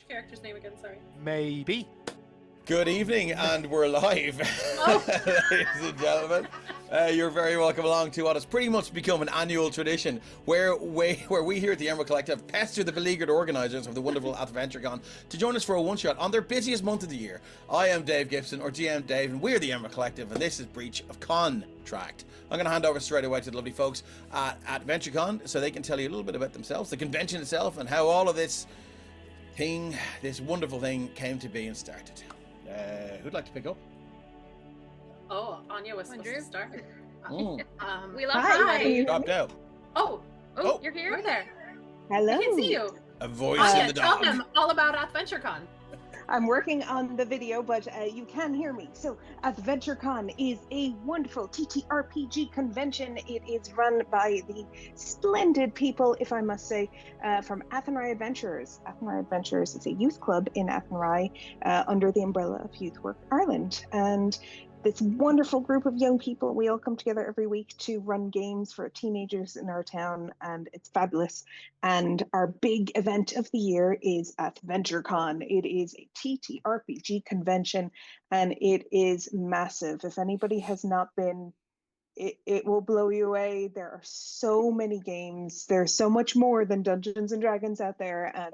your character's name again? Sorry. Maybe. Good evening, and we're live, ladies and gentlemen. You're very welcome along to what has pretty much become an annual tradition, where we here at the Emerald Collective pester the beleaguered organisers of the wonderful AthVentureCon to join us for a one-shot on their busiest month of the year. I am Dave Gibson, or GM Dave, and we're the Emerald Collective, and this is Breach of Con-Tract. I'm going to hand over straight away to the lovely folks at AthVentureCon so they can tell you a little bit about themselves, the convention itself, and how all of this wonderful thing came to be and started. Who'd like to pick up? Oh, Anya was supposed to start. We love Hi. you. Dropped out. Oh, You're here? you're there. Hello. I can see you. A voice Anya, in the tell dark. them all about AthVentureCon. I'm working on the video, but you can hear me. So, AthVentureCon is a wonderful TTRPG convention. It is run by the splendid people, if I must say, from Athenry Adventurers. Athenry Adventurers is a youth club in Athenry under the umbrella of Youth Work Ireland. And this wonderful group of young people, we all come together every week to run games for teenagers in our town, and it's fabulous. And our big event of the year is AthVentureCon. It is a TTRPG convention, and it is massive. If anybody has not been, it will blow you away. There are so many games. There's so much more than Dungeons and Dragons out there, and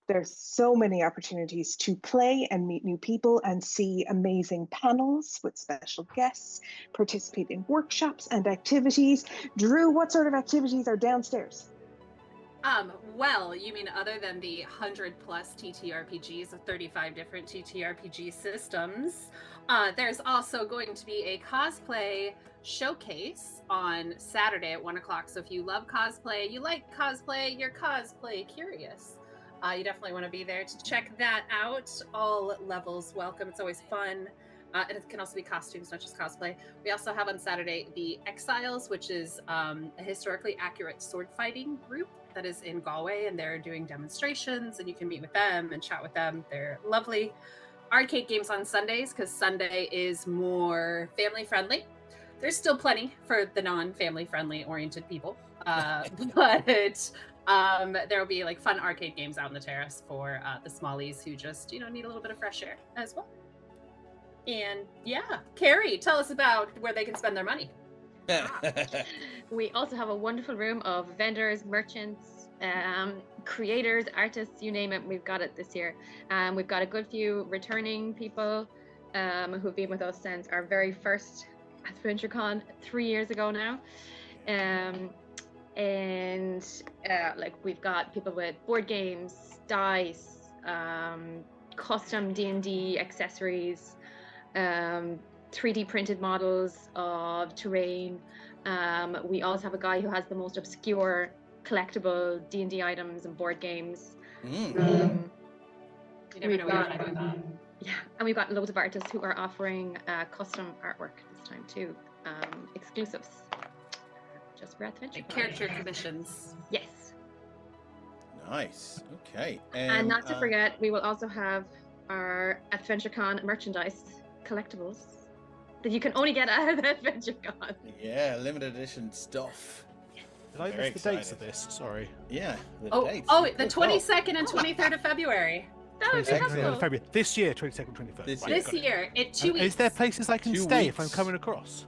there's so many opportunities to play and meet new people and see amazing panels with special guests, participate in workshops and activities. Drew, what sort of activities are downstairs? Well, you mean other than the 100+ TTRPGs of 35 different TTRPG systems, there's also going to be a cosplay showcase on Saturday at 1 o'clock. So if you love cosplay, you like cosplay, you're cosplay curious, you definitely want to be there to check that out. All levels welcome. It's always fun. And it can also be costumes, not just cosplay. We also have on Saturday the Exiles, which is a historically accurate sword fighting group that is in Galway, and they're doing demonstrations, and you can meet with them and chat with them. They're lovely. Arcade games on Sundays, because Sunday is more family friendly. There's still plenty for the non-family friendly oriented people, but there will be like fun arcade games out on the terrace for the smallies who just need a little bit of fresh air as well. And yeah, Carrie, tell us about where they can spend their money. We also have a wonderful room of vendors, merchants, creators, artists, you name it. We've got it this year. We've got a good few returning people who've been with us since our very first AthVentureCon 3 years ago now. Like we've got people with board games, dice, custom D&D accessories, 3D printed models of terrain. We also have a guy who has the most obscure collectible D&D items and board games. You never know what you're going to do. Yeah, and we've got loads of artists who are offering custom artwork this time too, exclusives. Just for AthVentureCon. Character commissions. Yes. Nice. Okay. And not to forget, we will also have our AthVentureCon merchandise collectibles that you can only get at AthVentureCon. Yeah, limited edition stuff. Did I miss the dates of this? Sorry. Yeah. The dates. The 22nd and 23rd of February. That would be 22nd helpful. of February. This year, 22nd, 23rd. This year, 2 weeks. Is there places I can 2 stay if I'm weeks. coming across?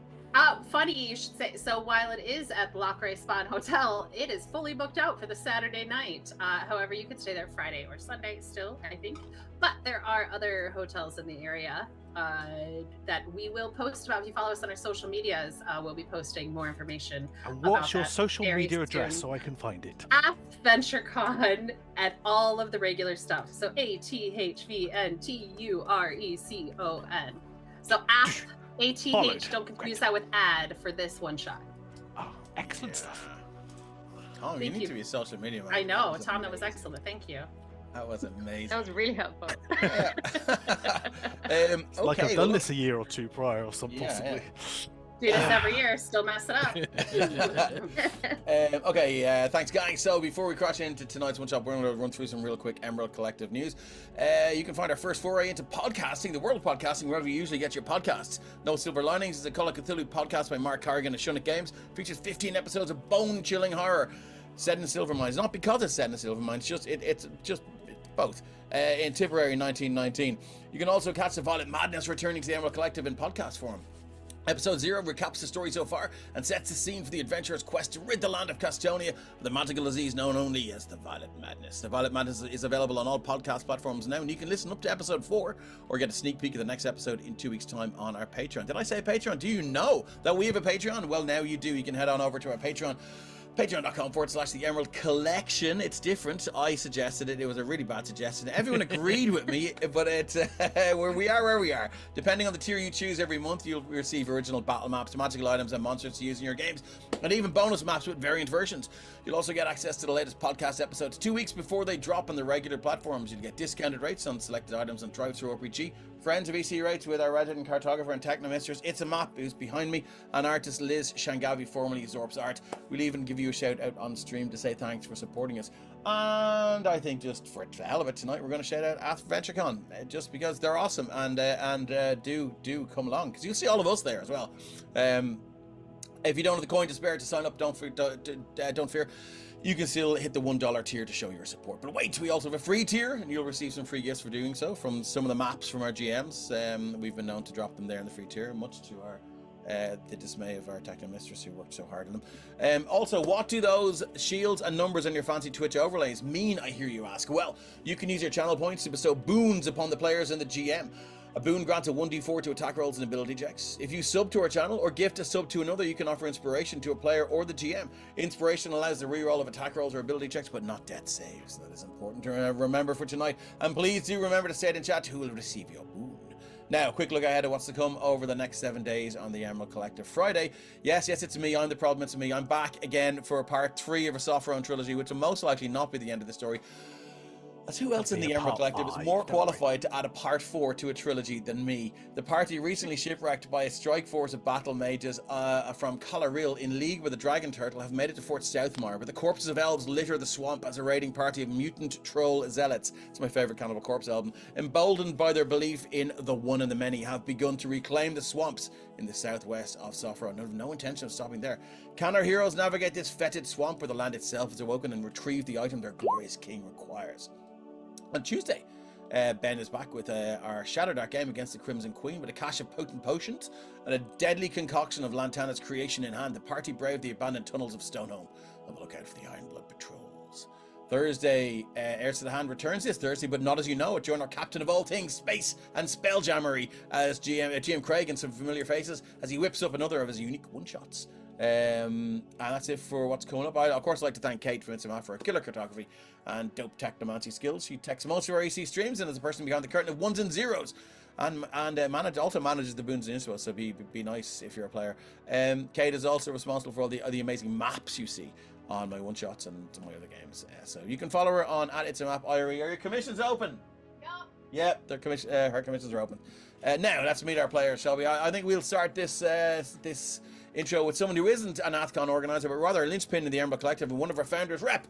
Funny you should say. So while it is at the Lochray Spa and Hotel, it is fully booked out for the Saturday night. However, you could stay there Friday or Sunday still, I think. But there are other hotels in the area that we will post about. If you follow us on our social medias, we'll be posting more information. And what's about your that social very media address soon. so I can find it? AthVentureCon at all of the regular stuff. So AthVenturecon. So ATH. Don't confuse that with ad for this one shot. Oh, excellent stuff. Tom, you need to be a social media man. I know, Tom, that was excellent. Thank you. That was amazing. That was really helpful. It's like I've done this a year or two prior or something, possibly. Do this every year, still mess it up. Thanks guys. So before we crash into tonight's one shot, we're going to run through some real quick Emerald Collective news. You can find our first foray into podcasting, the world of podcasting, wherever you usually get your podcasts. No Silver Linings is a Call of Cthulhu podcast by Mark Carrigan and Shunnick Games. Features 15 episodes of bone-chilling horror set in silver mines. Not because it's set in silver mines, it's just both, in Tipperary in 1919. You can also catch the Violet Madness returning to the Emerald Collective in podcast form. Episode 0 recaps the story so far and sets the scene for the adventurer's quest to rid the land of Castonia of the magical disease known only as the Violet Madness. The Violet Madness is available on all podcast platforms now, and you can listen up to episode 4 or get a sneak peek of the next episode in 2 weeks' time on our Patreon. Did I say Patreon? Do you know that we have a Patreon? Well, now you do. You can head on over to our Patreon. Patreon.com/The Emerald Collection. It's different. I suggested it. It was a really bad suggestion. Everyone agreed with me, but it's where we are. Depending on the tier you choose every month, you'll receive original battle maps, magical items, and monsters to use in your games, and even bonus maps with variant versions. You'll also get access to the latest podcast episodes 2 weeks before they drop on the regular platforms. You'll get discounted rates on selected items on Drive-Thru RPG, friends of EC rates with our resident cartographer and technomistress It's a Map, who's behind me, and artist Liz Shangavi, formerly Zorp's Art. We'll even give you a shout out on stream to say thanks for supporting us. And I think just for the hell of it tonight, we're going to shout out AthVentureCon, just because they're awesome, and do come along, because you'll see all of us there as well. If you don't have the coin to spare to sign up, don't fear. You can still hit the $1 tier to show your support. But wait, we also have a free tier, and you'll receive some free gifts for doing so from some of the maps from our GMs. We've been known to drop them there in the free tier, much to our the dismay of our techno mistress who worked so hard on them. Also, what do those shields and numbers on your fancy Twitch overlays mean, I hear you ask? Well, you can use your channel points to bestow boons upon the players and the GM. A boon grants a 1d4 to attack rolls and ability checks. If you sub to our channel or gift a sub to another, you can offer inspiration to a player or the GM. Inspiration allows the reroll of attack rolls or ability checks, but not death saves. That is important to remember for tonight. And please do remember to say it in chat who will receive your boon. Now, quick look ahead at what's to come over the next 7 days on the Emerald Collective. Friday, yes, it's me. I'm the problem. It's me. I'm back again for part 3 of a Soft Round trilogy, which will most likely not be the end of the story. As who else in the Emerald Collective is more qualified to add a part 4 to a trilogy than me? The party recently shipwrecked by a strike force of battle mages from Collaril in league with the Dragon Turtle have made it to Fort Southmire, but the corpses of elves litter the swamp as a raiding party of mutant troll zealots. It's my favourite Cannibal Corpse album. Emboldened by their belief in the one and the many, have begun to reclaim the swamps in the southwest of Sophro and have no intention of stopping there. Can our heroes navigate this fetid swamp where the land itself is awoken and retrieve the item their glorious king requires? On Tuesday, Ben is back with our Shadow Dark game against the Crimson Queen with a cache of potent potions and a deadly concoction of Lantana's creation in hand. The party braved the abandoned tunnels of Stoneholm on the lookout for the Ironblood patrols. Thursday, Heirs to the Hand returns this Thursday, but not as you know it. Join our captain of all things, space and spelljammery, as GM Craig and some familiar faces as he whips up another of his unique one-shots. And that's it for what's coming up. I of course like to thank Kate from Insima for her killer cartography and dope technomancy skills. She techs most of our EC streams and is the person behind the curtain of ones and zeros, and also manages the boons and inspo, so be nice if you're a player. Kate is also responsible for all the amazing maps you see on my one shots and my other games. So you can follow her on @itsamapp.ie. Are your commissions open? Yep, her commissions are open. Now let's meet our players, shall we? I think we'll start this intro with someone who isn't an AthCon organizer, but rather a linchpin in the Emerald Collective and one of our founders, Rep.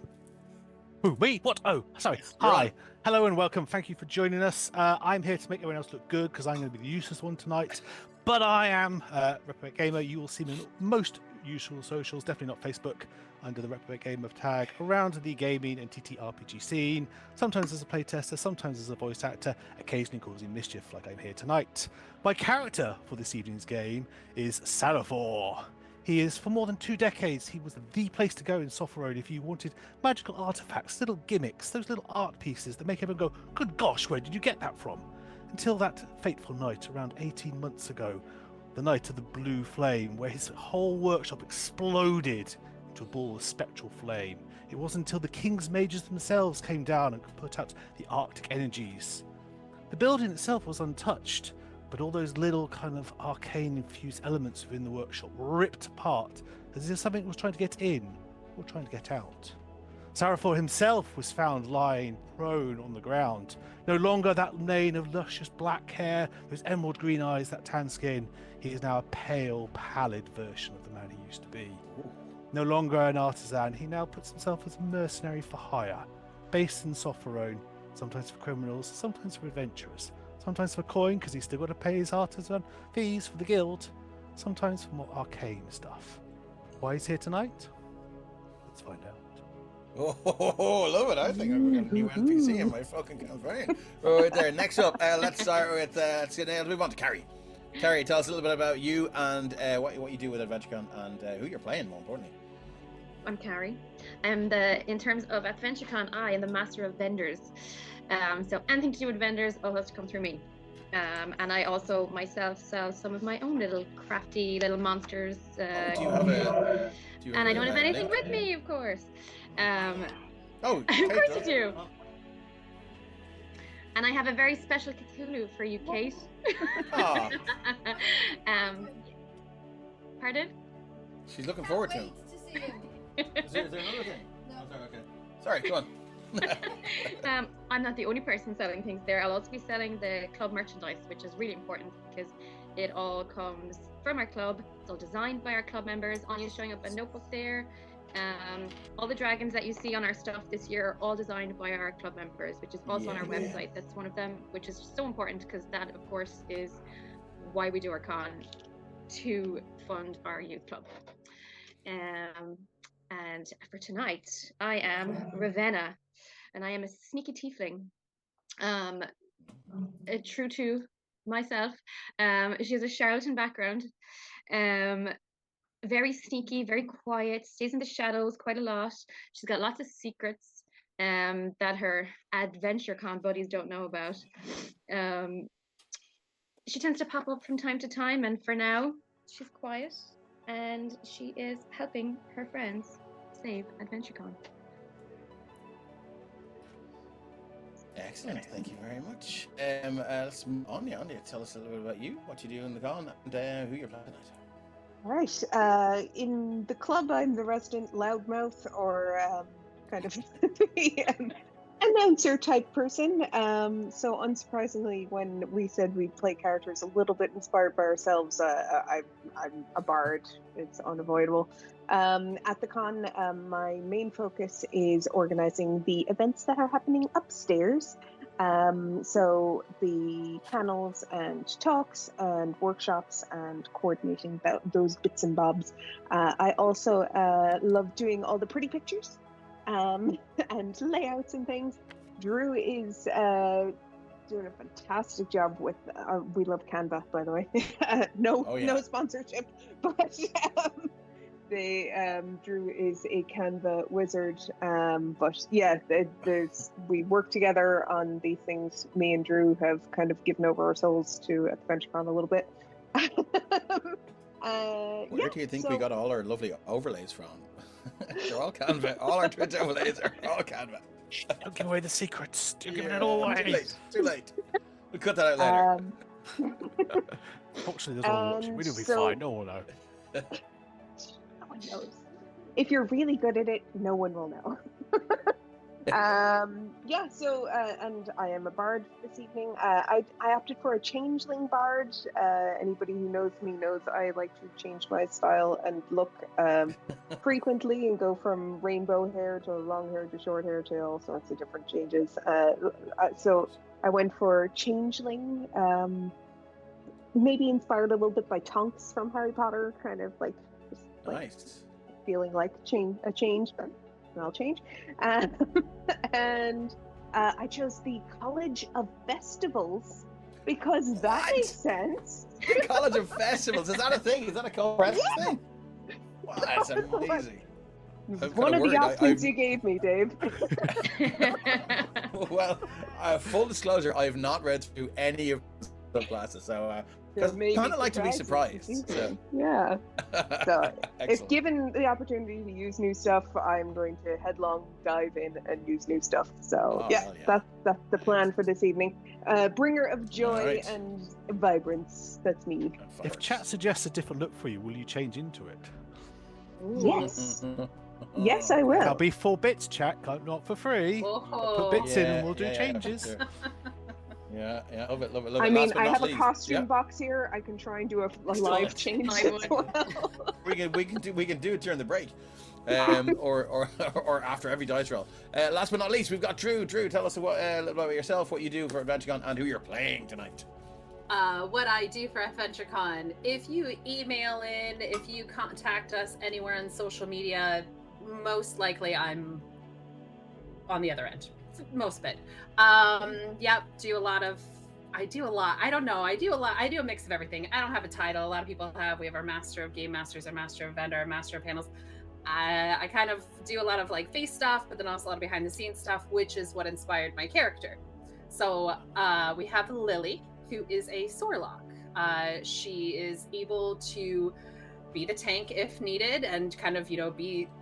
Who, me? What? Oh, sorry. Hi. Hello and welcome. Thank you for joining us. I'm here to make everyone else look good because I'm going to be the useless one tonight. But I am Reprobate Gamer. You will see me on most usual socials, definitely not Facebook, under the Reprobate Gamer tag, around the gaming and TTRPG scene, sometimes as a playtester, sometimes as a voice actor, occasionally causing mischief like I'm here tonight. My character for this evening's game is Sarafor. He is, for more than 2 decades, he was the place to go in Software if you wanted magical artifacts, little gimmicks, those little art pieces that make everyone go, good gosh, where did you get that from? Until that fateful night around 18 months ago, the night of the Blue Flame, where his whole workshop exploded into a ball of spectral flame. It wasn't until the King's Mages themselves came down and could put out the Arctic energies. The building itself was untouched, but all those little kind of arcane-infused elements within the workshop were ripped apart, as if something was trying to get in, or trying to get out. Sarafor himself was found lying prone on the ground. No longer that mane of luscious black hair, those emerald green eyes, that tan skin. He is now a pale, pallid version of the man he used to be. No longer an artisan, he now puts himself as a mercenary for hire, based in Softwarone, sometimes for criminals, sometimes for adventurers, sometimes for coin because he's still got to pay his artisan fees for the guild, sometimes for more arcane stuff. Why he's here tonight? Let's find out. Oh, love it. I think I've got a new NPC in my fucking campaign. Right there. Next up, let's start with, let's move on to Carrie. Carrie, tell us a little bit about you and what you do with AthVentureCon and who you're playing, more importantly. I'm Carrie. In terms of AthVentureCon, I am the master of vendors. So anything to do with vendors all has to come through me. And I also myself sell some of my own little crafty little monsters. Do you have a? And I don't have anything with me, of course. Oh, of course you do. And I have a very special Cthulhu for you, Kate. Oh. Pardon? She's looking forward to him. Is there another thing? No. Oh, sorry, okay. Sorry, go on. I'm not the only person selling things there. I'll also be selling the club merchandise, which is really important because it all comes from our club. It's all designed by our club members. Anya's showing up a notebook there. All the dragons that you see on our stuff this year are all designed by our club members, which is also on our website. That's one of them, which is so important because that, of course, is why we do our con, to fund our youth club. And for tonight, I am Ravenna, and I am a sneaky tiefling. True to myself, she has a charlatan background. Very sneaky, very quiet, stays in the shadows quite a lot. She's got lots of secrets that her AthVentureCon buddies don't know about. She tends to pop up from time to time, and for now, she's quiet, and she is helping her friends save AthVentureCon. Excellent, thank you very much. Let's move on. Anya, tell us a little bit about you, what you do in the con, and who you're playing tonight. All right. In the club, I'm the resident loudmouth, or kind of the announcer type person. So unsurprisingly, when we said we'd play characters a little bit inspired by ourselves, I'm a bard. It's unavoidable. At the con, my main focus is organizing the events that are happening upstairs. So the panels and talks and workshops and coordinating those bits and bobs. I also love doing all the pretty pictures and layouts and things. Drew is doing a fantastic job with, we love Canva, by the way. No sponsorship, but Drew is a Canva wizard, but yeah, we work together on these things. Me and Drew have kind of given over our souls to AthVentureCon a little bit. Where do you think we got all our lovely overlays from? They're all Canva. All our Twitch overlays are all Canva. Don't give away the secrets. You're giving it all away. Too late. We'll cut that out later. Fortunately, there's all watching. We'll be fine. No one will know. No one knows. If you're really good at it, no one will know. And I am a bard this evening. I opted for a changeling bard. Anybody who knows me knows I like to change my style and look frequently and go from rainbow hair to long hair to short hair to all sorts of different changes. So I went for changeling, maybe inspired a little bit by Tonks from Harry Potter, kind of like just nice. Feeling like a change, but I'll change. And I chose the College of Festivals because that makes sense. The College of Festivals, is that a thing? Is that a correct thing? Wow, that's amazing. One of the options you gave me, Dave. Well, full disclosure, I have not read through any of the classes, so because I kind of like to be surprised. So. Yeah. So if given the opportunity to use new stuff, I'm going to headlong dive in and use new stuff. So that's the plan for this evening. Bringer of joy and vibrance. That's me. If chat suggests a different look for you, will you change into it? Yes. Yes, I will. That'll be 4 bits, chat. Not for free. Put bits in and we'll do changes. Yeah, love it. I mean, I have a costume box here. I can try and do a live change as well. we can do it during the break, or after every dice roll. Last but not least, we've got Drew. Drew, tell us a little about yourself, what you do for AthVentureCon, and who you're playing tonight. What I do for AthVentureCon. If you email in, if you contact us anywhere on social media, most likely I'm on the other end, most of it. Yep, I do a lot. I don't know. I do a mix of everything. I don't have a title. A lot of people have. We have our Master of Game Masters, our Master of Vendor, our Master of Panels. I kind of do a lot of like face stuff, but then also a lot of behind the scenes stuff, which is what inspired my character. So we have Lily, who is a Sorlock. She is able to be the tank if needed, and kind of,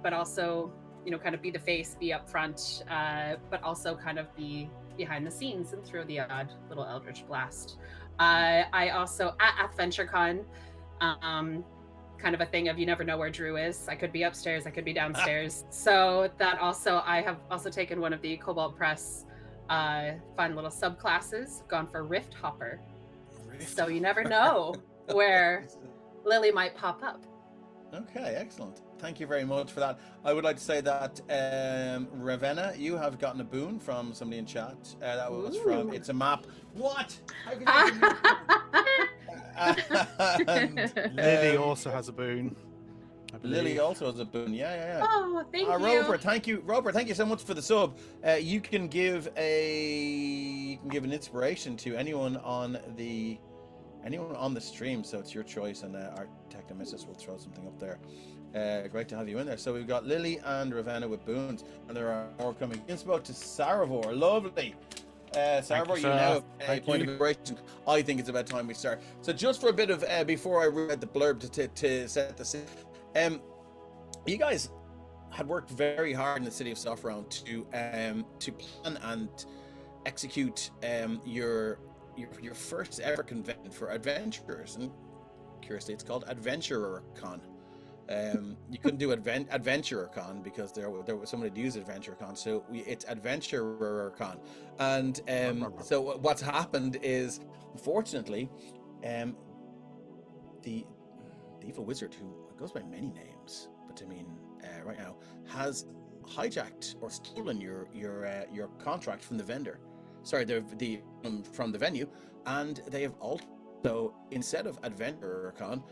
but also, kind of be the face, be up front, but also kind of be behind the scenes and throw the odd little Eldritch Blast. I also, at AthVentureCon, kind of a thing of you never know where Drew is. I could be upstairs, I could be downstairs. So that also, I have also taken one of the Cobalt Press fun little subclasses, gone for Rift Hopper. So you never know where Lily might pop up. Okay, excellent. Thank you very much for that. I would like to say that Ravenna, you have gotten a boon from somebody in chat. That was from It's a Map. What? And Lily also has a boon. Lily also has a boon. Yeah. Oh, thank you. Robert, thank you. Robert, thank you so much for the sub. You can give an inspiration to anyone on the stream, so it's your choice, and our tech nemesis will throw something up there. Great to have you in there. So we've got Lily and Ravenna with boons, and there are more coming. Inspo to Saravor, lovely. Saravor, you now have a point of inspiration. I think it's about time we start. So just for a bit of before I read the blurb to set the scene, you guys had worked very hard in the city of Saffron to plan and execute your first ever convention for adventurers, and curiously it's called AdventurerCon. You couldn't do AdventurerCon because there was somebody to use AdventureCon, so it's AdventurerCon. And so what's happened is, unfortunately, the evil wizard, who goes by many names, but I mean right now, has hijacked or stolen your contract from the vendor. Sorry, from the venue, and they have also, instead of AdventurerCon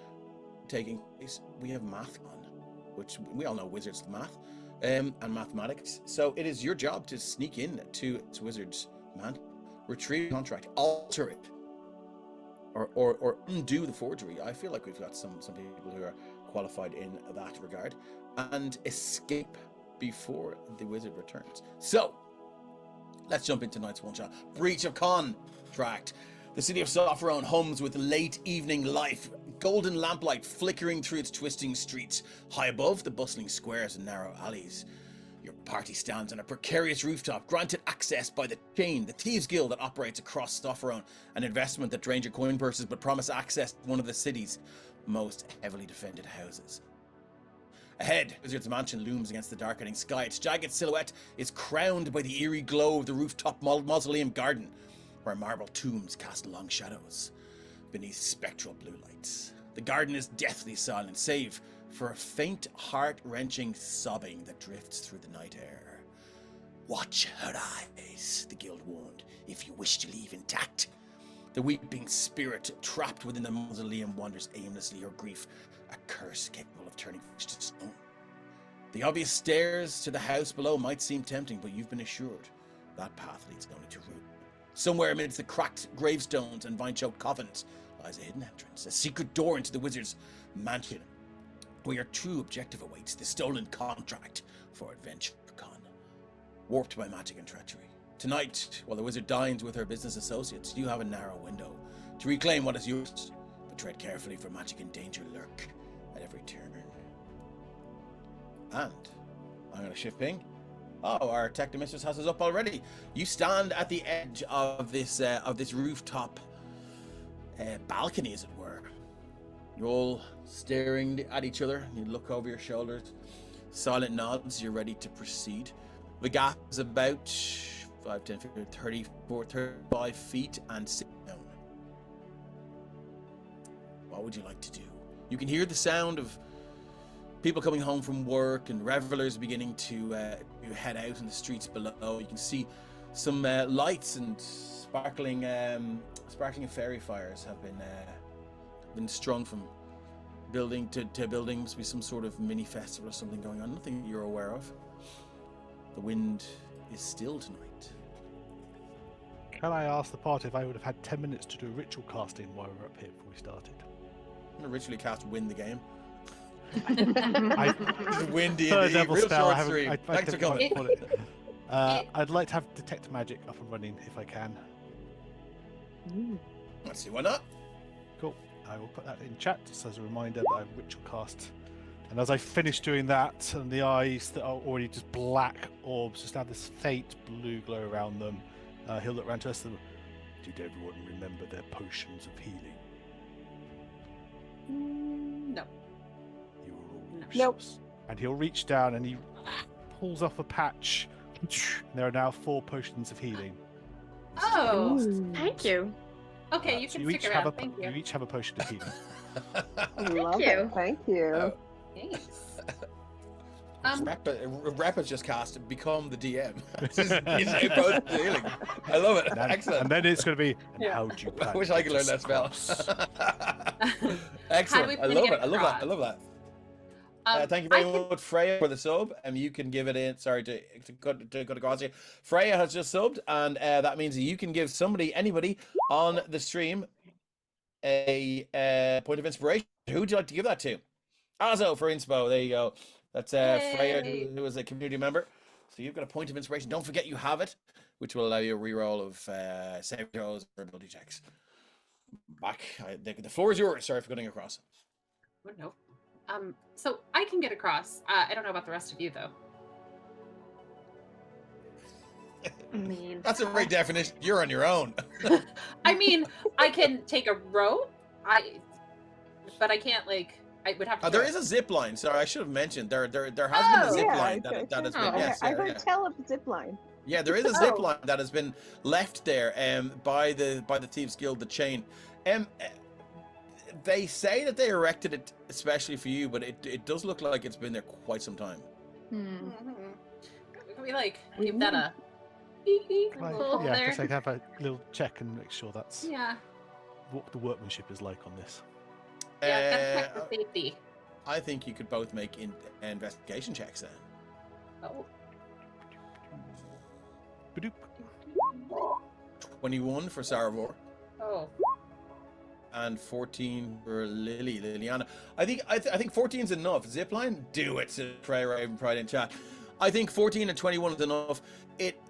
taking place, we have MathCon, which we all know wizards math and mathematics. So it is your job to sneak in to its wizard's man, retrieve the contract, alter it, or undo the forgery. I feel like we've got some people who are qualified in that regard, and escape before the wizard returns. So let's jump into tonight's one shot. Breach of Con-Tract. The city of Saffron hums with late evening life, golden lamplight flickering through its twisting streets. High above, the bustling squares and narrow alleys. Your party stands on a precarious rooftop, granted access by the chain, the Thieves Guild that operates across Saffron, an investment that drains your coin purses but promise access to one of the city's most heavily defended houses. Ahead, Wizard's Mansion looms against the darkening sky. Its jagged silhouette is crowned by the eerie glow of the rooftop mausoleum garden, where marble tombs cast long shadows beneath spectral blue lights. The garden is deathly silent, save for a faint, heart-wrenching sobbing that drifts through the night air. Watch her eyes, the guild warned, if you wish to leave intact. The weeping spirit trapped within the mausoleum wanders aimlessly, her grief a curse capable of turning flesh to stone. The obvious stairs to the house below might seem tempting, but you've been assured that path leads only to ruin. Somewhere amidst the cracked gravestones and vine-choked coffins lies a hidden entrance, a secret door into the wizard's mansion, where your true objective awaits: the stolen contract for AthVentureCon, warped by magic and treachery. Tonight, while the wizard dines with her business associates, you have a narrow window to reclaim what is yours, but tread carefully, for magic and danger lurk at every turn. And I'm going to shift ping. Oh, our tech nemesis has us up already. You stand at the edge of this rooftop balcony, as it were. You're all staring at each other. You look over your shoulders. Silent nods. You're ready to proceed. The gap is about 5, 10, 15, 34, 35 feet, and sit down. What would you like to do? You can hear the sound of people coming home from work and revelers beginning to head out in the streets below. You can see some lights and sparkling fairy fires have been strung from building to building. Must be some sort of mini festival or something going on. Nothing you're aware of. The wind is still tonight. Can I ask the party if I would have had 10 minutes to do ritual casting while we were up here before we started? I'm gonna ritually cast win the game. I, Win D&D. third level Real spell, I short haven't. stream. Thanks for coming. I'd like to have detect magic up and running if I can. Let's see, why not? Cool. I will put that in chat just as a reminder that I ritual cast. And as I finish doing that, and the eyes that are already just black orbs just have this faint blue glow around them, he'll look around to us and did everyone remember their potions of healing? No. You were all Nope. useless. And he'll reach down and he pulls off a patch. There are now 4 potions of healing. Oh, Thank you. okay. You So can stick around. Thank you. you each have a potion of healing. Love you. it. Thank you. Oh, Thanks. Rep has just cast become the DM. He's both healing. I love it. Excellent. And then it's going to be, and Yeah. how do you plan I wish to I could learn get that us spell. across? Excellent. I plan to love get it. I love that. I across? love that. Thank you I very can- much, Freya, for the sub. You can give it in. Sorry to go across here. Freya has just subbed, and that means that you can give anybody on the stream, a point of inspiration. Who would you like to give that to? Azo for inspo. There you go. That's Freya, Yay. who is a community member. So you've got a point of inspiration. Don't forget you have it, which will allow you a reroll of save throws or ability checks. The floor is yours. Sorry for cutting across. Oh, no. So I can get across. I don't know about the rest of you though. I mean, That's a great definition. You're on your own. I mean, I can take a rope. But I can't like. I would have to. There throw is it. a zip line. Sorry, I should have mentioned there has been a Oh. zip Yeah, line okay, that has okay. been. Oh, Yes, I yeah, heard yeah. tell of zip line. Yeah, there is a zip Oh. line that has been left there by the Thieves Guild, the chain. They say that they erected it especially for you, but it does look like it's been there quite some time. hmm. Can we like give that a beep beep Right, little yeah, there? just like have a little check and make sure that's Yeah. what the workmanship is like on this. Yeah. Gotta check for safety. I think you could both make investigation checks then. Oh. Badoop. 21 for Saravor Oh. and 14 for Liliana. I think 14 is enough. Zipline, do it. Said Freya Raven Pride in chat. I think 14 and 21 is enough.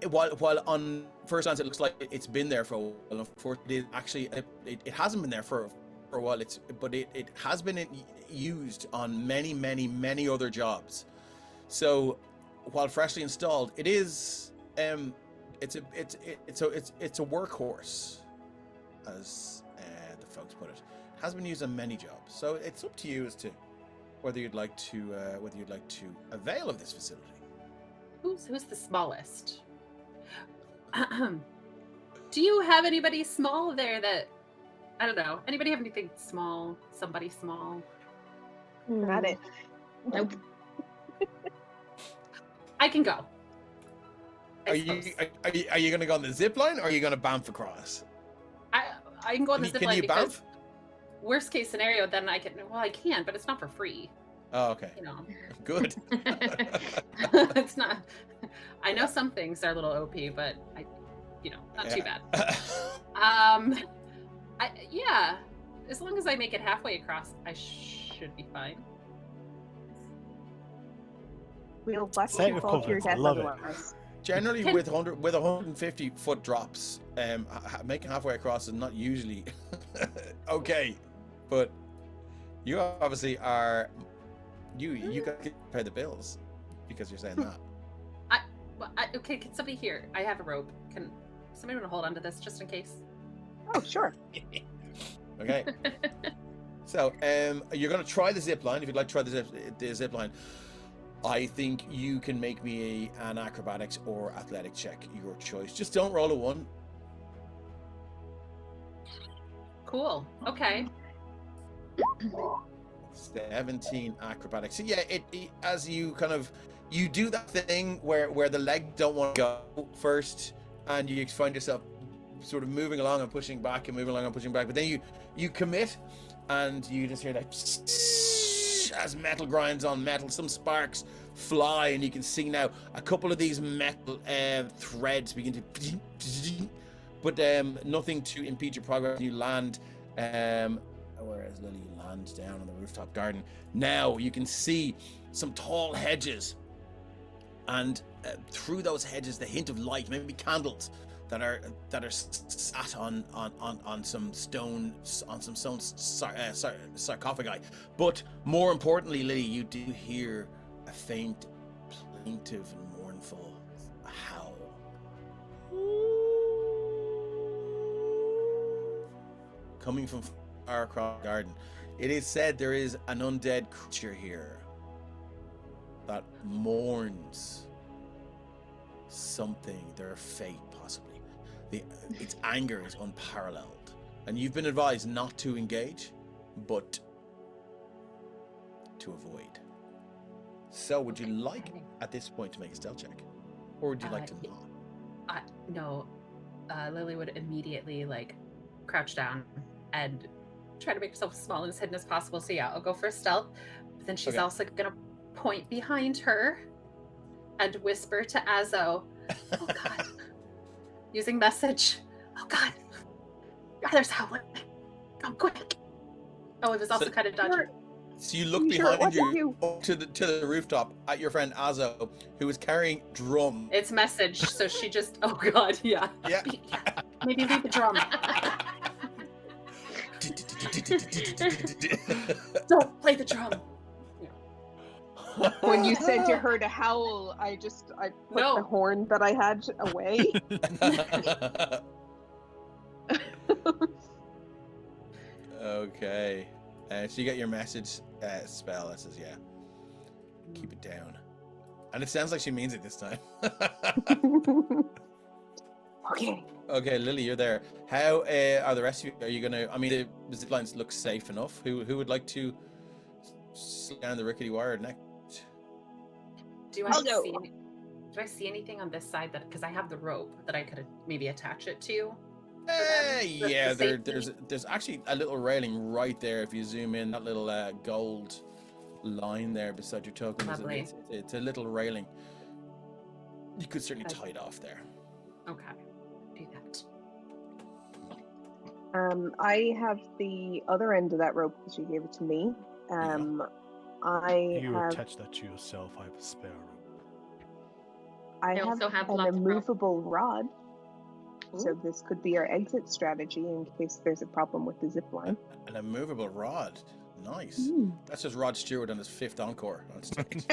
While on first glance it looks like it's been there for a while. Unfortunately, actually it hasn't been there for a while. But it has been used on many other jobs. So while freshly installed, it is it's a workhorse, as the folks put it. Has been used on many jobs. So it's up to you as to whether you'd like to avail of this facility. Who's the smallest? Do you have anybody small there that I don't know? Anybody have anything small? Somebody small? Not it. Nope. I can go. Are you going to go on the zip line, or are you going to bamf across? I can go on the zip Can line you because bamf? worst case scenario, then I can. Well, I can, but it's not for free. Oh, okay. You know, Good. it's not. I know some things are a little OP, but not too bad. Yeah, as long as I make it halfway across, I should be fine. We'll bust Say it you with fall to your confidence, I death love it. otherwise. Generally, Can- with 150 foot drops, making halfway across is not usually okay. But you obviously are. You got to pay the bills because you're saying that. Okay, can somebody here? I have a rope. Can somebody want to hold on to this just in case? Oh, sure. Okay. So, you're going to try the zip line. If you'd like to try the zip line, I think you can make me an acrobatics or athletic check, your choice. Just don't roll a 1. Cool. Okay. 17 acrobatics. So yeah, as you you do that thing where the legs don't want to go first, and you find yourself sort of moving along and pushing back and moving along and pushing back, but then you commit, and you just hear that as metal grinds on metal, some sparks fly, and you can see now a couple of these metal threads begin to, but nothing to impede your progress. You land. Whereas Lily lands down on the rooftop garden. Now you can see some tall hedges, and through those hedges, the hint of light, maybe candles that are sat on some stone sarcophagi. But more importantly, Lily, you do hear a faint, plaintive and mournful howl. Coming from far across the garden. It is said there is an undead creature here that mourns something, their fate possibly. Its anger is unparalleled, and you've been advised not to engage, but to avoid. So would you like at this point to make a stealth check, or would you like to not? No, Lily would immediately crouch down and try to make herself as small and as hidden as possible. So yeah, I'll go for stealth. But then she's also gonna point behind her and whisper to Azo, "Oh God," using message. "Oh God, there's howling. Come quick." Oh, it was also kind of dodgy. So you look behind you to the rooftop at your friend Azo, who is carrying drum. It's message, so she just, oh God, yeah. Maybe leave the drum. Don't play the drum. When you said you heard a howl, I put the horn that I had away. Okay. So you get your message spell that says, yeah, keep it down. And it sounds like she means it this time. Okay, Lily, you're there. How are the rest of you? Are you gonna? I mean, the zip lines look safe enough. Who would like to slip down the rickety wire next? Do I see anything on this side because I have the rope that I could maybe attach it to? Yeah, there's actually a little railing right there. If you zoom in, that little gold line there beside your token. Lovely. It's a little railing. You could certainly tie it off there. Okay, do that. I have the other end of that rope because you gave it to me. You attach that to yourself. I have a spare rope. I also have an immovable rod. So this could be our exit strategy in case there's a problem with the zip line. An immovable rod. Nice. That's just Rod Stewart on his 5th encore on stage.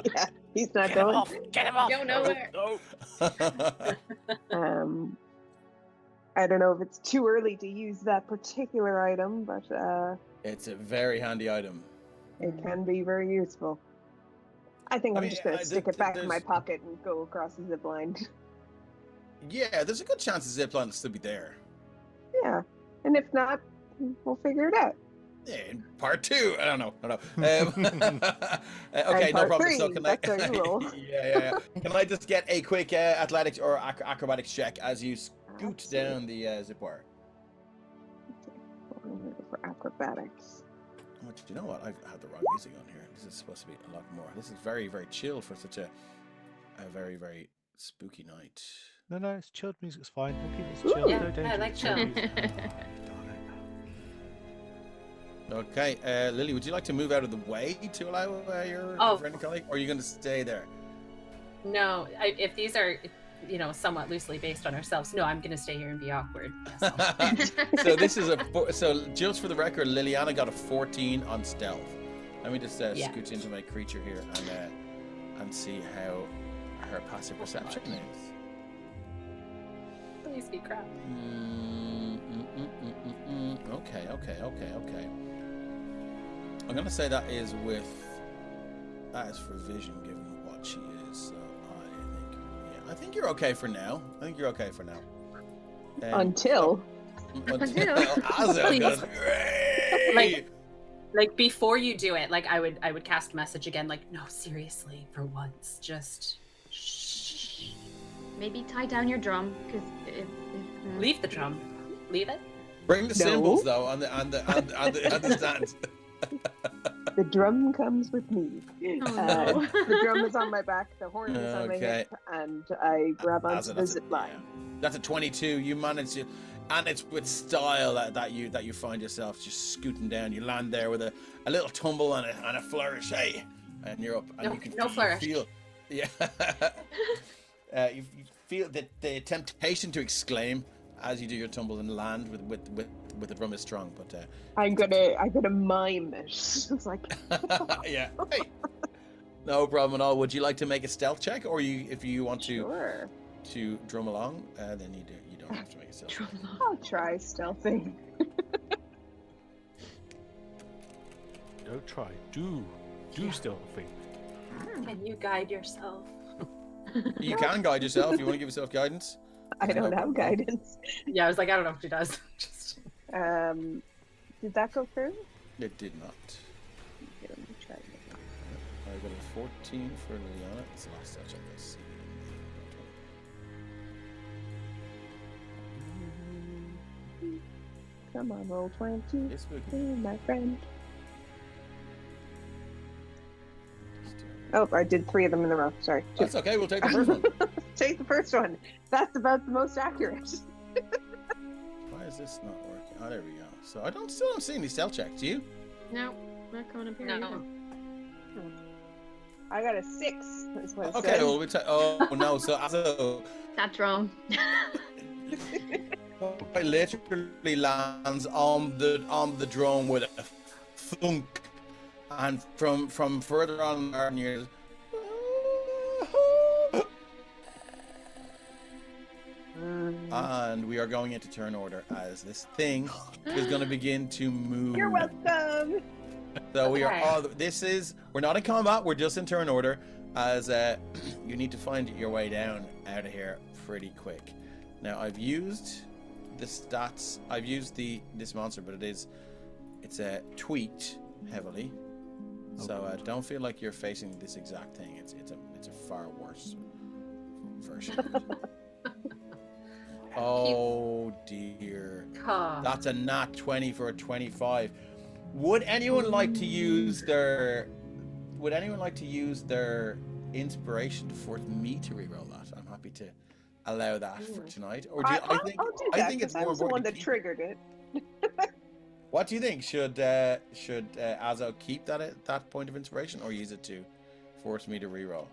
Yeah, he's not going. Get him off! Go nowhere. No. I don't know if it's too early to use that particular item, but it's a very handy item. It can be very useful. I'm just going to stick it back in my pocket and go across the zip line. Yeah, there's a good chance the zip line will still be there. Yeah, and if not, we'll figure it out. Yeah, in part 2. I don't know. Okay, no problem. 3, so can that's how you roll. Yeah. Can I just get a quick athletics or acrobatics check as you scoot down the zip wire? For acrobatics. Do you know what? I've had the wrong music on here. This is supposed to be a lot more. This is very, very chill for such a very, very spooky night. No, it's chilled music. It's fine. We'll keep it chill. Yeah, I like chill. Okay, Lily, would you like to move out of the way to allow your friend and colleague, or are you going to stay there? No, if these are, somewhat loosely based on ourselves, no, I'm going to stay here and be awkward. So this is so just for the record, Liliana got a 14 on stealth. Let me just scooch into my creature here and see how her passive perception is. Please be crap. Okay. I'm gonna say that is for vision, given what she is. So I think you're okay for now. Until Azo goes, like before you do it, I would cast message again. No, seriously, for once, just shh. Maybe tie down your drum because leave the drum. Leave it. Bring the cymbals though on the stand. The drum comes with me. Oh, no. The drum is on my back, the horn is on my Okay. hip, and I grab onto the zip line. That's a 22. You manage to, and it's with style that you find yourself just scooting down. You land there with a little tumble and a flourish, hey, and you're up. And No flourish. Feel, yeah. You feel the temptation to exclaim as you do your tumble and land with the drum is strong, but I'm gonna mime it. It's like yeah. Hey. No problem at all. Would you like to make a stealth check, or if you want sure. to drum along, then you don't have to make a stealth check. I'll try stealthing. Don't try. Do stealthing. Can you guide yourself? You can guide yourself. You want to give yourself guidance? I don't have guidance. Yeah, I was like, I don't know if she does. Just... Did that go through? It did not. Okay, let me try again. I got a 14 for Liliana. It's the last touch on this. Come on, roll 20. It's spooky. My friend. Oh, I did 3 of them in a row. Sorry. That's okay. We'll take the first one. Take the first one. That's about the most accurate. Why is this not working? Oh, there we go. So I still don't see any stealth checks. Do you? No, not coming up here. No. either. I got a 6. That's what it Okay. says. Well, oh no. So That's wrong. it literally lands on the drone with a thunk, and from further on our years. And we are going into turn order as this thing is going to begin to move. You're welcome. So we are Okay. all. We're not in combat. We're just in turn order, as you need to find your way down out of here pretty quick. Now I've used the stats. I've used this monster, but it's tweaked heavily. So don't feel like you're facing this exact thing. It's a far worse version. Oh dear. That's a nat 20 for a 25. Would anyone like to use their inspiration to force me to reroll that? I'm happy to allow that for tonight. Or I'll do that, I think it's 'cause I more was the one important that to keep- triggered it. What do you think? Should Azo keep that point of inspiration, or use it to force me to reroll?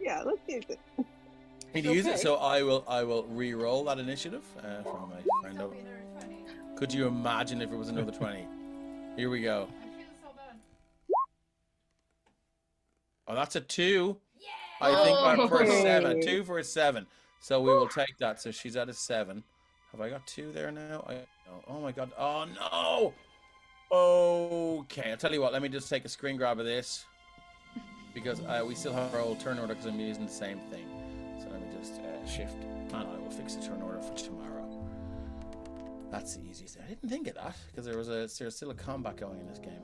Yeah, let's use it. Need to use it, Okay. so I will re-roll that initiative from my friend over. Could you imagine if it was another 20? Here we go. Oh, that's a 2. I think I'm for a 7. 2 for a 7. So we will take that. So she's at a 7. Have I got 2 there now? Oh my god. Oh no! Okay, I'll tell you what. Let me just take a screen grab of this. Because we still have our old turn order because I'm using the same thing. So let me just shift, and I will fix the turn order for tomorrow. That's the easiest thing. I didn't think of that because there's still a combat going in this game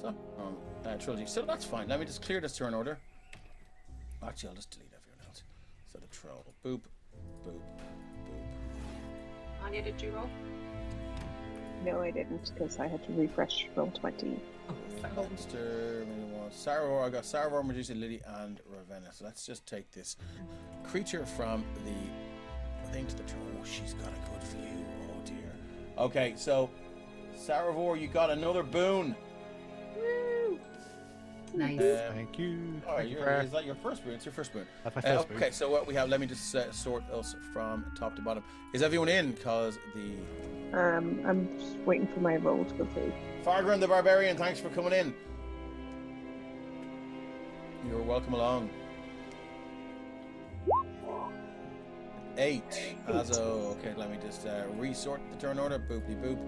from trilogy. So that's fine. Let me just clear this turn order. Actually, I'll just delete everyone else. So the troll, boop, boop, boop. Anya, did you roll? No, I didn't, because I had to refresh roll 20. Monster, Sarvor. I got Sarvor, Medusa, Lily, and Ravenna. So let's just take this creature from the thing to the troll. Oh, she's got a good view. Oh dear. Okay, so Sarvor, you got another boon. Woo! Nice. Thank you. Oh, Thank you, is that your first boon? It's your first boon. That's my first Okay, so what we have, let me just sort us from top to bottom. Is everyone in? Because the I'm just waiting for my roll to go through. Fargrim the Barbarian, thanks for coming in. You're welcome along. 8. Azo. Okay, let me just resort the turn order. Boopy boop.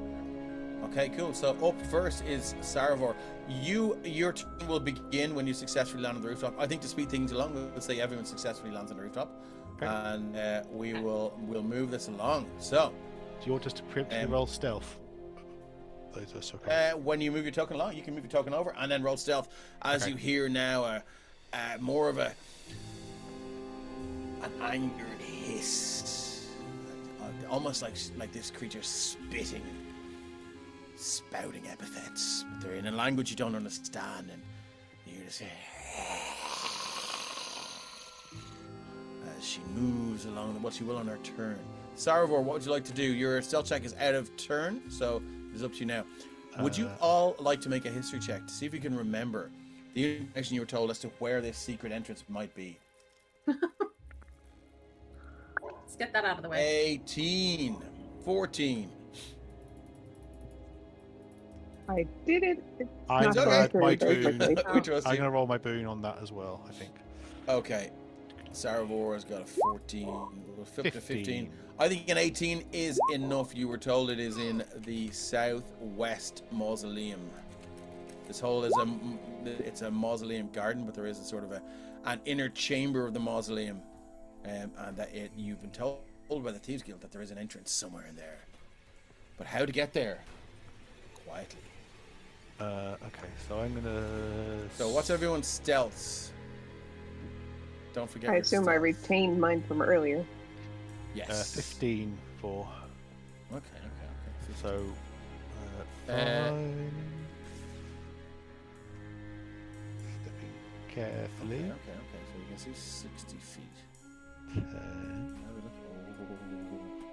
Okay, cool. So up first is Sarvor. Your turn will begin when you successfully land on the rooftop. I think to speed things along, we'll say everyone successfully lands on the rooftop, Okay. and we'll move this along. So Do you want us to preemptively roll stealth? That's okay. when you move your token along, you can move your token over and then roll stealth. As Okay. you hear now, more of an angered hiss, almost like this creature spitting spouting epithets. But they're in a language you don't understand, and you just hear as she moves along what she will on her turn. Saravor, what would you like to do? Your stealth check is out of turn, so it's up to you now. Would you all like to make a history check to see if you can remember the information you were told as to where this secret entrance might be? Let's get that out of the way. 18, 14. I did it. It's I'm not gonna going add through my very boon. quickly. We trust I'm you. going to roll my boon on that as well, I think. Okay. Saravor has got a 14. We'll flip to 15. I think an 18 is enough. You were told it is in the southwest mausoleum. This hole is it's a mausoleum garden, but there is a sort of an inner chamber of the mausoleum, and that you've been told by the Thieves Guild that there is an entrance somewhere in there. But how to get there? Quietly. Okay, so I'm gonna. So what's everyone's stealths? Don't forget. I your assume I stealth. retained mine from earlier. Yes. 15 for. Okay. So. Uh, Fine. Stepping carefully. Okay. So you can see 60 feet. 10.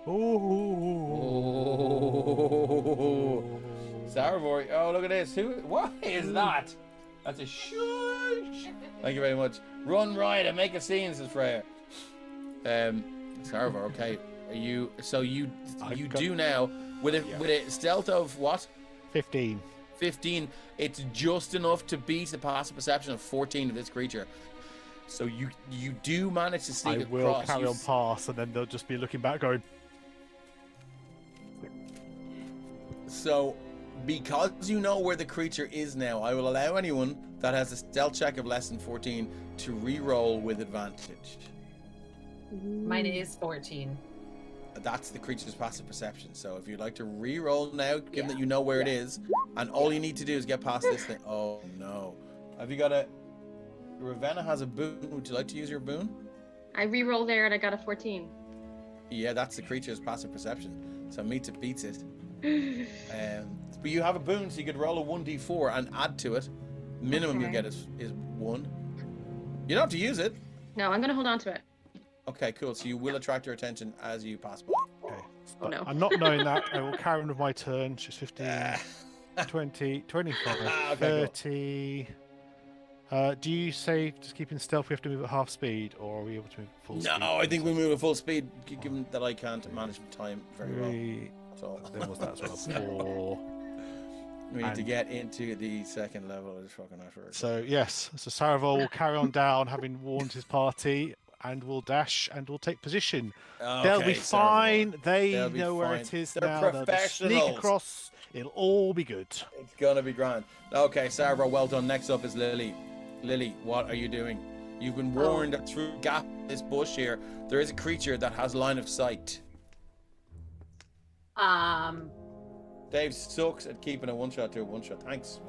Oh. Oh. Saravor. Oh, look at this. What is that? That's a shush. Thank you very much. Run right and make a scene, says Freya. Saravor, okay. You do now with a stealth of what? 15. 15. It's just enough to beat the passive perception of 14 of this creature. So you do manage to sneak I across. will carry on past, and then they'll just be looking back, going. So, because you know where the creature is now, I will allow anyone that has a stealth check of less than 14 to re-roll with advantage. Mine is 14. That's the creature's passive perception. So if you'd like to re-roll now, given that you know where it is, and all you need to do is get past this thing. Oh no. Have you got a... Ravenna has a boon. Would you like to use your boon? I re-roll there and I got a 14. Yeah, that's the creature's passive perception. So meets it beats it. But you have a boon, so you could roll a 1d4 and add to it. Minimum you Okay. get is 1. You don't have to use it. No, I'm gonna hold on to it. Okay, cool. So you will attract your attention as you pass by. Okay. Oh, no. I'm not knowing that. I will carry on with my turn. She's 15, 20, 25, Okay, 30. Do you say just keeping stealth we have to move at half speed, or are we able to move at full speed? No, I think we move at full speed, given that I can't manage time very well. 3, So then what's that as well? 4. we need to And- get into the second level of this fucking effort. So yes, so Saravol will carry on down, having warned his party, and will dash and will take position. They'll be Okay, fine. They They'll be know where fine. it is They're now. They'll just sneak professionals. across. It'll all be good. It's gonna be grand. Okay, Sarah, well done. Next up is Lily. Lily, what are you doing? You've been warned that through a gap in this bush here, there is a creature that has line of sight. Dave sucks at keeping a one-shot to a one-shot. Thanks.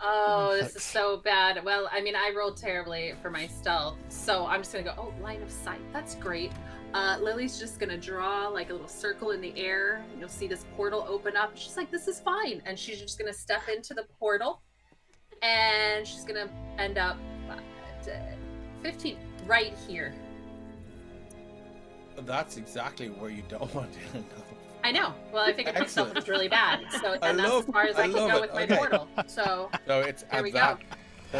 Oh, this is so bad. Well, I mean, I rolled terribly for my stealth, so I'm just gonna go, oh, line of sight. That's great. Lily's just gonna draw like a little circle in the air, and you'll see this portal open up. She's like, this is fine. And she's just gonna step into the portal, and she's gonna end up at 15 right here. That's exactly where you don't want to end up. I know. Well, I figured myself Excellent. was really bad. So, I and that's love- as far as I I can love go it. with my Okay. portal. So, So it's There at we that go.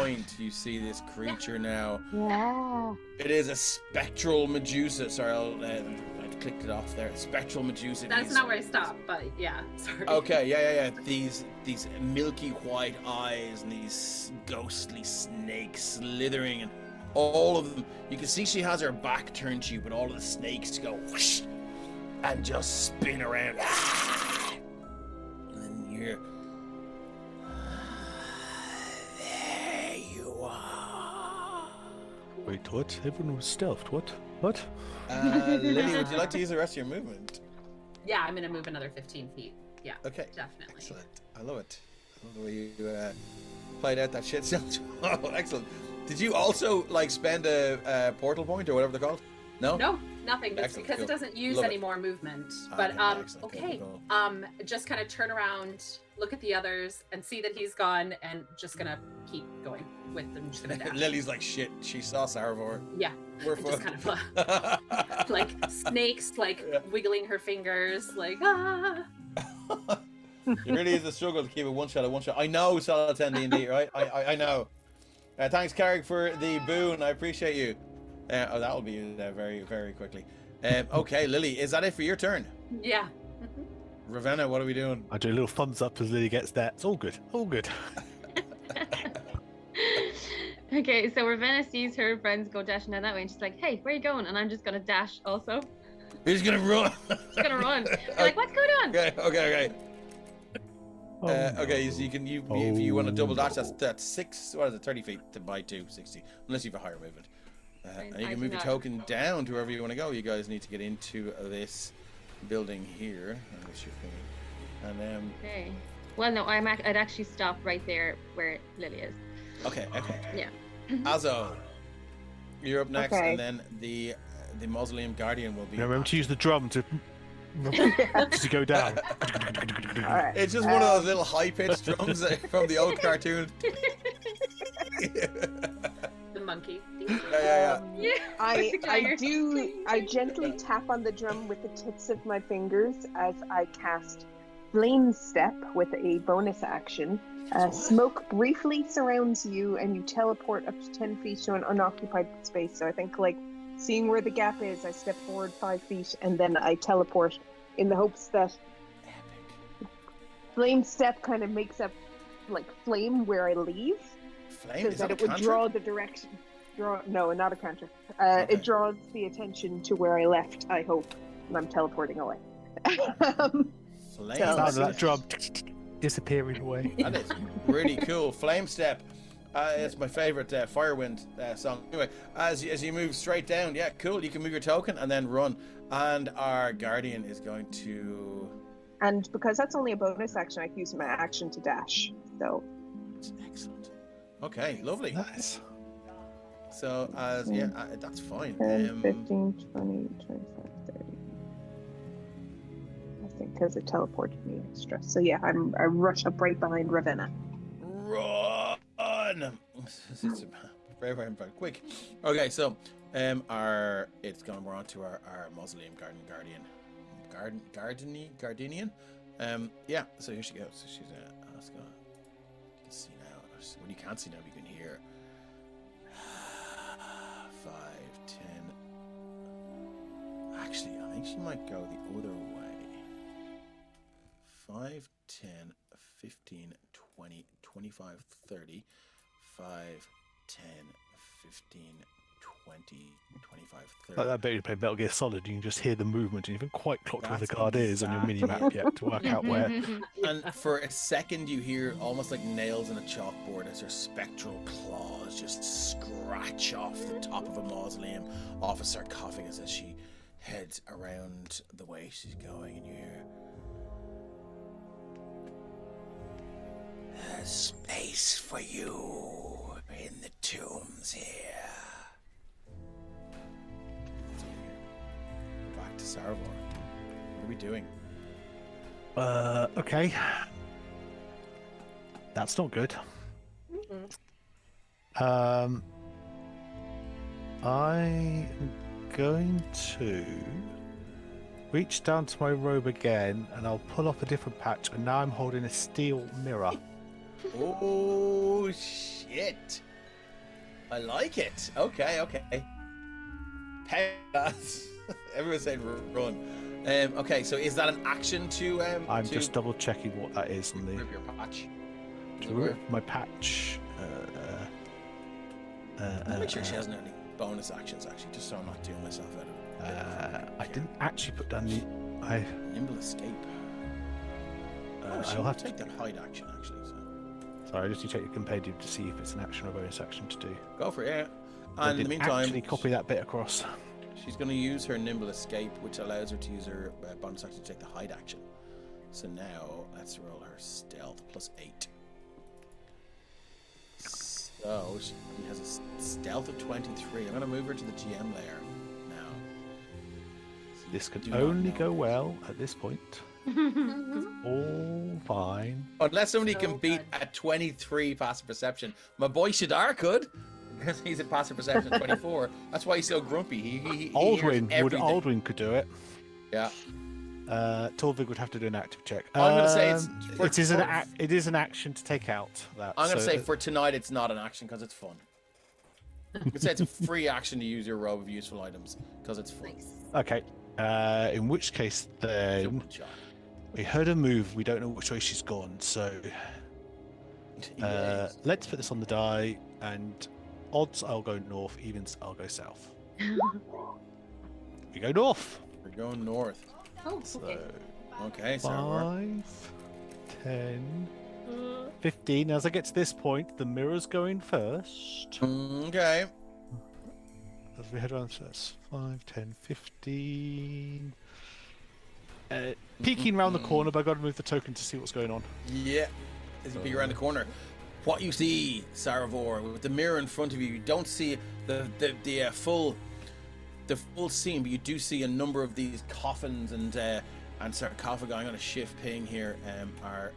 point you see this creature now. Yeah. It is a spectral Medusa. Sorry, I clicked it off there. Spectral Medusa. that's These- not where I stopped, but yeah, sorry. Okay, yeah. These milky white eyes and these ghostly snakes slithering, and all of them. You can see she has her back turned to you, but all of the snakes go whoosh and just spin around. And then you're there. You are. Wait, what? Everyone was stealthed. What? What? Lily, would you like to use the rest of your movement? Yeah, I'm gonna move another 15 feet. Yeah, Okay. definitely. Excellent. I love it. I love the way you played out that shit sound. Oh, excellent. Did you also like spend a portal point or whatever they're called? No. No, Nothing, just Excellent, because cool. it doesn't use Love any it. more movement. Ah, But excellent, okay, cool. just kind of turn around, look at the others, and see that he's gone, and just gonna keep going with them. Just gonna dash. Lily's like, shit, she saw Sarvor. Yeah, We're and just fucked. kind of like snakes, like wiggling her fingers, like ah. It really is a struggle to keep it one shot. I know Solid 10 D&D, right? I know. Thanks, Carrick, for the boon. I appreciate you. That'll be used very, very quickly. Okay, Lily, is that it for your turn? Yeah. Ravenna, what are we doing? I do a little thumbs up as Lily gets there. It's all good. All good. Okay, so Ravenna sees her friends go dashing down that way, and she's like, "Hey, where are you going?" And I'm just gonna dash also. Who's gonna run? Just gonna run. You're like, "What's going on?" Okay. Oh, Okay, so if you want to double dash, that's 6. What is it? 30 feet by 2, 60. Unless you have a higher movement. And you I can do move your not. token down to wherever you want to go. You guys need to get into this building here. And Okay. Well, no, I'd actually stop right there where Lily is. okay. Yeah. Azo, you're up next, Okay. and then the mausoleum guardian will be. remember to use the drum to to go down. All right. It's just one of those little high-pitched drums from the old cartoon. The monkey. Yeah. Yeah. I gently tap on the drum with the tips of my fingers as I cast Flame Step with a bonus action. Smoke briefly surrounds you, and you teleport up to 10 feet to an unoccupied space. So I think, like, seeing where the gap is, I step forward 5 feet, and then I teleport in the hopes that Flame Step kind of makes up, like, flame where I leave. Flame? So Is that that a it would cantrip? draw the direction. No, not a cantrip. Okay. It draws the attention to where I left, I hope, and I'm teleporting away. Flame So- Sound of step. that drum disappearing away. That is really cool. Flame Step. It's my favorite Firewind song. Anyway, as you move straight down, yeah, cool. You can move your token and then run. And our guardian is going to. And because that's only a bonus action, I can use my action to dash. So It's excellent. Okay, lovely. Nice. So, that's fine. 10, 15, 20, 25, 30. I think because it teleported me extra. So yeah, I rush up right behind Ravenna. Run! It's very, very, very quick. Okay, so it's gone. We're on to our mausoleum guardian. Gardenian. Yeah. So here she goes. So she's let's go. You can see now. Well, you can't see now. You can hear. 5, 10. Actually, I think she might go the other way. 5, 10, 15, 20, 25, 30. 5, 10, 15, 20, 25, 30. Like that bit you play Metal Gear Solid, you can just hear the movement and you haven't quite clocked where the That's guard is on your mini map yet to work out where. And for a second, you hear almost like nails in a chalkboard as her spectral claws just scratch off the top of a mausoleum, off a sarcophagus as she heads around the way she's going. And you hear, "There's space for you in the tombs here." So we're back to Sarvor. What are we doing? Okay. That's not good. I'm going to reach down to my robe again and I'll pull off a different patch, and now I'm holding a steel mirror. Oh shit! I like it. Okay. Pass. Everyone said run. Okay, so is that an action to I'm to just double checking what that is on the rip your patch? to rip my patch. Make sure she hasn't any bonus actions actually, just so I'm not doing myself out of it. I didn't actually put down the. Nimble escape. She I'll will have to. take that hide action actually. So Sorry, I just need to check your compendium to see if it's an action or bonus action to do. go for it. Yeah. I And in the didn't meantime, actually copy that bit across. she's going to use her nimble escape, which allows her to use her bonus action to take the hide action. So now let's roll her stealth plus 8. So she has a stealth of 23. I'm going to move her to the GM layer now. This can Do not only know. go well at this point. All fine. Unless somebody So can beat good. a 23 passive perception. My boy Shadar could. Because he's a passive perception of 24. That's why he's so grumpy. He hears everything. Aldwin could do it. Yeah. Torvig would have to do an active check. I'm going to say it's... It is an action to take out that. I'm going to say for tonight it's not an action because it's fun. I'm going to say it's a free action to use your robe of useful items because it's fun. Nice. Okay. In which case, then Good shot. we heard her move. We don't know which way she's gone. So Yes. let's put this on the die. And odds, I'll go north. Evens, I'll go south. We go north. We're going north. Oh, So okay. Okay, so 5, 10, 15. As I get to this point, the mirror's going first. okay. As we head around, so that's 5, 10, 15. Peeking around the corner, but I've got to move the token to see what's going on. Yeah. As you peek around the corner, what you see, Saravor, with the mirror in front of you, you don't see the full scene, but you do see a number of these coffins and sarcophagi. I'm going to shift ping here. Our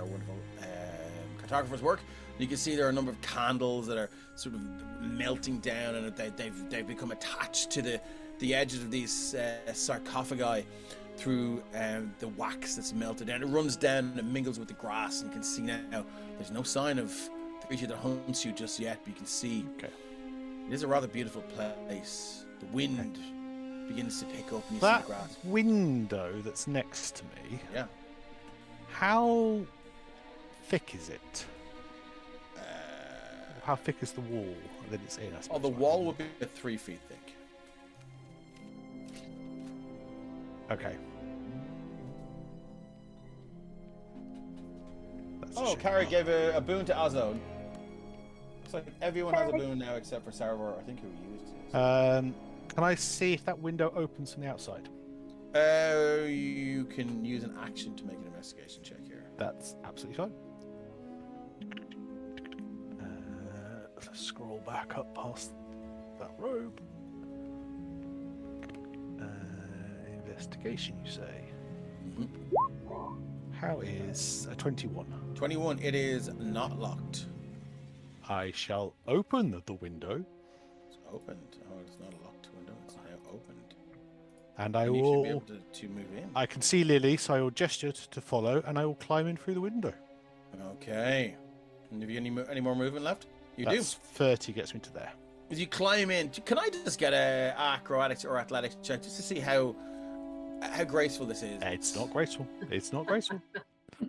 wonderful cartographer's work. You can see there are a number of candles that are sort of melting down, and they've become attached to the edges of these sarcophagi through the wax that's melted down. It runs down and it mingles with the grass, and you can see now there's no sign of the creature that haunts you just yet, but you can see it is a rather beautiful place. The wind begins to pick up and you see That the grass. window that's next to me, Yeah. how thick is it? How thick is the wall that it's in? I Oh, suppose, the right? wall would be 3 feet thick. Okay. That's a Oh, shame. Carrie gave a boon to Azone. Looks like everyone has a boon now except for Saravor, I think, who used his. Can I see if that window opens from the outside? You can use an action to make an investigation check here. That's absolutely fine. Let's scroll back up past that robe. Investigation, you say? How is a 21? 21, it is not locked. I shall open the window, It's opened. Oh, it's not a locked window, it's now opened. and I And you should be will. able to move in. I can see Lily, so I will gesture to follow, and I will climb in through the window. Okay. And have you any more movement left? You That's 30 gets me to there. do. As you climb in, can I just get a acrobatics or athletics check just to see how graceful this is? It's not graceful. It's not graceful.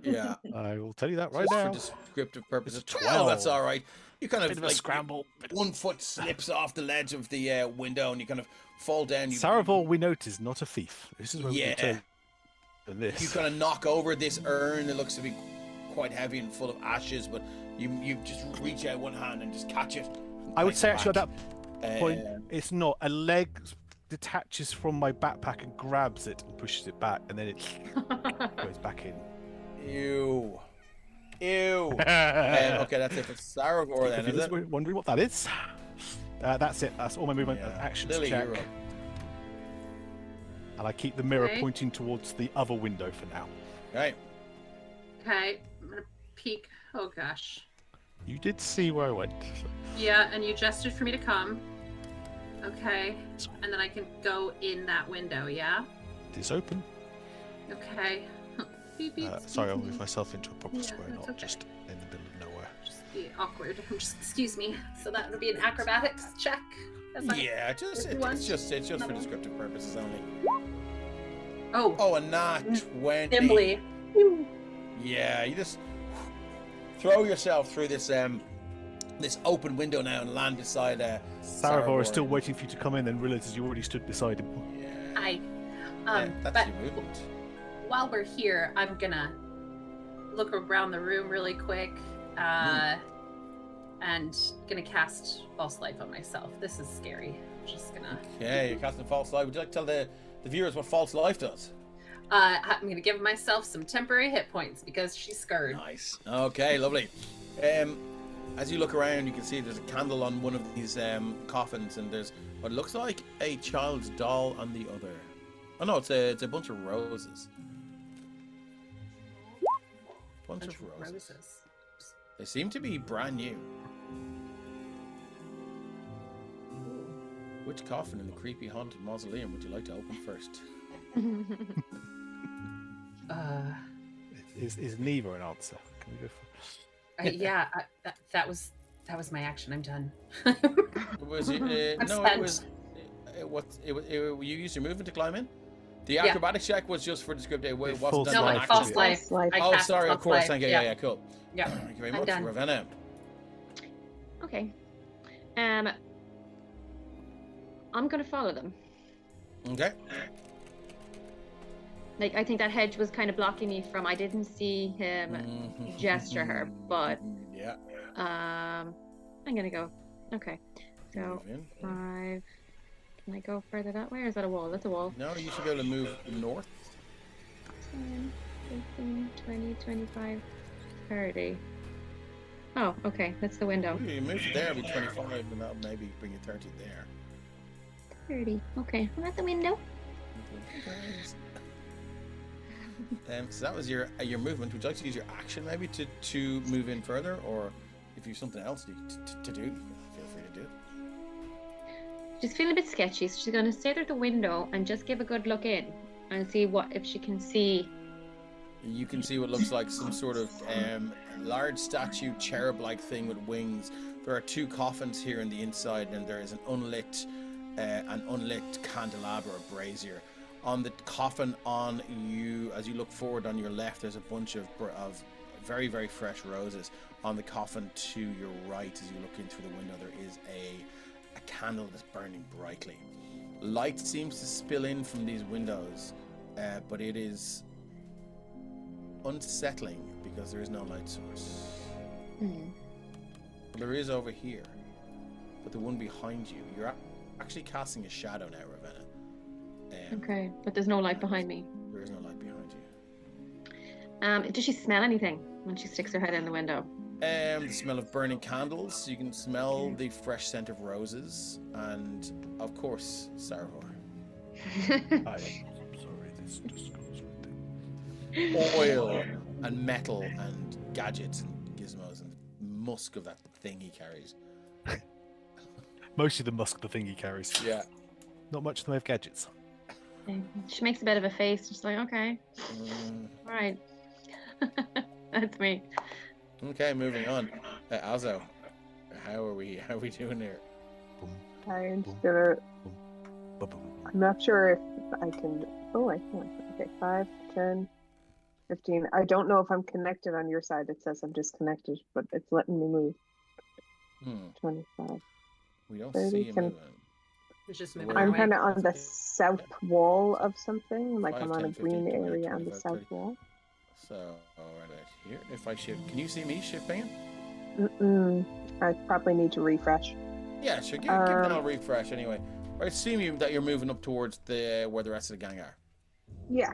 Yeah. I will tell you that right Just now. for descriptive purposes. It's a 12, that's 12. all right. You kind of Bit of a like scramble. one foot slips off the ledge of the window and you kind of fall down. Saravor, we note, is not a thief. This is where we Yeah. can tell this. You kind of knock over this urn that looks to be quite heavy and full of ashes, but you just reach out one hand and just catch it. I would say actually at back. that point, it's not. A leg detaches from my backpack and grabs it and pushes it back, and then it goes back in. Ew. Okay, that's it for Saravor then, If is you're it? wondering what that is, that's it. That's all my movement Yeah. actions Lily, check. you're up. And I keep the mirror Okay. pointing towards the other window for now. Right. Okay, I'm gonna peek. Oh gosh. You did see where I went. Yeah, and you gestured for me to come. Okay, and then I can go in that window, yeah? It is open. Okay. Beep, beep, Sorry, I'll beep, move beep. myself into a proper Yeah, square, that's not okay. just in the middle of nowhere. Just be awkward. Excuse me. So that would be an acrobatics check. That's fine. Yeah, it's just for descriptive purposes only. Oh, Oh, a nat 20. nimbly. Yeah, you just throw yourself through this this open window now and land beside Saravor is still waiting for you to come in and realizes you already stood beside him. Yeah. Hi. Yeah, that's But your movement. while we're here, I'm gonna look around the room really quick, and gonna cast false life on myself. This is scary. I'm just gonna. Okay, you're casting false life. Would you like to tell the viewers what false life does? I'm gonna give myself some temporary hit points because she's scared. Nice. Okay, lovely. As you look around, you can see there's a candle on one of these coffins, and there's what looks like a child's doll on the other. Oh no, it's a bunch of roses. Bunch of roses. They seem to be brand new. Which coffin in the creepy haunted mausoleum would you like to open first? Is neither an answer? Can we go for... Yeah, that was my action. I'm done. Was it? I'm No, spent. it was. You used your movement to climb in. The acrobatics check was just for descriptive. It wasn't false done No, by my an false action. life. Life. I Oh, cast sorry. Of false course. life. Thank you. Yeah, cool. Yeah. Thank you very I'm much, done. Ravenna. Okay. I'm gonna follow them. Okay. Like, I think that hedge was kind of blocking me from. I didn't see him gesture her, but Yeah. I'm gonna go. Okay. So Move in. 5. Can I go further that way, or is that a wall? That's a wall. No, you should be able to move north. 10, 15, 20, 25, 30. Oh, okay. That's the window. Ooh, you move to there, it'll be 25, and that'll maybe bring you 30 there. 30. Okay. I'm at the window. So that was your movement. Would you like to use your action maybe to move in further, or if you have something else to do, feel free to do it. She's feeling a bit sketchy, so she's gonna stay there at the window and just give a good look in and see if she can see. You can see what looks like some sort of large statue, cherub-like thing with wings. There are 2 coffins here in the inside, and there is an unlit candelabra or brazier. On the coffin on you, as you look forward on your left, there's a bunch of very, very fresh roses. On the coffin to your right, as you look in through the window, there is a candle that's burning brightly. Light seems to spill in from these windows, but it is unsettling because there is no light source. But there is over here, but the one behind you. You're actually casting a shadow now, Ravenna. Okay, but there's no light behind me. There is no light behind you. Does she smell anything when she sticks her head in the window? The smell of burning candles. You can smell the fresh scent of roses, and of course, Sarahor. I'm sorry, this just goes with it. Oil and metal and gadgets and gizmos and musk of that thing he carries. Mostly the musk, the thing he carries. Yeah. Not much in the way of gadgets. She makes a bit of a face, just like, okay, all right. That's me. Okay, moving on. Alzo, how are we doing here? I'm just gonna. I'm not sure if I can. Oh, I can. Okay, 5, 10, 15. I don't know if I'm connected on your side. It says I'm disconnected, but it's letting me move. 25. We don't 30 see you can- moving. It's just I'm moving I'm away. kind of on the south wall of something. Like 5, I'm on 10, a green 15, 20, area on the 25, south 30. wall. So, right out here. If I shift, can you see me shifting? I probably need to refresh. Yeah, sure. Give them a refresh anyway. I assume that you're moving up towards the where the rest of the gang are. Yeah,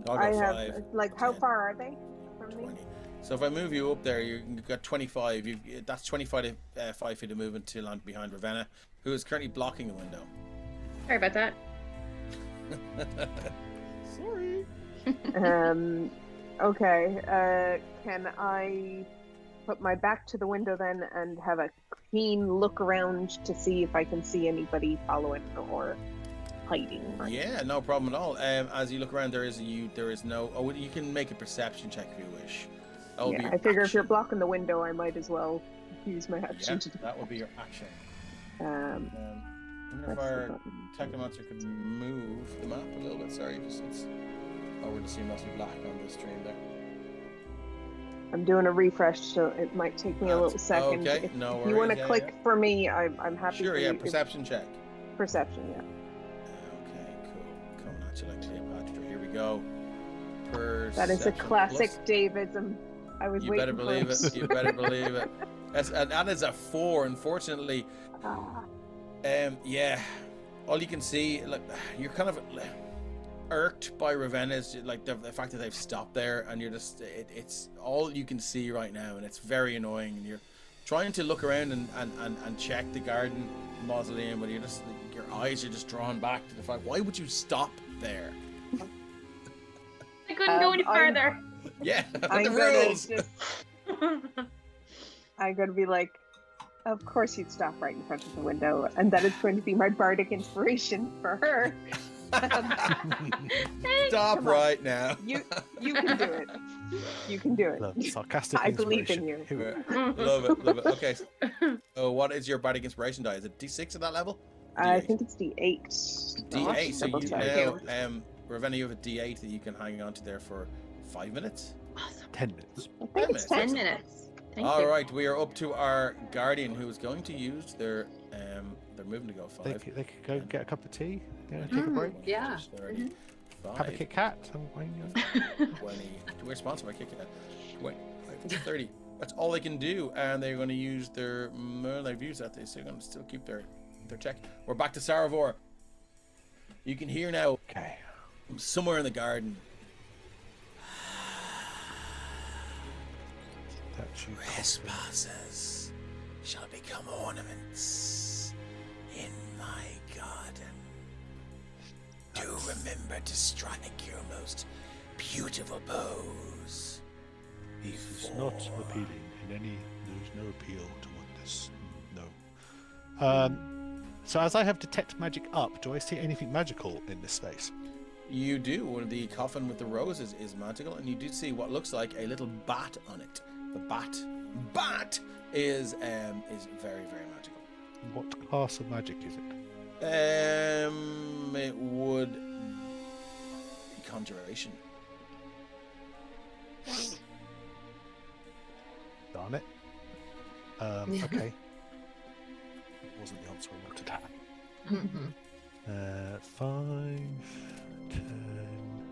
I'll I go have. 5, Like, how 10, far are they from 20. me? So if I move you up there, you've got 25. That's 25 5 feet of movement to land behind Ravenna, who is currently blocking the window. Sorry about that. Sorry. Okay. Can I put my back to the window then and have a keen look around to see if I can see anybody following or hiding? Or... Yeah, no problem at all. As you look around, there is no. Oh, you can make a perception check if you wish. That will be Yeah, your I figure if you're action. blocking the window, I might as well use my action Yeah, to do that would be your action. that. I wonder if Press the our button. Technomancer could move the map a little bit. Sorry, just it's over to see mostly black on the stream there. I'm doing a refresh, so it might take me a little second. Okay, If no you worries. want to Yeah, click yeah. for me, I'm happy. Sure, for yeah, you. perception check. Perception, yeah. Okay, cool. Coming at you like Cleopatra. Here we go. That is a Perception classic plus- Davidism. I was You waiting better for believe it. You better believe it. That is a 4. Unfortunately, Ah, yeah. All you can see, like, you're kind of irked by Ravenna's, like the fact that they've stopped there, and you're just it's all you can see right now, and it's very annoying. And you're trying to look around and check the garden mausoleum, but your eyes are just drawn back to the fact. Why would you stop there? I couldn't go any further. Yeah, but I'm the gonna rules. I'm gonna be like, of course you'd stop right in front of the window, and that is going to be my bardic inspiration for her. Stop right now. You can do it. You can do it. Love sarcastic I believe in inspiration. you. Here we go. Love it. Okay. So what is your bardic inspiration die? Is it D6 at that level? I D8. think it's D8. D8. So Double you check. now, Ravenna, you have a D8 that you can hang on to there for 5 minutes. Awesome. 10 minutes. I think it's 10 10 minutes. Thank All you. right, we are up to our guardian, who is going to use their they're moving to go 5. They could go get a cup of tea, take a break, Yeah. 30, have a 5, Kit Kat. 20. We're sponsored by Kit Kat. 25, 30. That's all they can do, and they're going to use their. They've used that. They're going to still keep their check. We're back to Saravor. You can hear now, Okay. from somewhere in the garden. Trespassers shall become ornaments in my garden. Do remember to strike your most beautiful pose. It's not appealing in any. There's no appeal to this. No. So as I have detect magic up, do I see anything magical in this space? You do. One of the coffin with the roses is magical, and you do see what looks like a little bat on it. The bat is very, very magical. What class of magic is it? It would be conjuration. Darn it. Okay. That wasn't the answer I wanted to have. 5, 10,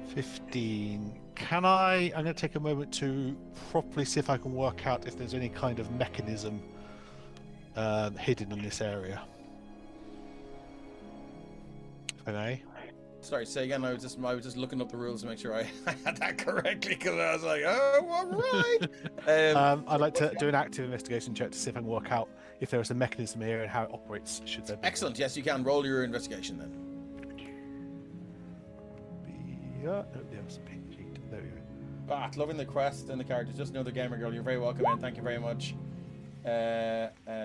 15. I'm going to take a moment to properly see if I can work out if there's any kind of mechanism hidden in this area. Okay. Sorry, say again. I was just looking up the rules to make sure I had that correctly, because I was like, oh, all right. I'd like to do an active investigation check to see if I can work out if there is a mechanism here and how it operates. Should there be? Excellent. Yes, you can roll your investigation then. There's a page. There we go. Loving the quest and the characters. Just know the gamer girl. You're very welcome in. Thank you very much.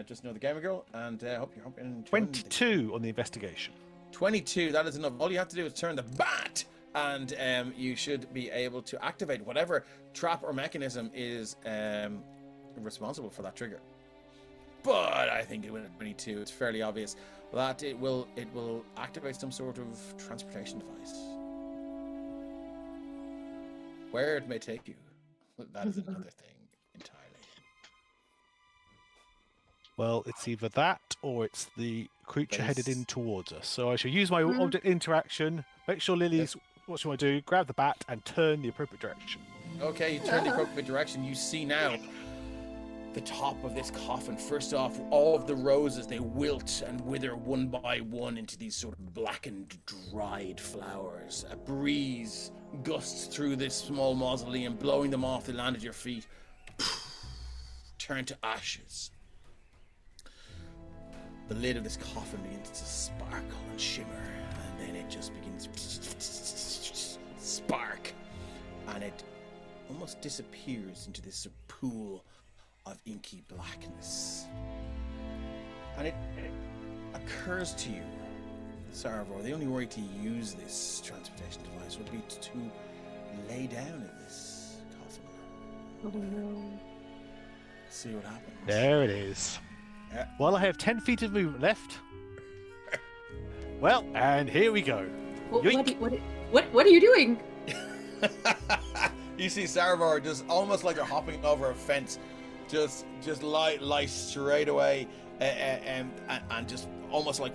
Just know the gamer girl, and hope you're enjoying 22 on the investigation. 22. That is enough. All you have to do is turn the bat, and you should be able to activate whatever trap or mechanism is responsible for that trigger. But I think it with 22, it's fairly obvious that it will activate some sort of transportation device. Where it may take you, that is another thing entirely. Well, it's either that or it's the creature But headed it's- in towards us. So I shall use my object interaction, make sure Lily's what she want to do, grab the bat and turn the appropriate direction. Okay, you turn the appropriate direction. You see now the top of this coffin. First off, all of the roses, they wilt and wither one by one into these sort of blackened, dried flowers. A breeze gusts through this small mausoleum, blowing them off. They land at your feet, turn to ashes. The lid of this coffin begins to sparkle and shimmer, and then it just begins to spark, and it almost disappears into this pool of inky blackness. And it occurs to you, Saravor, the only way to use this transportation device would be to lay down in this coffin. Oh no. See what happens. There it is. Yeah. Well, I have 10 feet of movement left. Well, and here we go. What are you doing? You see Saravor just almost like they're hopping over a fence, just lie straight away, and just almost like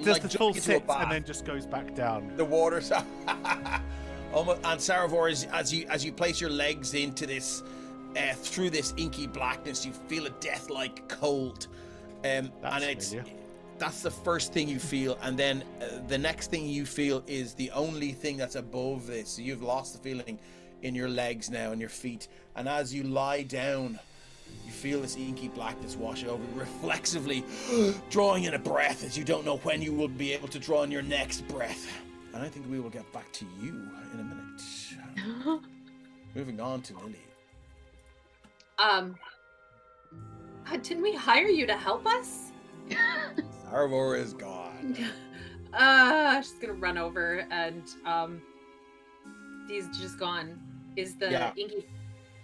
Does the full jumping into a sit bath. and then just goes back down. The water. Almost, and Saravor, as you place your legs into this, through this inky blackness, you feel a death-like cold, and that's the first thing you feel, and then the next thing you feel is the only thing that's above this. So you've lost the feeling in your legs now and your feet, and as you lie down You feel this inky blackness wash over you, reflexively drawing in a breath as you don't know when you will be able to draw in your next breath. And I think we will get back to you in a minute. Moving on to Lily. Didn't we hire you to help us? Sarvor is gone. She's gonna run over and he's just gone. Is the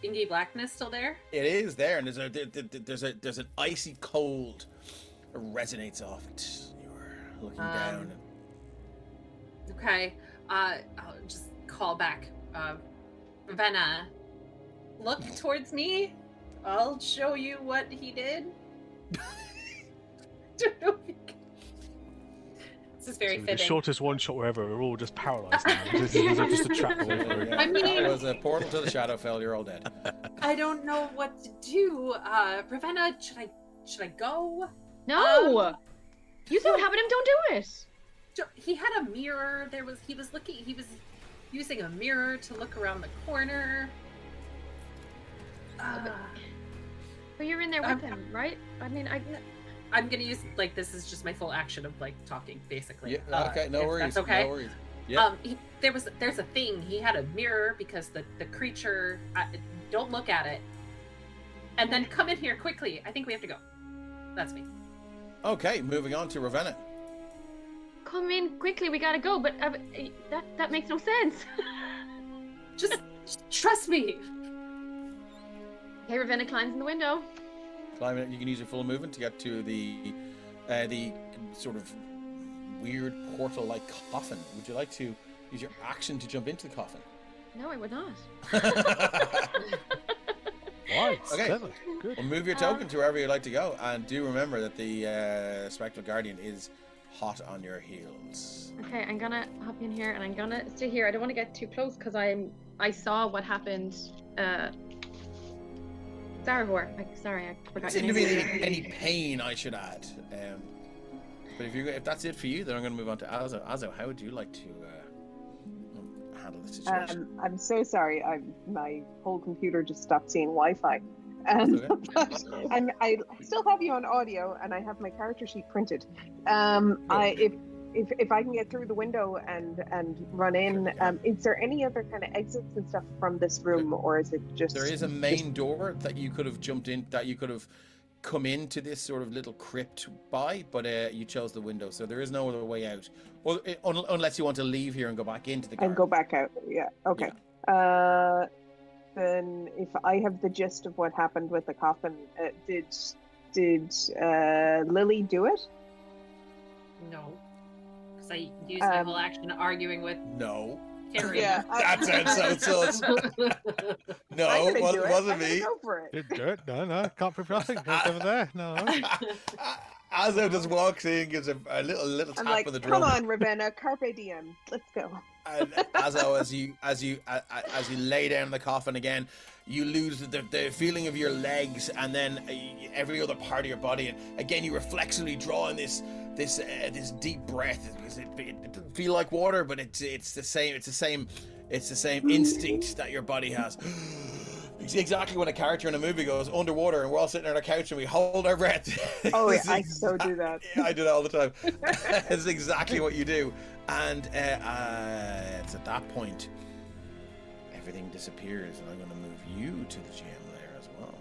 inky blackness still there? It is there, and there's an icy cold that resonates off it. You're looking down. Okay. I'll just call back. Ravenna, look towards me. I'll show you what he did. Don't know if you can... This is very fitting. The shortest one shot wherever. We're all just paralyzed now. Just a trap away from it. I mean, that was a portal to the Shadowfell. You're all dead. I don't know what to do. Ravenna, should I go? No. You see what happened to him? Don't do it. He had a mirror. He was using a mirror to look around the corner. But you're in there with him, right? I mean, I'm gonna use this is just my full action of talking basically. Yeah, okay, no worries. That's okay. No worries. Yeah. There's a thing. He had a mirror because the creature. Don't look at it. And then come in here quickly. I think we have to go. That's me. Okay, moving on to Ravenna. Come in quickly. We gotta go. But that makes no sense. just trust me. Okay, Ravenna climbs in the window. Climb it. You can use your full movement to get to the sort of weird portal-like coffin. Would you like to use your action to jump into the coffin? No, I would not. Right. Okay. Clever. Good. Well, move your token to wherever you'd like to go, and do remember that the Spectral Guardian is hot on your heels. Okay, I'm gonna hop in here, and I'm gonna stay here. I don't want to get too close because I saw what happened. Sarvor. Sorry, I forgot. It didn't be any pain, I should add. But if that's it for you, then I'm going to move on to Azo. Azo, how would you like to handle the situation? I'm so sorry. My whole computer just stopped seeing Wi-Fi. Okay. But I still have you on audio, and I have my character sheet printed. If I can get through the window and run in, is there any other kind of exits and stuff from this room, or is it just? There is a main door that you could have jumped in, that you could have come into this sort of little crypt by, but you chose the window, so there is no other way out. Well, unless you want to leave here and go back into the garden. And go back out. Yeah. Okay. Yeah. Then, if I have the gist of what happened with the coffin, did Lily do it? No. I used my whole action arguing with No. Terry. Yeah, That sounds so sus. No, it wasn't me. Go for it. Didn't do it. No, can't prove nothing. It's over there. No. Azo just walks in, gives a little tap I'm like, on the drum. come on, Ravenna, carpe diem, let's go. And Azo, as you lay down the coffin again, you lose the feeling of your legs, and then every other part of your body, and again you reflexively draw in this deep breath. It doesn't feel like water, but it's the same instinct that your body has. It's exactly when a character in a movie goes underwater and we're all sitting on a couch and we hold our breath. Oh yeah, I so do that. I do that all the time. It's exactly what you do. And it's at that point everything disappears, and I'm going to move you to the gem there as well.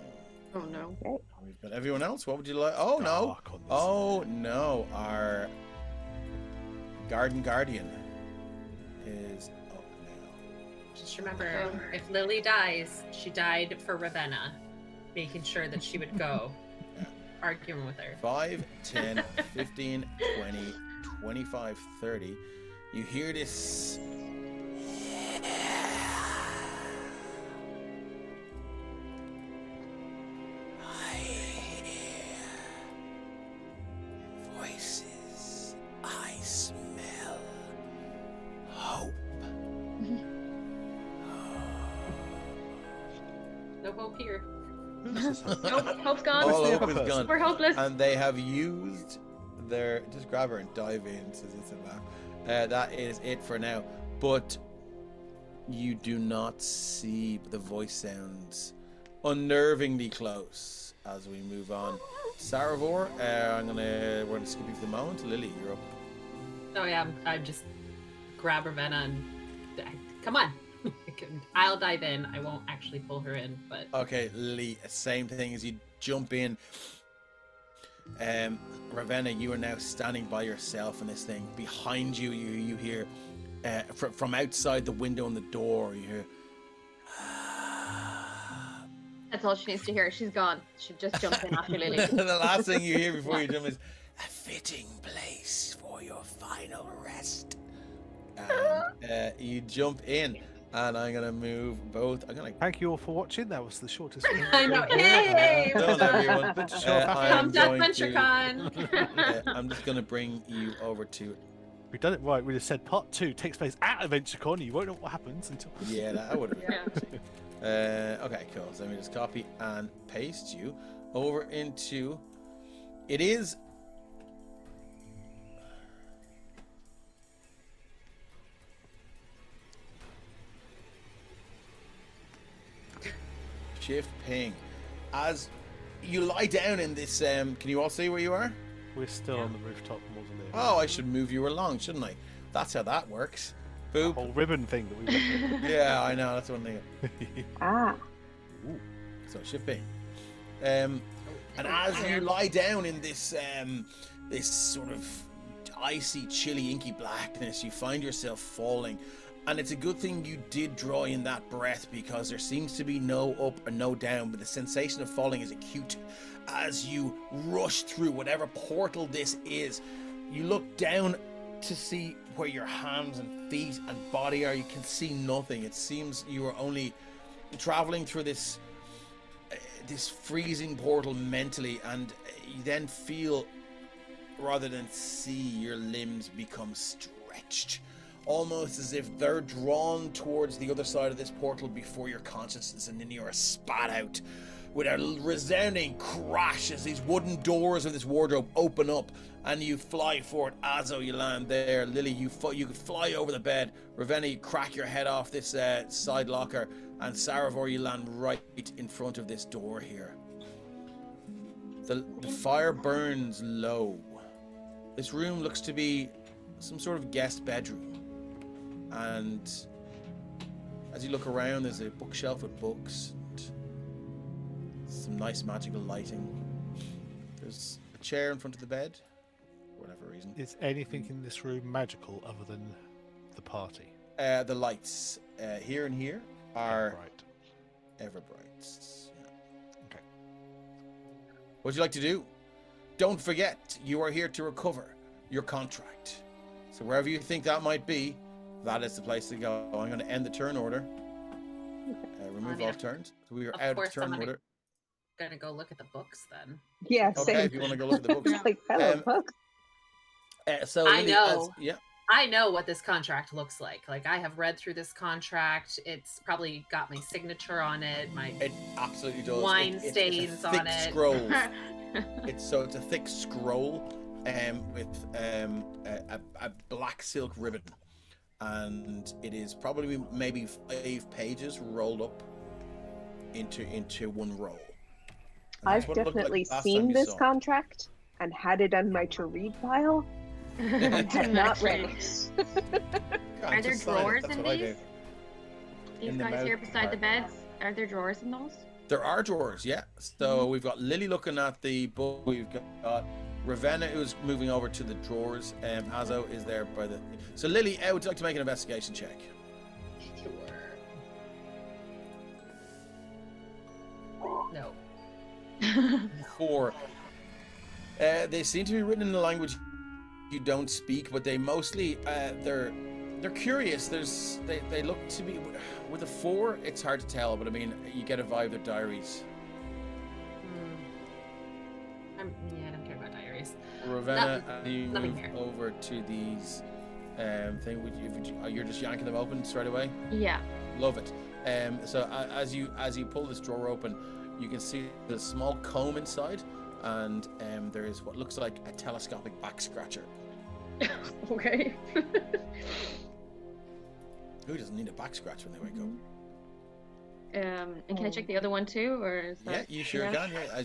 Oh no. Okay. We've got everyone else. What would you like? Oh no. Oh no. Our Garden Guardian is up now. Just remember, if Lily dies, she died for Ravenna, making sure that she would go. Arguing with her. 5, 10, 15, 20, 25, 30. You hear this. I hear voices. I smell hope. No hope here. Nope, hope's gone. All hope is gone. We're hopeless. And they have used their... Just grab her and dive in, says it's a laugh. That is it for now. But you do not see the voice sounds unnervingly close as we move on. Saravor, we're gonna skip you for the moment. Lily, you're up. Oh yeah, I'm just grab Ravenna and come on. I'll dive in. I won't actually pull her in, but Okay, Lily, same thing as you jump in. Ravenna, you are now standing by yourself in this thing. Behind you, you hear from outside the window and the door, you hear. That's all she needs to hear. She's gone. She just jumped in after Lily. The last thing you hear before you jump is a fitting place for your final rest. And you jump in, and I'm gonna move both. Thank you all for watching. That was the shortest. I know. Yay! Done, everyone. Come to AthventureCon. I'm just gonna bring you over to. We've done it right. We just said part 2 takes place at AthventureCon. You won't know what happens until. Yeah, that would have been. Okay, cool. So let me just copy and paste you over into. It is. Shift ping. As you lie down in this, can you all see where you are? We're still on the rooftop mausoleum. Oh, I should move you along, shouldn't I? That's how that works. Boop. Whole ribbon thing that we. Yeah, I know. That's one thing. Ooh. So shift ping. And as you lie down in this, this sort of icy, chilly, inky blackness, you find yourself falling. And it's a good thing you did draw in that breath, because there seems to be no up or no down, but the sensation of falling is acute. As you rush through whatever portal this is, you look down to see where your hands and feet and body are. You can see nothing. It seems you are only traveling through this freezing portal mentally, and you then feel, rather than see, your limbs become stretched. Almost as if they're drawn towards the other side of this portal before your consciousness, and then you are spat out with a resounding crash as these wooden doors of this wardrobe open up, and you fly forward. Azo, you land there. Lily, you fly over the bed. Ravenna, you crack your head off this side locker, and Saravor, you land right in front of this door here. The fire burns low. This room looks to be some sort of guest bedroom. And as you look around, there's a bookshelf with books and some nice magical lighting. There's a chair in front of the bed, for whatever reason. Is anything in this room magical other than the party? The lights here and here are ever bright. Yeah. Okay. What would you like to do? Don't forget, you are here to recover your contract. So wherever you think that might be, that is the place to go. I'm going to end the turn order. Remove all turns. So we are out of turn order. Gonna go look at the books then. Yeah, Okay, same. if you want to go look at the books. Like, hello, books. So I Lily, know. Yeah. I know what this contract looks like. Like, I have read through this contract. It's probably got my signature on it. It absolutely does. Wine it's stains a on thick it. Scroll. It's a thick scroll, with a black silk ribbon, and it is probably maybe 5 pages rolled up into one roll. And I've that's what it looked like definitely last seen time you this saw it. contract and had it on my to read pile and had not read it. Are there Just sign it, drawers that's in what I these? do. These In the guys mouth here beside the part. beds, are there drawers in those? There are drawers, yeah. So we've got Lily looking at the book. We've got Ravenna, who's moving over to the drawers. Azo is there by the. So Lily, would you like to make an investigation check? Sure. No. 4. They seem to be written in a language you don't speak, but they mostly they're curious. They look to be with a 4. It's hard to tell, but I mean you get a vibe. They're diaries. I don't care about diaries. Ravenna, you nothing move here. over to these you're just yanking them open straight away. Yeah. Love it. So as you pull this drawer open, you can see the small comb inside, and there is what looks like a telescopic back scratcher. Okay. Who doesn't need a back scratch when they wake up? And can I check the other one too, or is Yeah, that, you sure can. Yeah.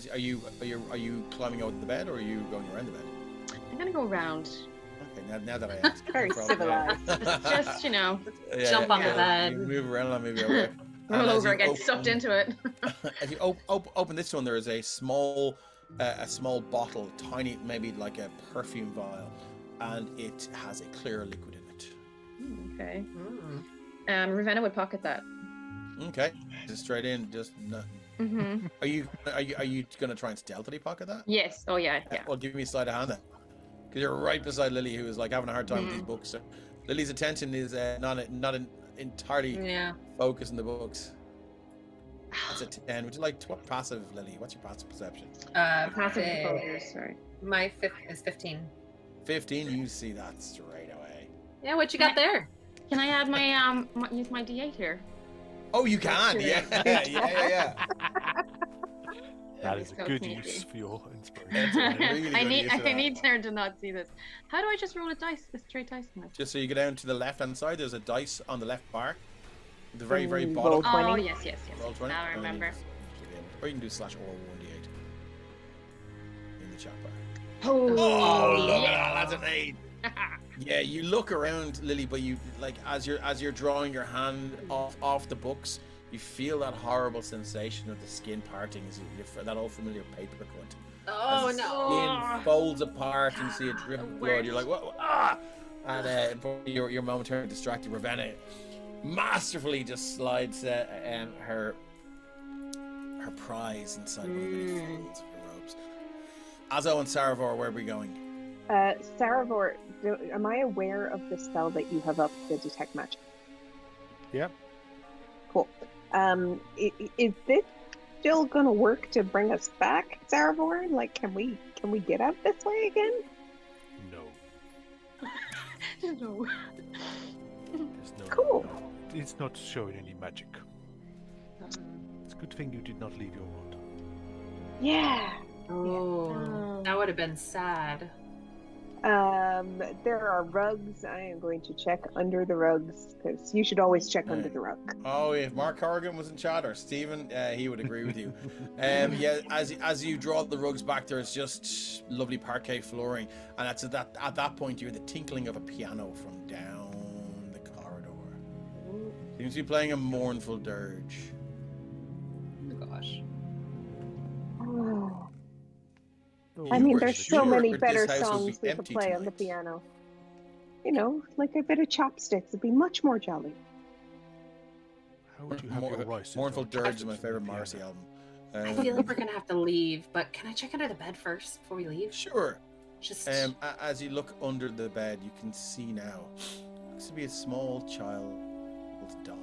Are you climbing out the bed, or are you going around the bed? I'm gonna go around. Okay, now that I asked. Very no problem, civilized. Just Jump on the bed. You move around, I'll move you over. roll And as over you and get open- sucked into it. As you open this one, there is a small bottle, tiny, maybe like a perfume vial, and it has a clear liquid in it. Okay. Mm. Ravenna would pocket that. Okay, just straight in. Just no. Mm-hmm. Are you gonna try and stealthily pocket that? Yes. Oh yeah. Yeah. Well, give me a sleight of hand then, because you're right beside Lily, who is like having a hard time with these books. So Lily's attention is not entirely Yeah. focused on the books. That's a 10. Would you like what passive, Lily? What's your passive perception? Passive Fif- composure. Sorry. My fifth is 15. 15. You see that straight away. Yeah, what you got there? Can I add my use my D8 here? Oh, you can. Yeah. That is a so good sneaky. use for your inspiration. That's a really good I use of that. need her to not see this. How do I just roll a dice? A straight dice on it? Just so you go down to the left-hand side, there's a dice on the left bar. The very Roll bottom. 20. Oh yes. Roll 20. Now I and then you remember. just put it in. Or you can do /or 1d8 in the chat bar. Oh, Oh, look yeah. at that, that's an 8. Yeah, you look around, Lily, but you like as you're drawing your hand off the books, you feel that horrible sensation of the skin parting, that old familiar paper cut. Oh As the no. skin folds apart and you see a drip of blood. You're like, what? Ah! And you're momentarily distracted. Ravenna masterfully just slides her prize inside one of the many folds of her robes. Azo and Saravor, where are we going? Saravor, am I aware of the spell that you have up, the detect magic? Yep. Cool. Is this still gonna work to bring us back, Saravor? Like, can we get out this way again? No. No. There's no. Cool. It's not showing any magic. It's a good thing you did not leave your wand. Yeah. Oh, that would have been sad. There are rugs. I am going to check under the rugs because you should always check under the rug. Oh, if Mark Corrigan was in chat or Stephen, he would agree with you. Yeah, as you draw the rugs back, there's just lovely parquet flooring, and at that point you hear the tinkling of a piano from down the corridor. Seems to be playing a mournful dirge. Oh gosh. Oh. Oh, I mean, were there's so sure many this better house would songs be we could empty play on the tonight. piano. You know, like a bit of chopsticks would be much more jolly. How would you have your rice? Mournful if you Dirge is my absent from favorite the piano? Morrissey album. I feel like we're gonna have to leave, but can I check under the bed first before we leave? Sure. Just As you look under the bed, you can see now. Looks to be a small child's doll.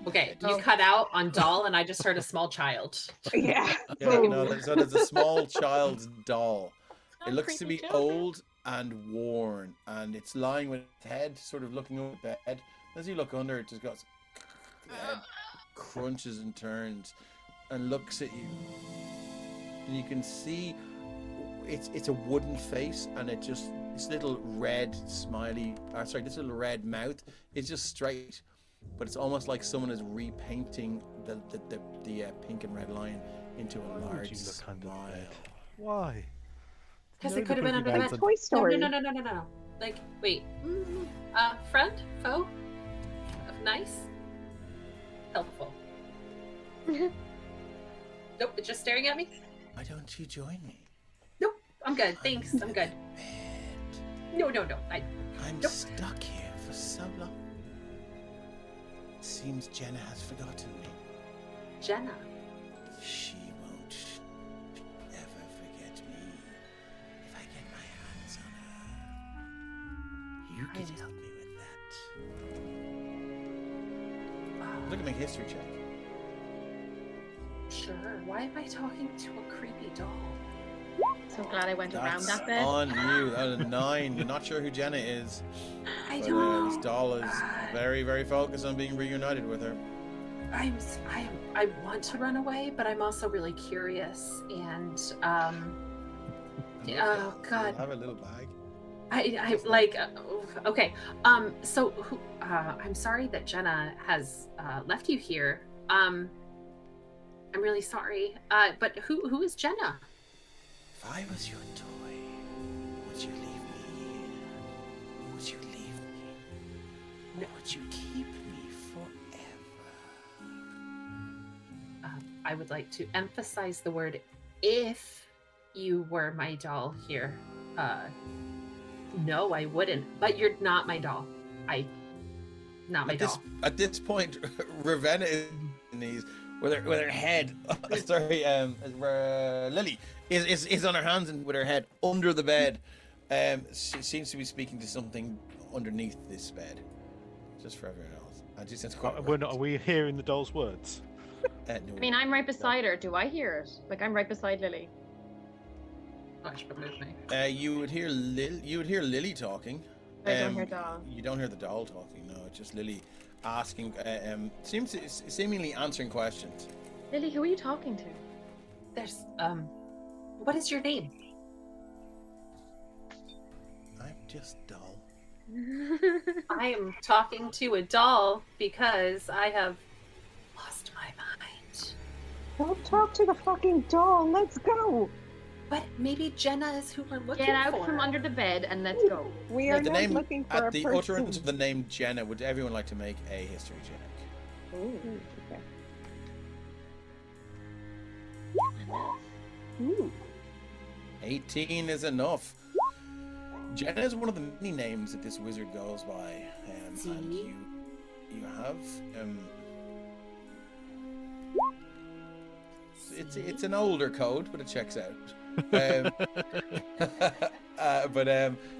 okay. You Oh. cut out on doll, and I just heard a small child. Yeah. Yeah, no, so there's a small child's doll. It looks to be old and worn, and it's lying with its head sort of looking over the bed. As you look under, it just goes, the head crunches and turns and looks at you. And you can see it's a wooden face, and it just, this little red this little red mouth is just straight, but it's almost like someone is repainting the pink and red line into a Why would large you look under the smile. bed? Why? Because No, it could have been under the boogeyman's bed. Toy Story. No. Like, wait. Friend? Foe? Nice? Helpful. Nope, it's just staring at me? Why don't you join me? Nope, I'm good. Thanks, I'm good. No. I'm Nope. stuck here for so long. It seems Jenna has forgotten me. Jenna. She won't ever forget me if I get my hands on her. You can help me with that. Look at my history check. Sure. Why am I talking to a creepy doll? So glad I went around That's that bed. on you. That was a 9. You're not sure who Jenna is. I But don't. this doll is very, very focused on being reunited with her. I want to run away, but I'm also really curious. And oh God, I have a little bag. I like. Okay. So who? I'm sorry that Jenna has left you here. I'm really sorry. But who is Jenna? If I was your toy, would you leave me here? Would you leave me? Or would you keep me forever? I would like to emphasize the word if you were my doll here. No, I wouldn't. But you're not my doll. Not my doll. At this point, Ravenna is in these with her head. Sorry, Lily is on her hands and with her head under the bed. She seems to be speaking to something underneath this bed. Just for everyone else. And she says, Are we hearing the doll's words? No. I mean, I'm right beside her. Do I hear it? Like, I'm right beside Lily. You would hear Lily talking. I don't hear doll. You don't hear the doll talking. No, it's just Lily asking. Seemingly answering questions. Lily, who are you talking to? There's what is your name? I'm just doll. I am talking to a doll because I have lost my mind. Don't talk to the fucking doll. Let's go. But maybe Jenna is who we're looking for. Get out from under the bed and let's go. We are not looking for a At the person. utterance of the name Jenna, would everyone like to make a history check? Ooh, okay. Ooh. 18 is enough. Jenna is one of the many names that this wizard goes by, and you have it's an older code, but it checks out.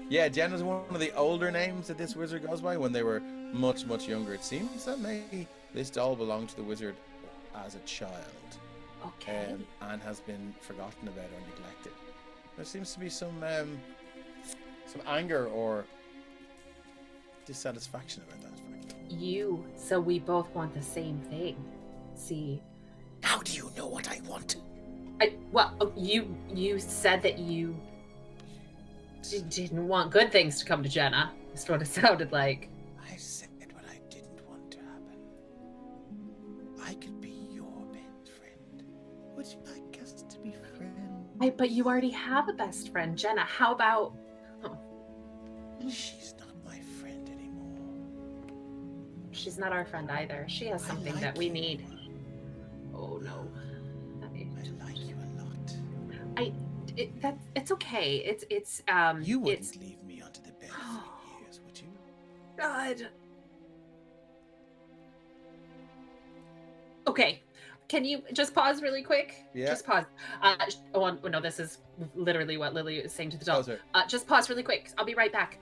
Yeah, Jenna's one of the older names that this wizard goes by when they were much younger. It seems that maybe this doll belonged to the wizard as a child, Okay. and has been forgotten about or neglected. There seems to be some anger or dissatisfaction about that fact. So we both want the same thing. See, How do you know what I want? You said that you didn't want good things to come to Jenna. That's what it sounded like. I said what I didn't want to happen. I could be your best friend. Would you like us to be friends? But you already have a best friend, Jenna. How about... She's not my friend anymore. She's not our friend either. She has something that we need. Oh no. I like you a lot. It's okay. It's You wouldn't leave me onto the bed for years, would you? God. Okay. Can you just pause really quick? Yeah. Just pause. No, this is literally what Lily is saying to the doll. Oh, sorry. Just pause really quick. I'll be right back.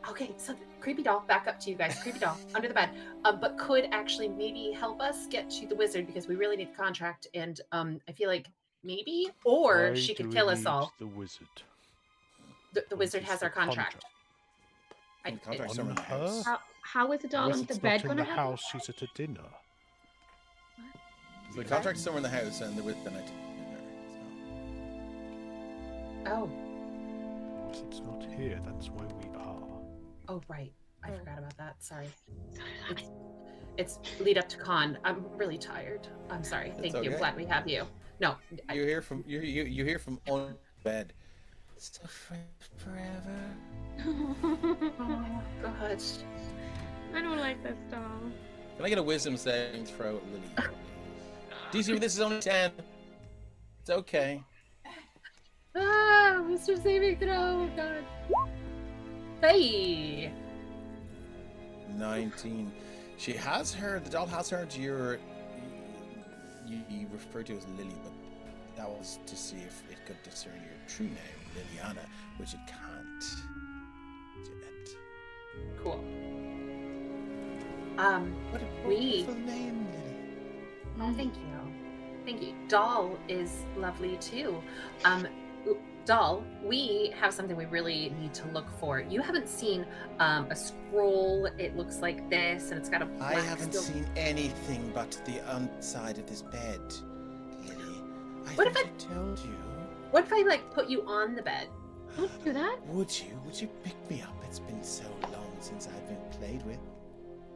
Okay, so the creepy doll, back up to you guys. Creepy doll, under the bed. But could actually maybe help us get to the wizard because we really need the contract. And I feel like maybe, or she could kill us all. The wizard. The wizard has our contract. The contract's somewhere in the house. How is the doll under the bed going to in the house? She's at a dinner. So the contract's somewhere in the house, and the wizard the night. Oh. If it's not here, that's where we are. Oh, right. I forgot about that. Sorry. It's lead up to con. I'm really tired. I'm sorry. Thank you. Okay. Glad we have you. No. You hear from on bed. So friends forever. Oh, God. I don't like this doll. Can I get a wisdom saving throw, Lily? DC, this is only 10. It's okay. Mr. Saving throw. Oh, God. Hey. 19. She has heard. The doll has heard you refer to as Lily, but that was to see if it could discern your true name, Liliana, which it can't yet. Cool. What a wonderful name, Lily. Oh, thank you. Thank you. Doll is lovely too. Doll, we have something we really need to look for. You haven't seen a scroll. It looks like this, and it's got a black... I haven't seen anything but the underside of this bed, Lily. What if I told you? What if I put you on the bed? Don't do that. Would you? Would you pick me up? It's been so long since I've been played with.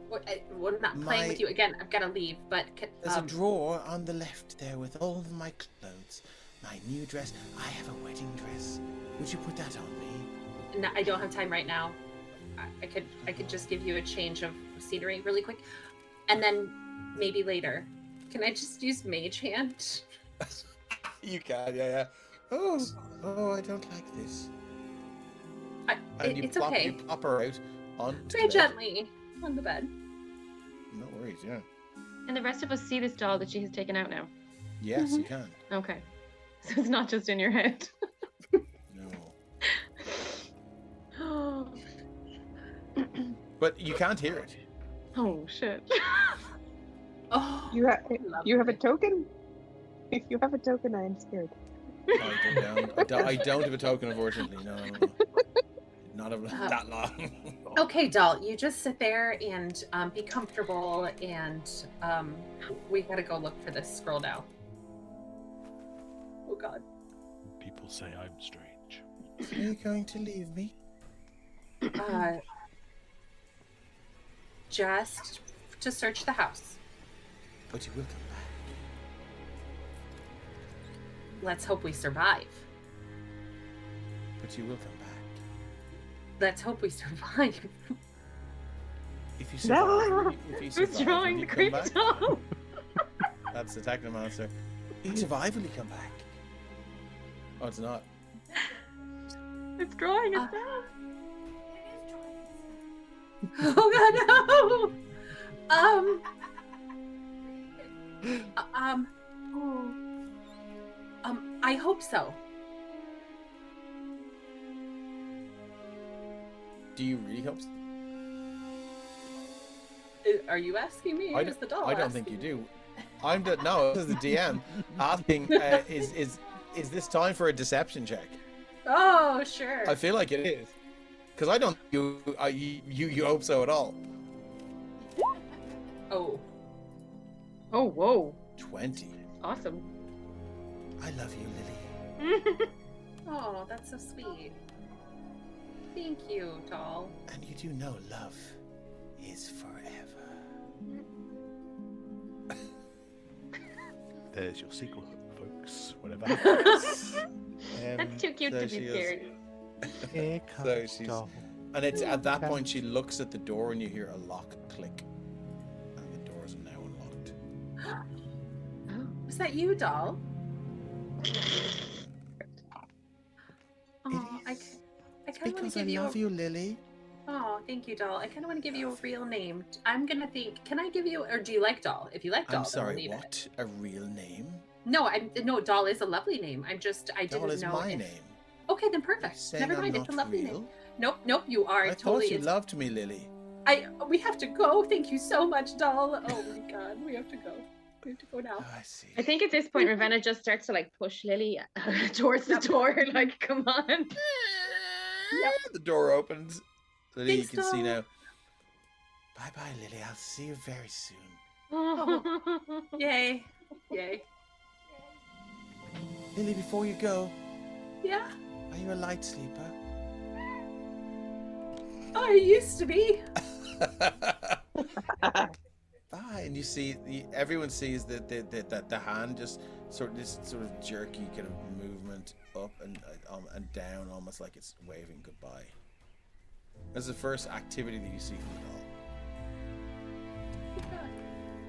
We're not playing with you again. I've got to leave, but There's a drawer on the left there with all of my clothes. My new dress. I have a wedding dress. Would you put that on me? No, I don't have time right now. I could just give you a change of scenery really quick, and then maybe later. Can I just use Mage Hand? You can, yeah. Oh, I don't like this. It's okay. You pop her out on. Very gently on the bed. No worries, yeah. And the rest of us see this doll that she has taken out now. Yes, you can. Okay. So it's not just in your head. No. But you can't hear it. Oh shit. Oh, You have a token? If you have a token, I am scared. I don't have a token, unfortunately. No. Not that long. okay, doll. You just sit there and be comfortable, and we gotta go look for this scroll now. Oh God. People say I'm strange. Are you going to leave me? Just to search the house. But you will come back. Let's hope we survive. But you will come back. Let's hope we survive. If you survive, Who's drawing the creepy doll? That's the technomancer. If you survive, will you come back? Oh, it's not. It's drawing itself. Oh God, no! I hope so. Do you really hope so? Are you asking me? Or is the doll I don't think you do. No, this is the DM asking, is this time for a deception check? Oh, sure. I feel like it is. Because I don't you hope so at all. Oh. Oh, whoa. 20. Awesome. I love you, Lily. Oh, that's so sweet. Thank you, doll. And you do know love is forever. There's your sequel, folks. Whatever happens. That's too cute to be scared. Here So comes she's, doll. and it's at that point she looks at the door and you hear a lock click, and the door is now unlocked. Was that you, doll? Oh, I kind of want Because to I give you. love you, Lily. Oh, thank you, doll. I kind of want to give you a real name. I'm gonna think. Can I give you, or do you like doll? If you like doll, I'm then sorry. we'll leave What? it. A real name? No, no. Doll is a lovely name. I didn't Doll is know. my if- name. Okay, then You're perfect. saying Never mind. I'm It's a not lovely real? name. Nope. You are I totally. thought you loved me, Lily. We have to go. Thank you so much, doll. Oh my God, we have to go. We have to go now. Oh, I see. I think at this point Ravenna just starts to like push Lily towards the door, like, come on. The door opens. Lily, Thanks, you can see doll. now. Bye bye, Lily. I'll see you very soon. Yay. Lily, before you go, Yeah. are you a light sleeper? I used to be. Bye. And you see, everyone sees that the hand just sort of jerky kind of movement up and down, almost like it's waving goodbye. That's the first activity that you see from the doll.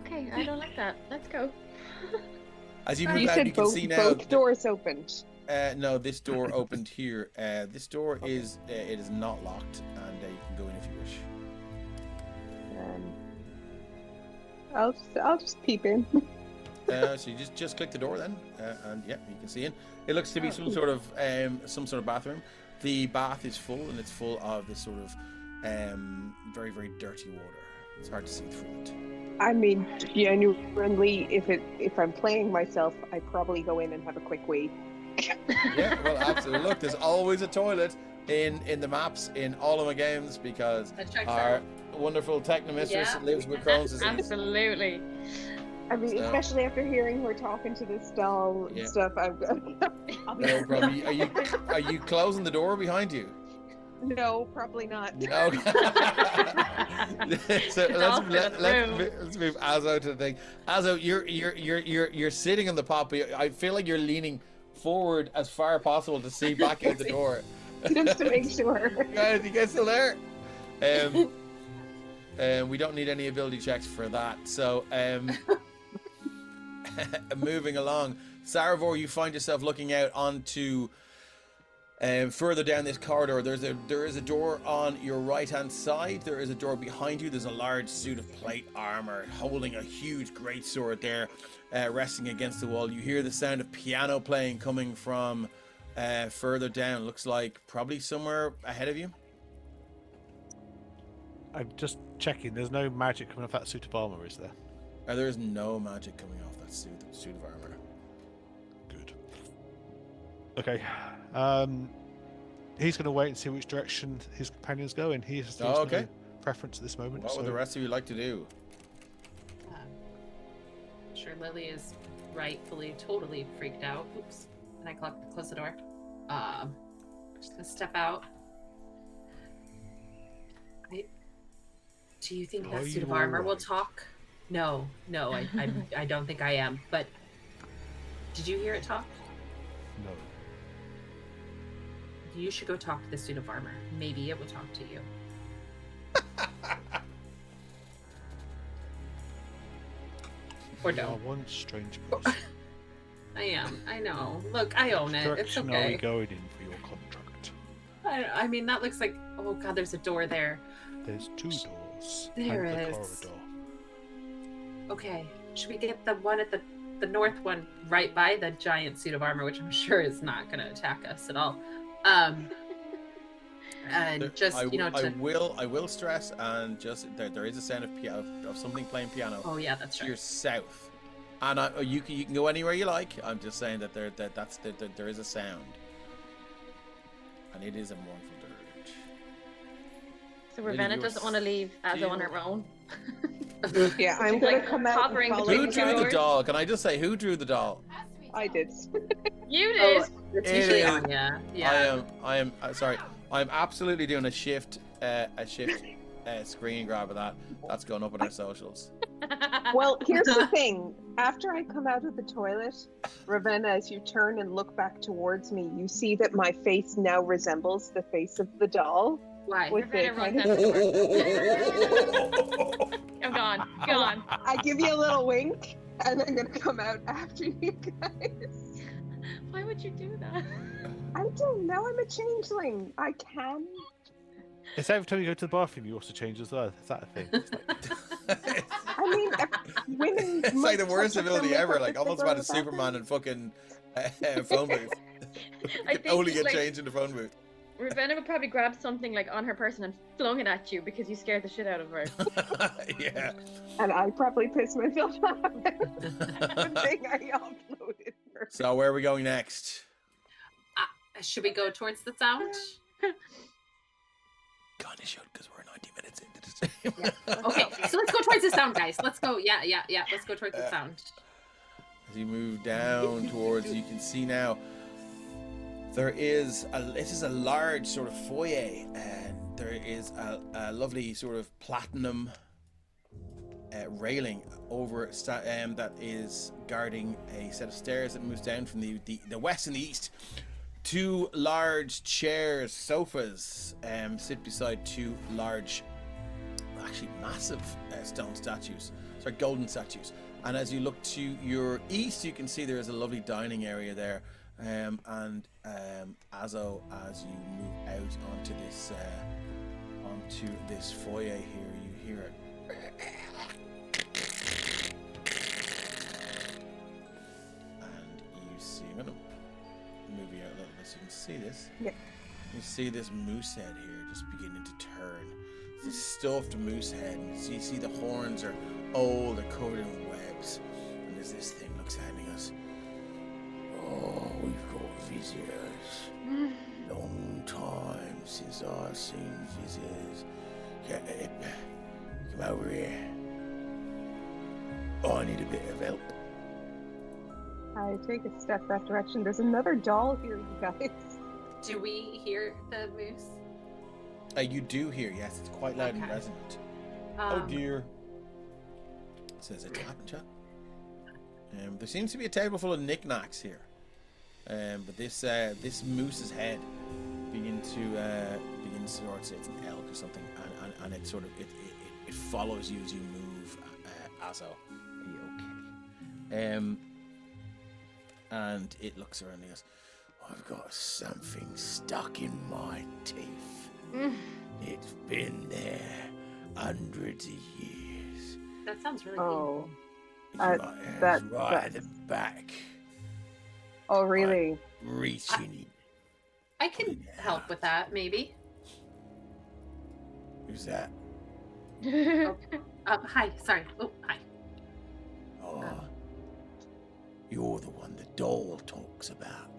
Okay, I don't like that. Let's go. As you You move out, said you can see now. both doors opened. No, this door opened here. This door is it is not locked, and you can go in if you wish. I'll just peep in. So you just click the door then, and yeah, you can see in. It looks to be some sort of bathroom. The bath is full, and it's full of this sort of very, very dirty water. It's hard to see through it. I mean, genuinely, if I'm playing myself, I probably go in and have a quick wee. Yeah, well, absolutely. Look, there's always a toilet in the maps in all of my games because That checks our out. wonderful technomistress Yeah. lives with Crohn's disease. Absolutely. I mean, So- especially after hearing her talking to this doll Yeah. and stuff, I'll be No problem. Are you closing the door behind you? No, probably not. Okay. So let's move Azo to the thing. Azo, you're sitting on the pop. But I feel like you're leaning forward as far as possible to see back out the door. Just to make sure. Guys, you guys still there? We don't need any ability checks for that. So, moving along, Saravor, you find yourself looking out onto further down this corridor. There is a door on your right hand side. There is a door behind you. There's a large suit of plate armor holding a huge greatsword there, resting against the wall. You hear the sound of piano playing coming from further down. Looks like probably somewhere ahead of you. I'm just checking. There's no magic coming off that suit of armor, is there? There is no magic coming off that suit of armor. Good. Okay. He's going to wait and see which direction his companion's going. He has no preference at this moment. What would the rest of you like to do? Sure, Lily is rightfully totally freaked out. Oops. And I close the door. Just gonna step out. Do you think that suit of armor will talk? No, I don't think I am. But did you hear it talk? No. You should go talk to the suit of armor. Maybe it will talk to you. Or You no. are one strange person. I am. I know. Look, I own it. It's Direction are we okay. going in for your contract? I mean, that looks like. Oh God, there's a door there. There's 2 doors. There and the is. corridor. Okay, should we get the one at the north one right by the giant suit of armor, which I'm sure is not going to attack us at all. And just I will stress, and just there is a sound of something playing piano. Oh yeah, that's to right. your south, and you can go anywhere you like. I'm just saying that there is a sound, and it is a mournful dirge. So Ravenna doesn't want to leave Azo on her own. Yeah, I'm going to come out and follow Who you drew guys. the doll? Can I just say who drew the doll? I did. You did. It's It usually is. Anya. Yeah. I am sorry. I'm absolutely doing a shift screen grab of that. That's going up on our socials. Well, here's the thing. After I come out of the toilet, Ravenna, as you turn and look back towards me, you see that my face now resembles the face of the doll. Why? With the Ravenna runs kind out of... the door. I'm gone. Gone. I give you a little wink, and I'm going to come out after you guys. Why would you do that? I don't know. I'm a changeling. I can. Is that every time you go to the bathroom you also change as well? Is that a thing? It's like, I mean, women. It's like the must worst touch up ability their ever. makeup Like if they almost go about to a the bathroom. Superman and fucking phone booth. I Can think only get like, changed in the phone booth. Ravenna would probably grab something like on her person and flung it at you because you scared the shit out of her. Yeah. And I probably pissed myself off. The thing I uploaded. So where are we going next? Should we go towards the sound? Kinda should, because we're 90 minutes into this. Okay, so let's go towards the sound, guys. Let's go. Yeah. Let's go towards the sound. As you move down towards, you can see now this is a large sort of foyer, and there is a lovely sort of platinum railing over that is guarding a set of stairs that moves down from the west and the east. 2 large chairs, sofas, sit beside 2 large, actually massive stone statues, golden statues. And as you look to your east, you can see there is a lovely dining area there. And Azo, as you move out onto this foyer here, you hear it. And you see, I'm gonna move you out a little bit so you can see this. Yeah. You see this moose head here just beginning to turn. It's a stuffed moose head, and you see the horns are old, they're covered in webs. And as this thing looks at me, it goes, "Oh, we've got visitors. Long time since I've seen visitors. Come over here. I need a bit of help." I take a step that direction. There's another doll here, you guys. Do we hear the moose? You do hear, yes. It's quite loud and Okay. resonant. Oh dear. Says it's happened, chat. There seems to be a table full of knickknacks here. But this moose's head begins towards it's an elk or something, and it sort of it follows you as you move. Azo, are you okay? And it looks around and goes, I've got something stuck in my teeth. It's been there hundreds of years. That sounds really Oh, It's right at the back. oh, really? Reaching in. I can help with that, maybe. Who's that? Hi, sorry. Oh, hi. Oh, you're the one the doll talks about.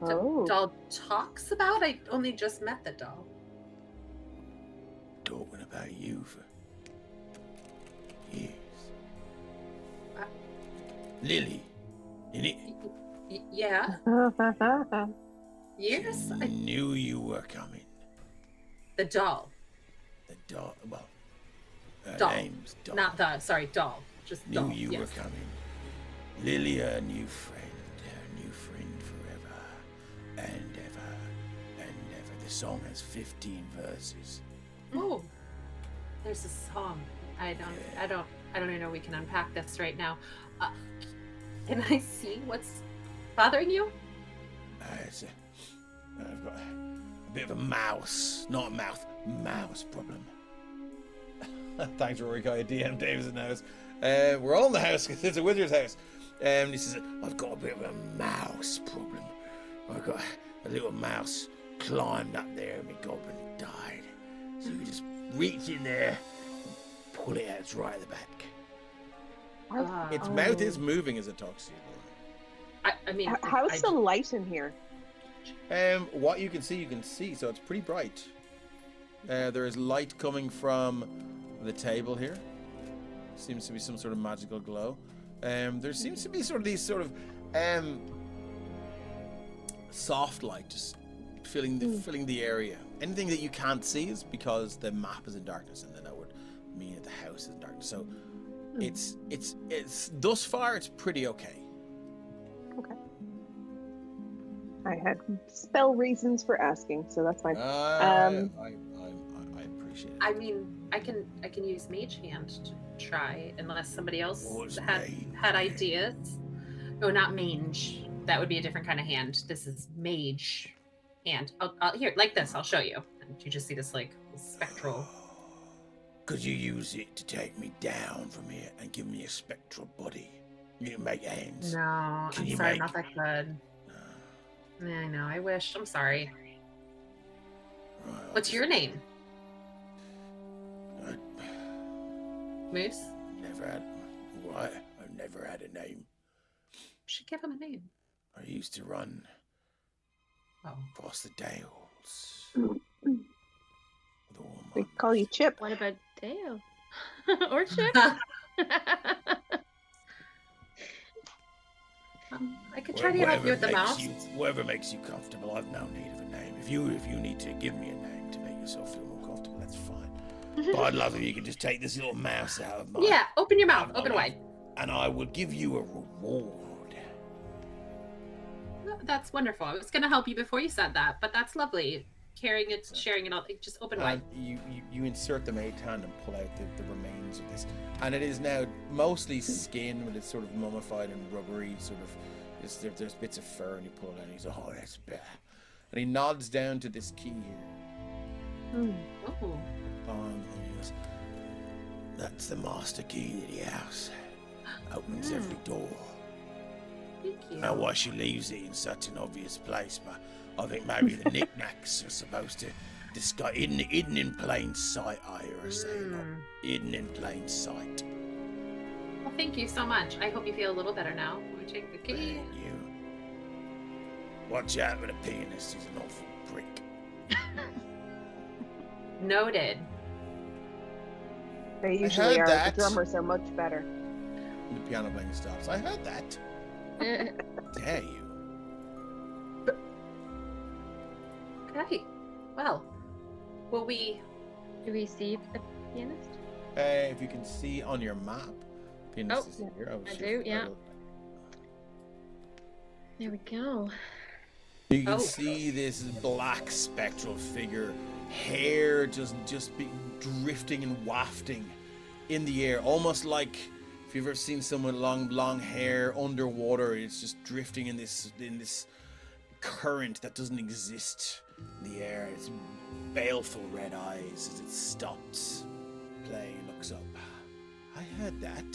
The Oh, doll talks about? I only just met the doll. Talking about you for years. Lily, innit? Yeah, years? I knew you were coming. The doll. The doll, well, her Doll. name's Doll. Not the, sorry, doll. Just Knew doll. you yes. were coming. Lily, her new friend forever and ever and ever. The song has 15 verses. Oh, there's a song. I don't even know we can unpack this right now. Can I see what's bothering you? I've got a bit of a mouse, not a mouse problem. Thanks, Rory. DM Davis in the house. We're all in the house because it's a wizard's house. He says, I've got a bit of a mouse problem. I've got a little mouse climbed up there and my goblin died. So you just reach in there and pull it out. It's right at the back. Its mouth is moving as it talks to you. I mean, how's the light in here? What you can see. So it's pretty bright. There is light coming from the table here. Seems to be some sort of magical glow. There seems to be these soft light just filling the area. Anything that you can't see is because the map is in darkness, and then that would mean that the house is in darkness. So it's thus far it's pretty okay. Okay. I had spell reasons for asking, so that's fine. I appreciate it. I mean, I can use Mage Hand to try, unless somebody else What's had mage? ideas. No, not Mange. That would be a different kind of hand. This is Mage Hand. I'll here, like this. I'll show you. And you just see this like spectral. Could you use it to take me down from here and give me a spectral body? You can make hands. No, Can I'm you sorry, make- not that good. Yeah, I know. I wish. I'm sorry. Right, What's your name? I Moose? never had. What? I've never had a name. Should give him a name. I used to run Oh. across the dales. Mm. With all my We call you Chip. What about Dale? Or Chip? I could try to help you with the mouse. Whatever makes you comfortable. I've no need of a name. If you need to give me a name to make yourself feel more comfortable, that's fine. But I'd love if you could just take this little mouse out of my. Yeah, open your mouth. out of Open my wide. mouth, and I will give you a reward. No, that's wonderful. I was going to help you before you said that, but that's lovely. Carrying it, sharing it all. Just open wide. And you insert the mage hand and pull out the remains of this, and it is now mostly skin, but it's sort of mummified and rubbery. Sort of, there's bits of fur, and you pull it out, and he's oh, that's better. And he nods down to this key here. Oh. And he goes, that's the master key to the house. Opens every door. Thank you. Now, why she leaves it in such an obvious place, but I think maybe the knickknacks are supposed to disguise hidden in plain sight. I hear her saying, hidden in plain sight. Well, thank you so much. I hope you feel a little better now. We take the key. Thank you. Watch out for the pianist. He's an awful prick. Noted. They usually heard are. that. The drummers are much better. And the piano playing stops. I heard that. Dare you? Okay. Well, Will we? Do we see the pianist? If you can see on your map, pianist is here. Oh, I shit. do, yeah. There we go. You can see this black spectral figure, hair just be drifting and wafting in the air, almost like if you've ever seen someone with long hair underwater. It's just drifting in this current that doesn't exist in the air. It's baleful red eyes as it stops playing and looks up. I heard that.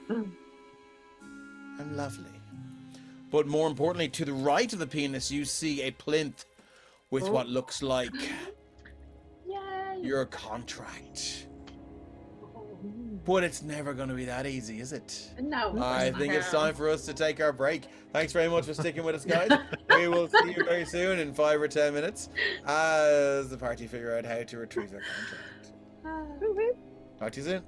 I'm lovely. But more importantly, to the right of the pianist, you see a plinth with what looks like your contract. But it's never going to be that easy, is it? No. I think it's time for us to take our break. Thanks very much for sticking with us, guys. We will see you very soon in 5 or 10 minutes as the party figure out how to retrieve their contract. Talk to you soon.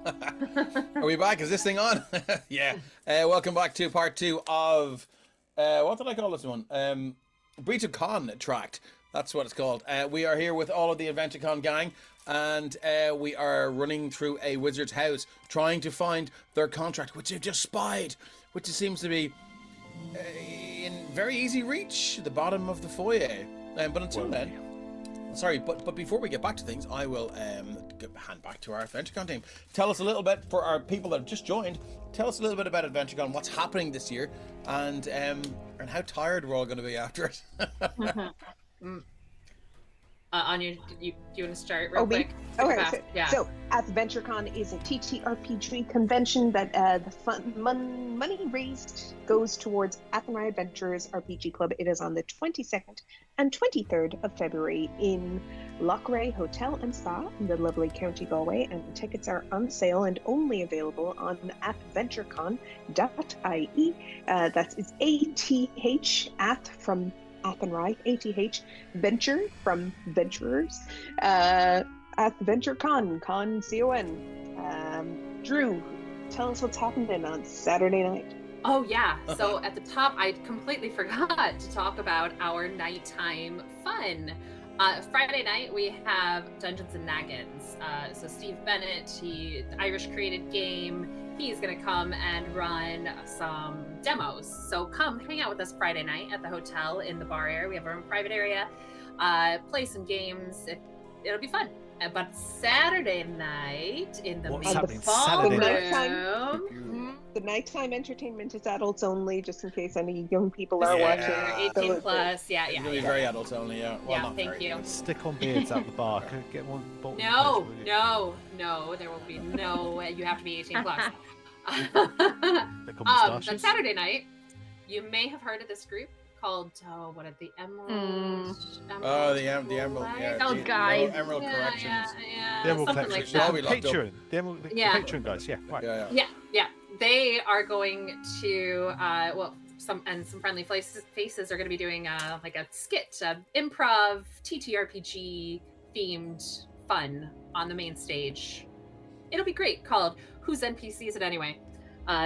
Are we back? Is this thing on? Yeah. Welcome back to part 2 of what did I call this one? Breach of Con-Tract. That's what it's called. We are here with all of the AthVentureCon gang, and we are running through a wizard's house, trying to find their contract, which they've just spied, which seems to be in very easy reach, the bottom of the foyer. But until then, sorry, but before we get back to things, I will hand back to our AthVentureCon team. Tell us a little bit, for our people that have just joined, tell us a little bit about AthVentureCon, what's happening this year, and how tired we're all going to be after it. Anya, do you want to start real quick? Okay, so AthVentureCon is a TTRPG convention that the money raised goes towards Athenry Adventurers RPG Club. It is on the 22nd and 23rd of February in Lochray Hotel and Spa in the lovely County Galway, and tickets are on sale and only available on AthVentureCon.ie. That is ATH, Ath from Athenry, ATH, Venture from Venturers, AthVentureCon, Con. Drew, tell us what's happening on Saturday night. Oh yeah, so at the top, I completely forgot to talk about our nighttime fun. Friday night, we have Dungeons and Naggins. So Steve Bennett, the Irish created game, he's going to come and run some demos. So come hang out with us Friday night at the hotel in the bar area. We have our own private area. Play some games. It'll be fun. But Saturday night in the main ballroom. The nighttime entertainment is adults only, just in case any young people are watching. 18 plus, yeah. It's going to be very adults only, yeah. Well, yeah, thank you. Stick on beards at the bar. Get one. No, there will be no. You have to be 18 plus. But Saturday night, you may have heard of this group called the Emerald. The Emerald. Yeah. Oh, guys. Emerald Corrections. The Emerald Collections. Patreon. The Patreon guys. Yeah. Right. Yeah. They are going to some friendly faces are going to be doing like a skit, improv TTRPG themed fun on the main stage. It'll be great. Called Whose NPC Is It Anyway?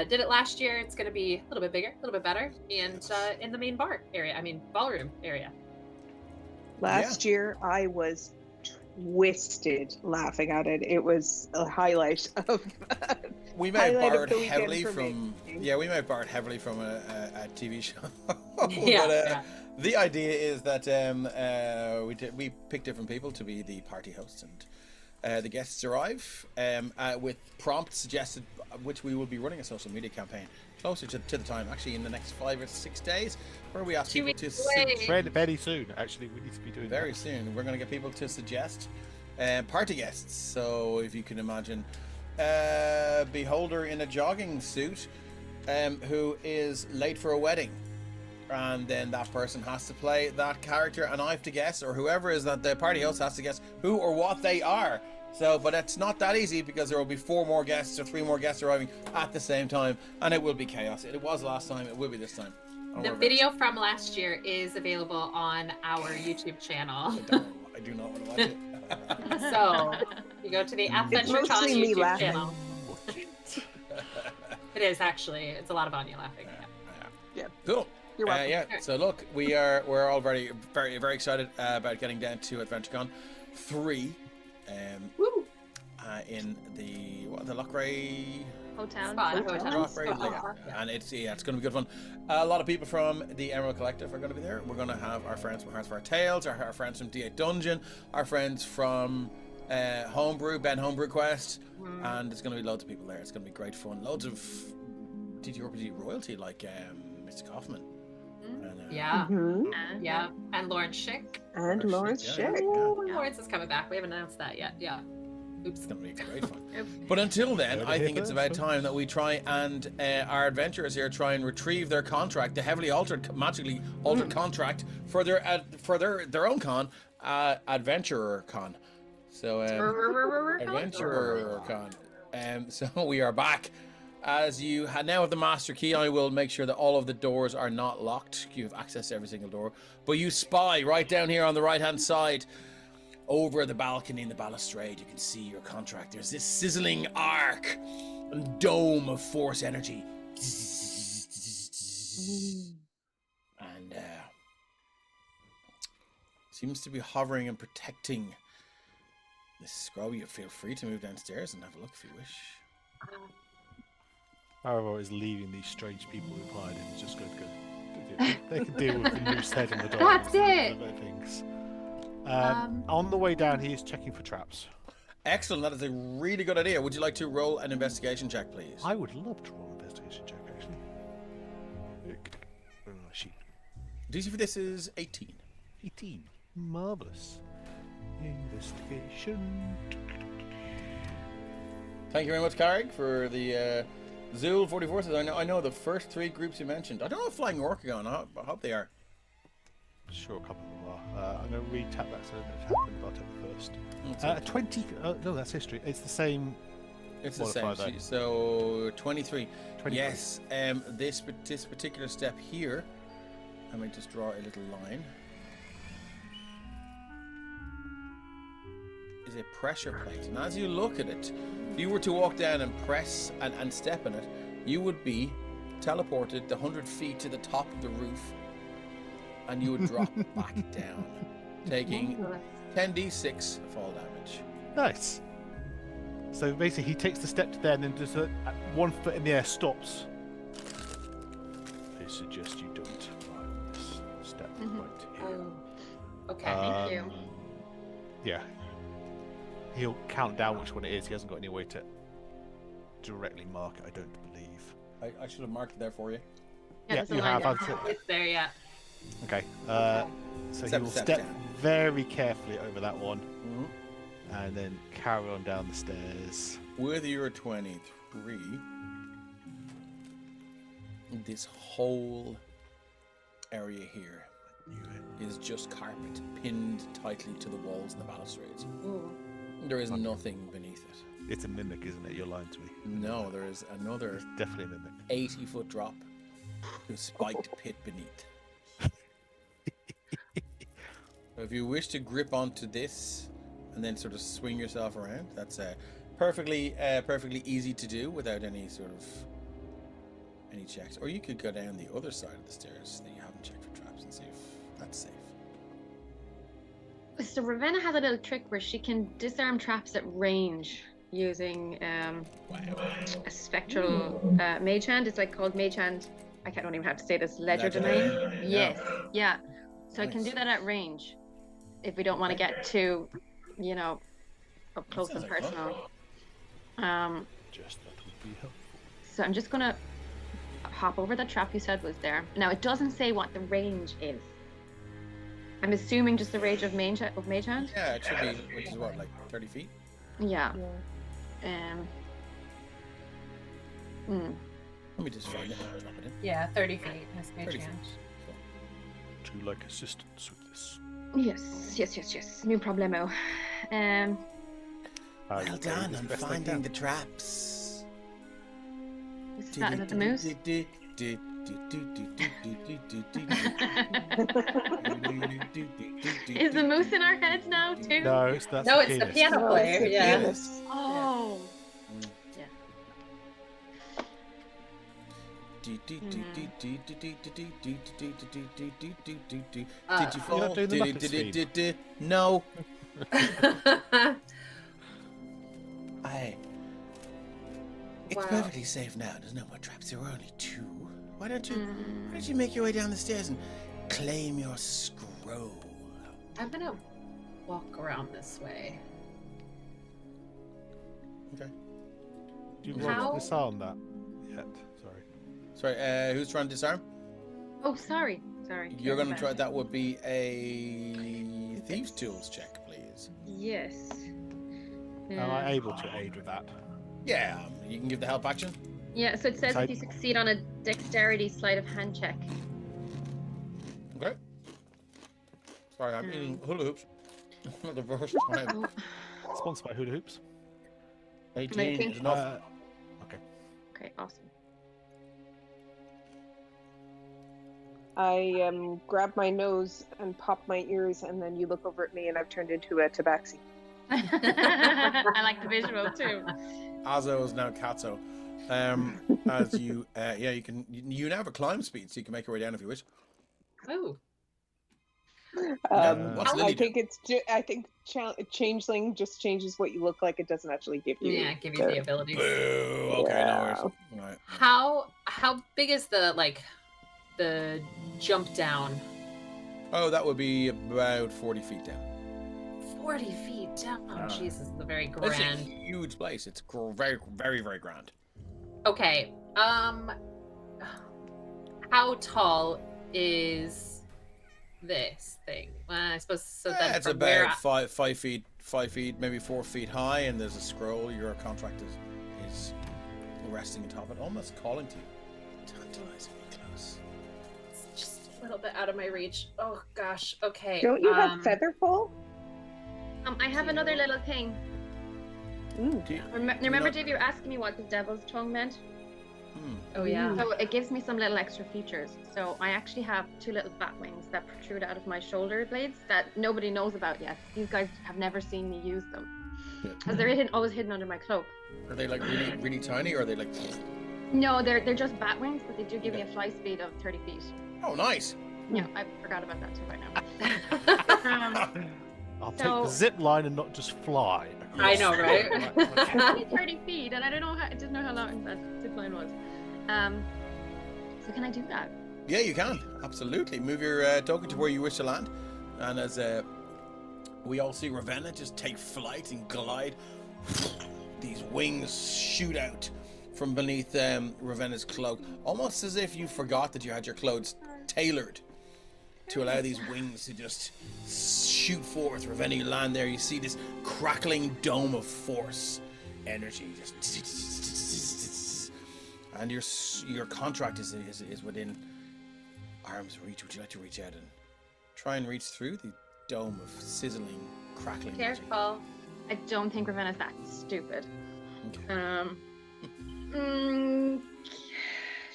Did it last year. It's going to be a little bit bigger, a little bit better, and in the main ballroom area. Last year, I was twisted laughing at it. It was a highlight of. We may have borrowed heavily from. Yeah, we may have borrowed heavily from a TV show. The idea is that we pick different people to be the party hosts, and the guests arrive with prompts suggested, which we will be running a social media campaign closer to the time, actually in the next 5 or 6 days, where we ask people to very soon. Actually, we need to be doing very soon. We're going to get people to suggest party guests. So if you can imagine a beholder in a jogging suit who is late for a wedding, and then that person has to play that character, and I have to guess, or whoever is that the party host has to guess who or what they are. So, but it's not that easy, because there will be 4 more guests or 3 more guests arriving at the same time, and it will be chaos. It was last time, it will be this time. The video from last year is available on our YouTube channel. I do not want to watch it. So, you go to the AthVentureCon YouTube channel. It is actually. It's a lot of Anya laughing. Yeah. Cool. You're welcome. So look, we're all very, very, very excited about getting down to AthVentureCon 3. In the Lochray Hotel. And it's going to be good fun. A lot of people from the Emerald Collective are going to be there. We're going to have our friends from Hearts of Our Tales, our friends from D8 Dungeon, our friends from Homebrew, Ben Homebrew Quest, and there's going to be loads of people there. It's going to be great fun. Loads of TTRPG royalty like Mr. Kaufman. And Lawrence Schick. Lawrence is coming back. We haven't announced that yet. Yeah. Oops. It's going to be great fun. But until then, I think it's about time that we try and our adventurers here try and retrieve their contract, the heavily magically altered contract for their own con, AdventurerCon. So AdventurerCon. So we are back. As you now have the master key, I will make sure that all of the doors are not locked. You have access to every single door. But you spy right down here on the right-hand side over the balcony and the balustrade, you can see your contract. There's this sizzling arc and dome of force energy. And seems to be hovering and protecting this scroll. You feel free to move downstairs and have a look if you wish. However, is leaving these strange people who hide in. It's just good. They can deal with the loose head and the dog. That's it. Things. On the way down, he is checking for traps. Excellent. That is a really good idea. Would you like to roll an investigation check, please? I would love to roll an investigation check, actually. Sheet. DC for this is 18. 18. Marvelous. Investigation. Thank you very much, Carrick, for the Zool 44 says, I know the first 3 groups you mentioned. I don't know if Flying Orc are going. I hope they are. Sure, a couple of them are. I'm going to re-tap that so it happened, but I'll take the first. 20. No, that's history. It's the same. It's the same. Though. So 23. 23. Yes. This particular step here. Let me just draw a little line. Is a pressure plate, and as you look at it, if you were to walk down and press and step in it, you would be teleported the 100 feet to the top of the roof, and you would drop back down, taking 10d6 fall damage. Nice. So basically, he takes the step to there, and then just 1 foot in the air stops. I suggest you don't climb this step right here. Okay. Thank you. Yeah. He'll count down which one it is. He hasn't got any way to directly mark it, I don't believe. I should have marked it there for you. Yeah, there's a you line have. down. It's there, yeah. Okay. So he will Step step down. very carefully over that one, Mm-hmm. and then carry on down the stairs. With your 23, this whole area here is just carpet pinned tightly to the walls and the balustrades. Ooh. There is nothing beneath it. It's a mimic, isn't it? You're lying to me. No, there is another It's definitely a mimic. 80-foot drop to a spiked pit beneath. So if you wish to grip onto this and then sort of swing yourself around, that's perfectly easy to do without any sort of any checks. Or you could go down the other side of the stairs that you haven't checked for traps and see if that's safe. So Ravenna has a little trick where she can disarm traps at range using a spectral mage hand. It's like called mage hand. I don't even have to say this. Ledger domain. Yes. Yeah. So I can do that at range if we don't want to get too, up close and sounds like fun. personal. Just that would be helpful. So I'm just gonna hop over that trap you said was there. Now it doesn't say what the range is. I'm assuming just the range of mage hand. Yeah, it should be, which is what, like 30 feet? Yeah. Let me just find it and drop it in. Yeah, 30 feet. That's my 30 chance. Would you like assistance with this? Yes. No problemo. Well done on finding the traps. Is that the moose? Is the moose in our heads now too? No, it's that's No, the it's the pianist. piano player. Yeah. Oh. Did you fall? You're not doing the Muppets No. It's Wow. perfectly safe now. There's no more traps. There were only 2. Why don't you make your way down the stairs and claim your scroll? I'm gonna walk around this way. Okay. Do you How- want to disarm that yet? Sorry. Sorry. Who's trying to disarm? Oh, sorry. You're going to try. That would be a thieves' tools check, please. Yes. Am I able to aid with that? Yeah. You can give the help action. Yeah, so it says So- if you succeed on a dexterity sleight of hand check. Okay. Sorry, I'm eating hula hoops. For the first time. Sponsored by Hula Hoops. 18 is enough. Okay. Okay, awesome. I grab my nose and pop my ears, and then you look over at me, and I've turned into a tabaxi. I like the visual too. Azo is now Katso. As you, you now have a climb speed, so you can make your way down if you wish. Oh. What's Lily I think changeling just changes what you look like. It doesn't actually give you. Yeah, give you the abilities. Boo. Okay, no worries. Right. How big is the jump down? Oh, that would be about 40 feet down. 40 feet down. Oh, Jesus, the very It's a grand. huge place. It's very, very, very grand. Okay. How tall is this thing? I suppose so. Then It's from about where 5 feet, maybe 4 feet high, and there's a scroll. Your contract is resting atop it, almost calling to you. Tantalizingly close. It's just a little bit out of my reach. Oh gosh. Okay. Don't you have Featherfall? I have another little thing. Remember, Dave, you were asking me what the devil's tongue meant? Oh yeah. So it gives me some little extra features. So I actually have 2 little bat wings that protrude out of my shoulder blades that nobody knows about yet. These guys have never seen me use them. Because they're always hidden under my cloak. Are they like really, really tiny, or are they like? No, they're just bat wings, but they do give you a fly speed of 30 feet. Oh, nice. Yeah, I forgot about that too by now. I'll take the zip line and not just fly. I know, right? It's only 30 feet, and I didn't know how long that zip line was. So can I do that? Yeah, you can. Absolutely. Move your token to where you wish to land. And as we all see Ravenna just take flight and glide, these wings shoot out from beneath Ravenna's cloak, almost as if you forgot that you had your clothes tailored to allow these wings to just shoot forth. Ravenna, you land there, you see this crackling dome of force, energy, just, and your contract is within arm's reach. Would you like to reach out and try and reach through the dome of sizzling, crackling magic? Careful. I don't think Ravenna's that stupid. Okay.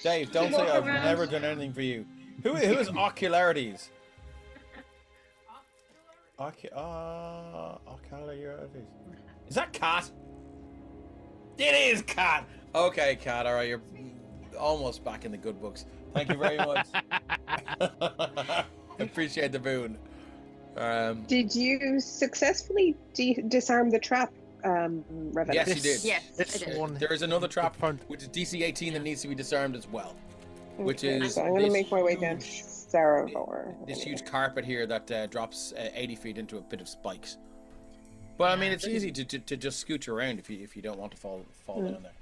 Dave, don't say I've never done anything for you. Who is Ocularities? Ocularities. Is that Cat? It is Cat. Okay, Cat. All right, you're almost back in the good books. Thank you very much. Appreciate the boon. Did you successfully disarm the trap, Ravenna? Yes, you did. Yes, This I did. one. There is another trap, which is DC 18, that needs to be disarmed as well. Which Okay, is so I'm going to this make my way down. huge- Saravor. This huge carpet here that drops 80 feet into a bit of spikes. But I mean, it's easy to just scooch around if you don't want to fall down there.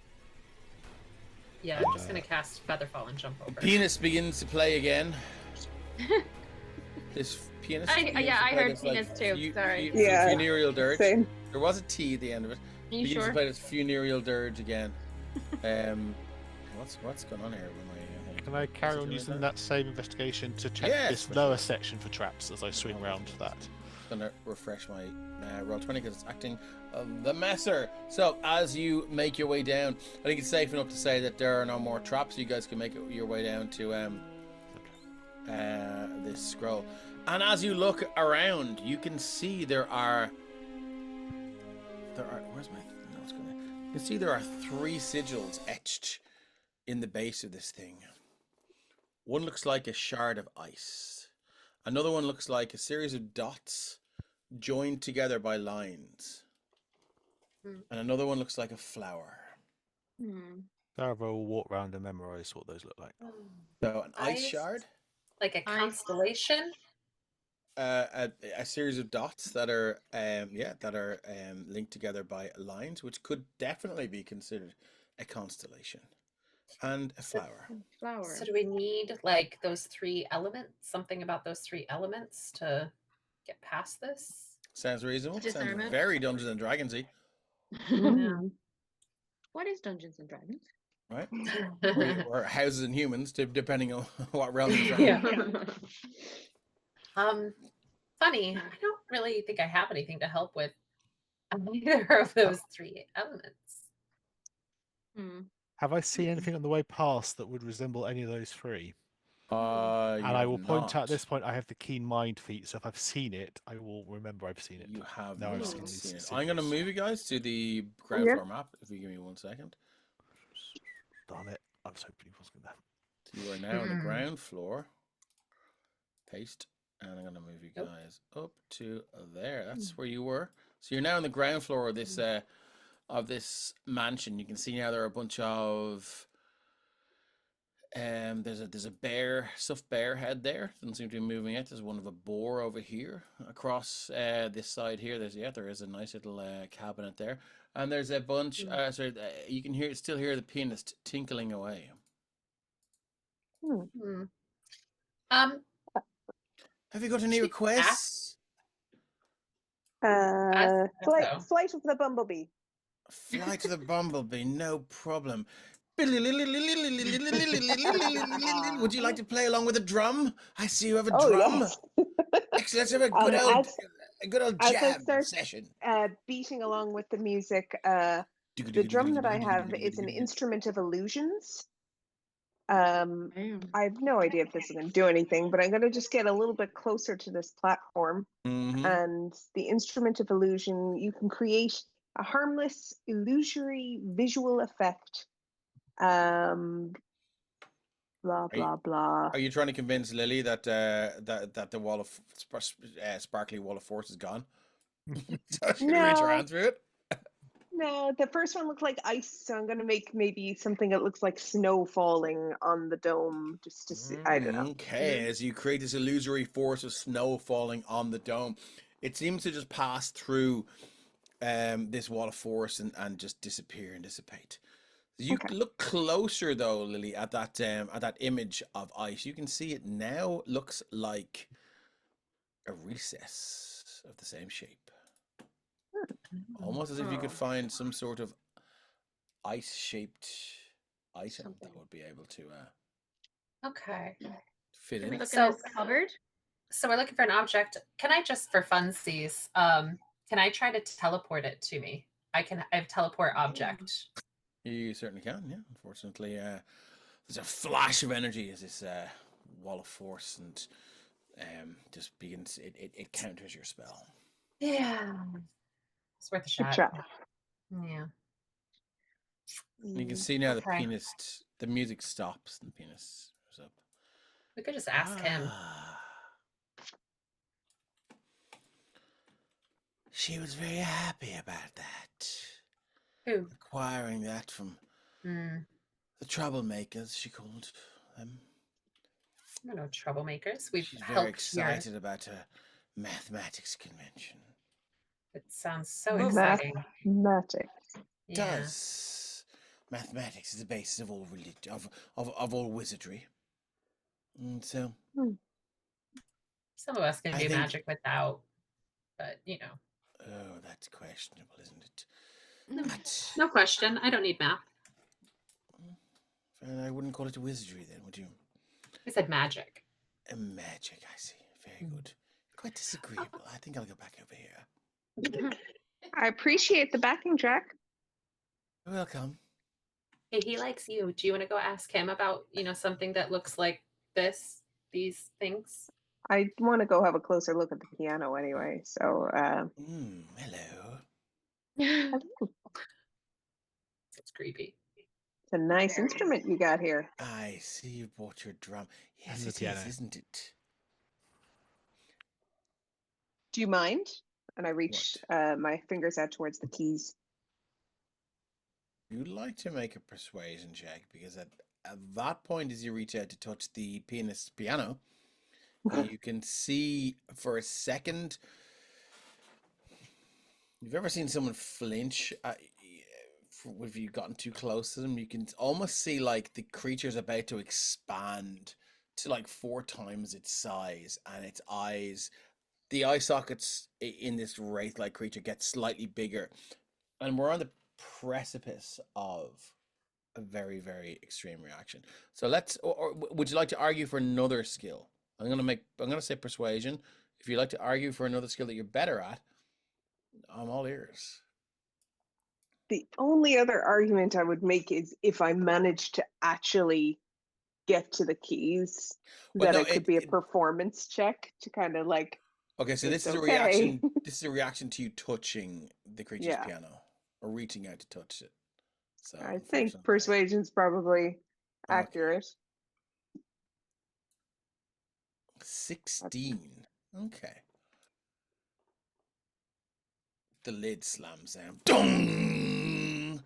Yeah, I'm just gonna cast Featherfall and jump over. Penis begins to play again. This pianist. I heard this, like, penis too, sorry. Yeah, funereal dirge. Same. There was a T at the end of it. Are you Begins sure? to play this funereal dirge again. What's going on here with my? Can I carry on using that same investigation to check Yes, this for lower section for traps as I swing around that? Gonna refresh my roll 20 because it's acting the messer. So as you make your way down, I think it's safe enough to say that there are no more traps. You guys can make your way down to this scroll. And as you look around, you can see there are. Where's my notes going? You can see there are 3 sigils etched in the base of this thing. One looks like a shard of ice. Another one looks like a series of dots joined together by lines. And another one looks like a flower. Sarah will walk around and memorize what those look like. So an ice shard, Like a constellation. a series of dots that are linked together by lines, which could definitely be considered a constellation, and a flower. So do we need like those 3 elements? Something about those 3 elements to get past this? Sounds reasonable. Sounds Discernment. very Dungeons and Dragonsy, What is Dungeons and Dragons? right? or houses and humans, depending on what realm you're from. Yeah. Funny. I don't really think I have anything to help with either of those 3 elements. Have I seen anything on the way past that would resemble any of those 3? And You I have will point out at not. this point I have the keen mind feat, so if I've seen it, I will remember I've seen it. You have Now I've not seen seen these it. I'm going to symbols. move you guys to the ground Okay. floor map. If you give me 1 second. Darn it. I was hoping he was going to. So you are now on the ground floor. Paste. And I'm going to move you guys up to there. That's where you were. So you're now on the ground floor of this mansion. You can see now there are a bunch of there's a bear, stuffed bear head there. Doesn't seem to be moving yet. There's one of a boar over here across this side here. There is a nice little cabinet there, and there's a bunch. You can still hear the pianist tinkling away. Have you got any requests? Flight of the Bumblebee. Fly to the Bumblebee, no problem. Would you like to play along with a drum? I see you have a drum. Yes. Let's have a good old jam session. Beating along with the music, the drum that I have is an instrument of illusions. I have no idea if this is going to do anything, but I'm going to just get a little bit closer to this platform. And the instrument of illusion, you can create a harmless, illusory visual effect. Blah blah blah. Are you trying to convince Lily that that the wall of sparkly wall of force is gone? So she can reach her hand through it. No, the first one looked like ice, so I'm going to make maybe something that looks like snow falling on the dome, just to see. I don't know. Okay, as you create this illusory force of snow falling on the dome, it seems to just pass through this wall of force and just disappear and dissipate. You look closer though, Lily, at that image of ice. You can see it now looks like a recess of the same shape. Almost as if you could find some sort of ice-shaped item that would be able to fit in. So covered. So we're looking for an object. Can I just, for funsies, can I try to teleport it to me? I have teleport object. You certainly can, yeah. Unfortunately, there's a flash of energy as this wall of force and just begins. It counters your spell. Yeah, it's worth a shot. Yeah. You can see now the music stops and the pianist goes up. We could just ask him. She was very happy about that. Who? Acquiring that from the troublemakers, she called them. I don't know, troublemakers. She's very excited about her mathematics convention. It sounds so exciting. Mathematics. Does mathematics is the basis of all religion, of all wizardry. And so some of us can do magic without, but you know. Oh, that's questionable, isn't it? No question. I don't need math. And I wouldn't call it wizardry then, would you? I said magic. Magic, I see. Very good. Quite disagreeable. I think I'll go back over here. I appreciate the backing, Jack. You're welcome. Hey, he likes you. Do you want to go ask him about, something that looks like these things? I want to go have a closer look at the piano anyway. So, hello. It's creepy. It's a nice instrument you got here. I see you bought your drum. Yes, it piano. is, isn't it? Do you mind? And I reach my fingers out towards the keys. You'd like to make a persuasion check because at that point, as you reach out to touch the pianist's piano, you can see for a second. You've ever seen someone flinch? If you've gotten too close to them, you can almost see like the creature's about to expand to like 4 times its size, and its eyes, the eye sockets in this wraith-like creature get slightly bigger, and we're on the precipice of a very, very extreme reaction. So or would you like to argue for another skill? I'm gonna say persuasion. If you'd like to argue for another skill that you're better at, I'm all ears. The only other argument I would make is if I manage to actually get to the keys, Well, that no, it could be a performance check to kind of like. Okay, so this It's is a okay. reaction. This is a reaction to you touching the creature's Yeah. piano or reaching out to touch it. So I think unfortunately- persuasion's probably Okay. accurate. 16. Okay. The lid slams down. Dong!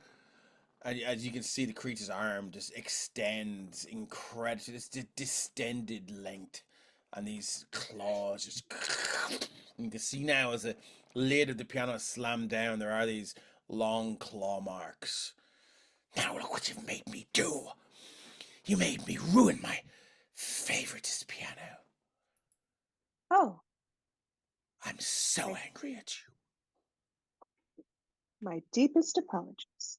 And as you can see, the creature's arm just extends incredibly. It's distended length, and these claws just. You can see now as the lid of the piano is slammed down, there are these long claw marks. Now look what you've made me do. You made me ruin my favoriteest piano. Oh, I'm so I angry see. at you. My deepest apologies.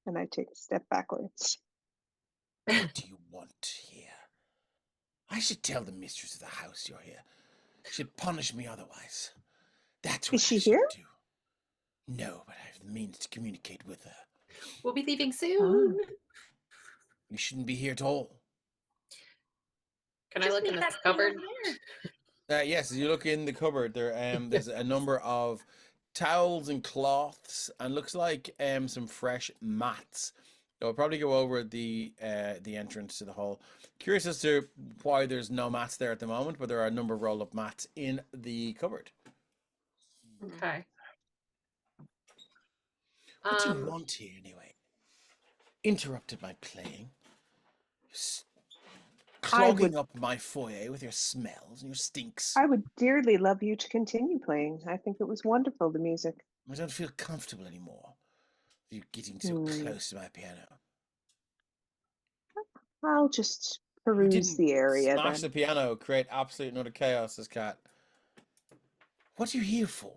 And I take a step backwards. What do you want here? I should tell the mistress of the house you're here. She'd punish me otherwise. That's what Is she I should here? do. No, but I have the means to communicate with her. We'll be leaving soon. You shouldn't be here at all. Can I Just look make in that this thing cupboard? over there. Yes, as you look in the cupboard, there's a number of towels and cloths, and looks like some fresh mats. I'll probably go over the entrance to the hall. Curious as to why there's no mats there at the moment, but there are a number of roll-up mats in the cupboard. Okay. What do you want here, anyway? Interrupted my playing. Clogging up my foyer with your smells and your stinks. I would dearly love you to continue playing. I think it was wonderful, the music. I don't feel comfortable anymore. You getting so close to my piano. I'll just You peruse didn't the area smash then. the piano, create absolute and utter chaos, says Cat. What are you here for?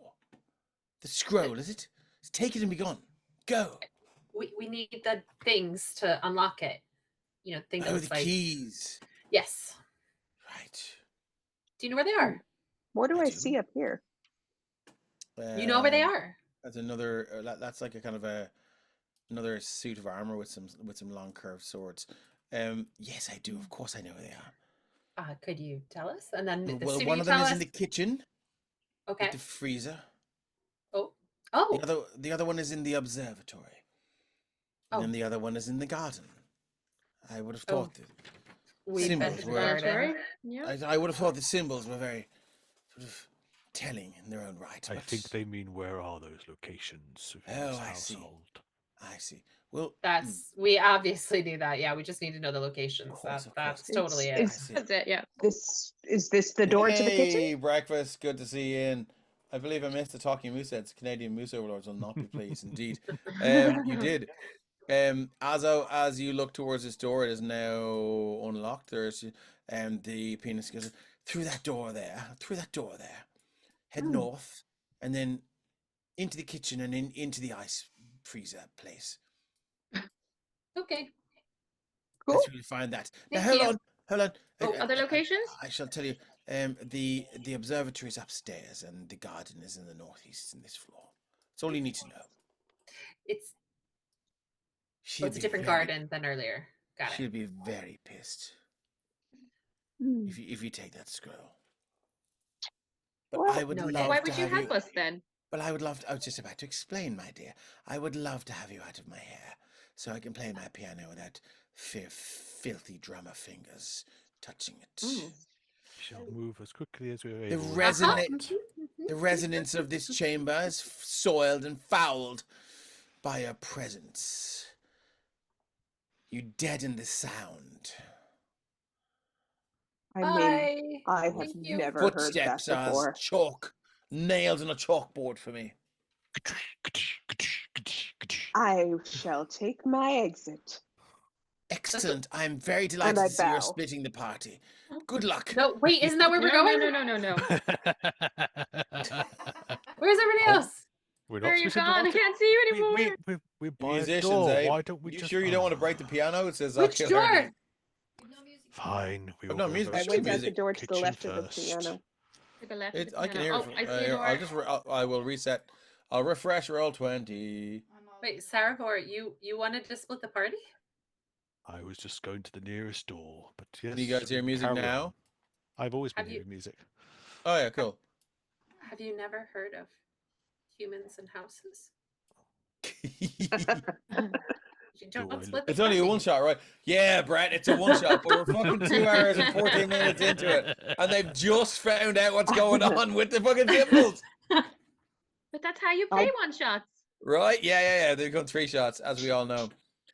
The scroll, is it? Take it and be gone. Go. We need the things to unlock it. You know, thing that Oh, looks the like keys. yes. Right. Do you know where they are? What do I I do. see up here? You know where they are. That's another. That's like a kind of another suit of armor with some long curved swords. Yes, I do. Of course, I know where they are. Could you tell us? And then the Well, sooner one you of them tell is us. in the kitchen Okay. with the freezer. Oh. The other one is in the observatory. And then the other one is in the garden. I would have thought that We've been to the garden. Yeah. I would have thought the symbols were very sort of telling in their own right. I but- think they mean where are those locations of Oh, his I see. household? I see. Well, We obviously knew that. Yeah, we just need to know the locations. Of course, of That's course. totally It's- it. I see. That's it. Yeah. Is this the door to the kitchen? Hey, breakfast. Good to see you in. I believe I missed the talking moose heads. Canadian moose overlords will not be pleased. Indeed, you did. As you look towards this door, it is now unlocked. There's the penis goes through that door there. Head north, and then into the kitchen and into the ice freezer place. Okay. Cool. That's where you find that. Now, Thank hold you. on. Oh, other locations? I shall tell you. The observatory is upstairs, and the garden is in the northeast in this floor. That's all you need to know. It's She'll it's a be different very- garden than earlier. Got She'll it. be very pissed Hmm. if you take that scroll. But Well, I would no, love then Why to would you have help us then? But I would love to. I was just about to explain, my dear. I would love to have you out of my hair, so I can play my piano without filthy drummer fingers touching it. Mm. We shall move as quickly as we're The able. the resonance of this chamber is soiled and fouled by your presence. You deaden the sound. I mean, Bye. I have Thank you. never heard that Footsteps are before. as chalk, nailed on a chalkboard for me. I shall take my exit. Excellent. I'm very delighted to see you're bow. splitting the party. Good luck. No, wait, isn't that where we're No, going? no. Where's everybody Oh. else? We're Where are not you supposed gone? I to can't see you anymore. we buy a Musicians, door. eh? Why don't we You just? sure you don't want to break the piano? It says Which I'll kill door? her. Fine. We Oh, will no, go music. I It's went good out the music. door to the Kitchen left of the first. piano. To the left. of the I can piano. hear. Oh, I see a door. I will reset. I'll refresh roll 20. Wait, Sarah Vor, you wanted to split the party? I was just going to the nearest door, but yes. Can you guys hear music carry now? on. I've always been Have you- hearing music. Oh yeah, cool. Have you never heard of humans and houses? You Do I don't split the It's only a party. one shot, right? Yeah, Brett, it's a one shot, but we're fucking 2 hours and 14 minutes into it, and they've just found out what's going on with the fucking symbols. But that's how you play one shots. Right? Yeah. They've gone 3 shots, as we all know.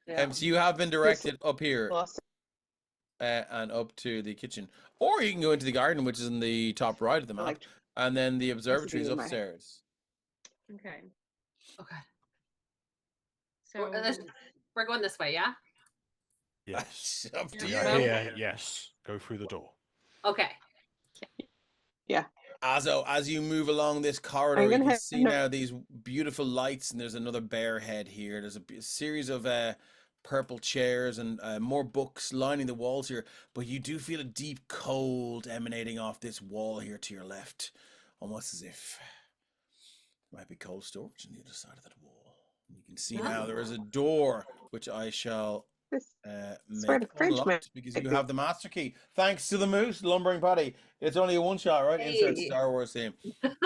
Yeah. So you have been directed up here Awesome. and up to the kitchen, or you can go into the garden, which is in the top right of the map, Like, and then the observatory is in my- upstairs. Okay. Okay. So We're going this way, yeah? Yes. Up to Yeah. you. Yeah, here, yes. Go through the door. Okay. As you move along this corridor, I'm you gonna can have see no- now these beautiful lights, and there's another bear head here. There's a series of purple chairs and more books lining the walls here, but you do feel a deep cold emanating off this wall here to your left, almost as if there might be cold storage on the other side of that wall. You can see now there is a door which I shall This make of fridge unlocked because might you be- have the master key. Thanks to the moose, lumbering Paddy. It's only a one shot, right? Insert Hey. Star Wars theme.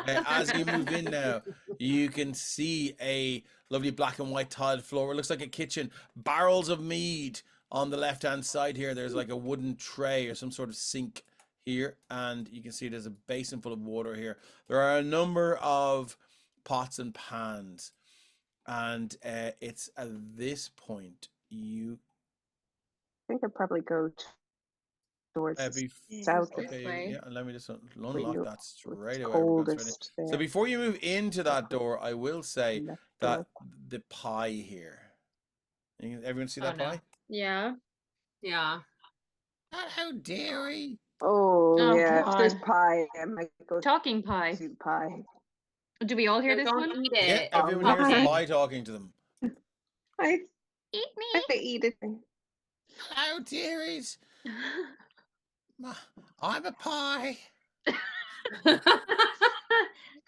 As you move in now, you can see a lovely black and white tiled floor. It looks like a kitchen. Barrels of mead on the left hand side here. There's like a wooden tray or some sort of sink here, and you can see there's a basin full of water here. There are a number of pots and pans, and it's at this point you I think I'd probably go towards the bef- south. This okay, way. yeah, let me just unlock you- that It's straight away. We're going straight in. coldest So there. before you move into that door, I will say Left that door. the pie here. Everyone see Oh, that no. pie? Yeah. Yeah. How dairy! Oh, Oh, yeah, if there's God. pie, I might go Talking pie. to pie. Do we all hear No, this don't one? eat Yeah, it. everyone Oh, hears the pie. pie talking to them. I Eat me. eat it. Hello, dearies. I'm a pie.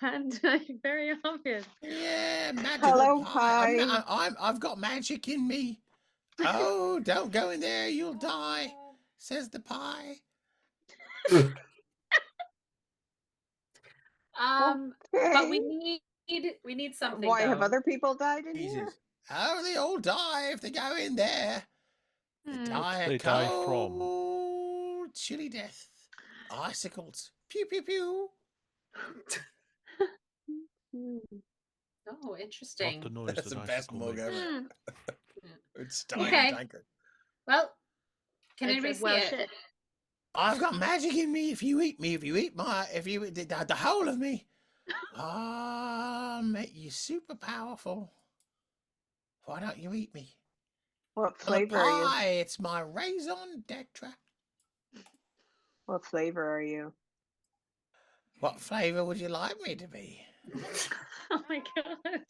And very obvious. Yeah, magical Hello, pie. pie. I've got magic in me. Oh, don't go in there, you'll die, says the pie. But we Okay. need something. Why have though. other people died in here? Jesus. Oh, they all die if they go in there. They Hmm. die They a die from? cold, chilly death. Icicles. Pew, pew, pew. Hmm. Oh, interesting. Not the noise That's that the best icicle mug makes. ever. Hmm. It's dying Okay. tanker. Well, can It's anybody a see well it? shit. I've got magic in me. If you eat me, if you eat the whole of me, I'll make you super powerful. Why don't you eat me? What I'm a flavor are you? pie. It's my raison d'etre. What flavor are you? What flavor would you like me to be? Oh my god.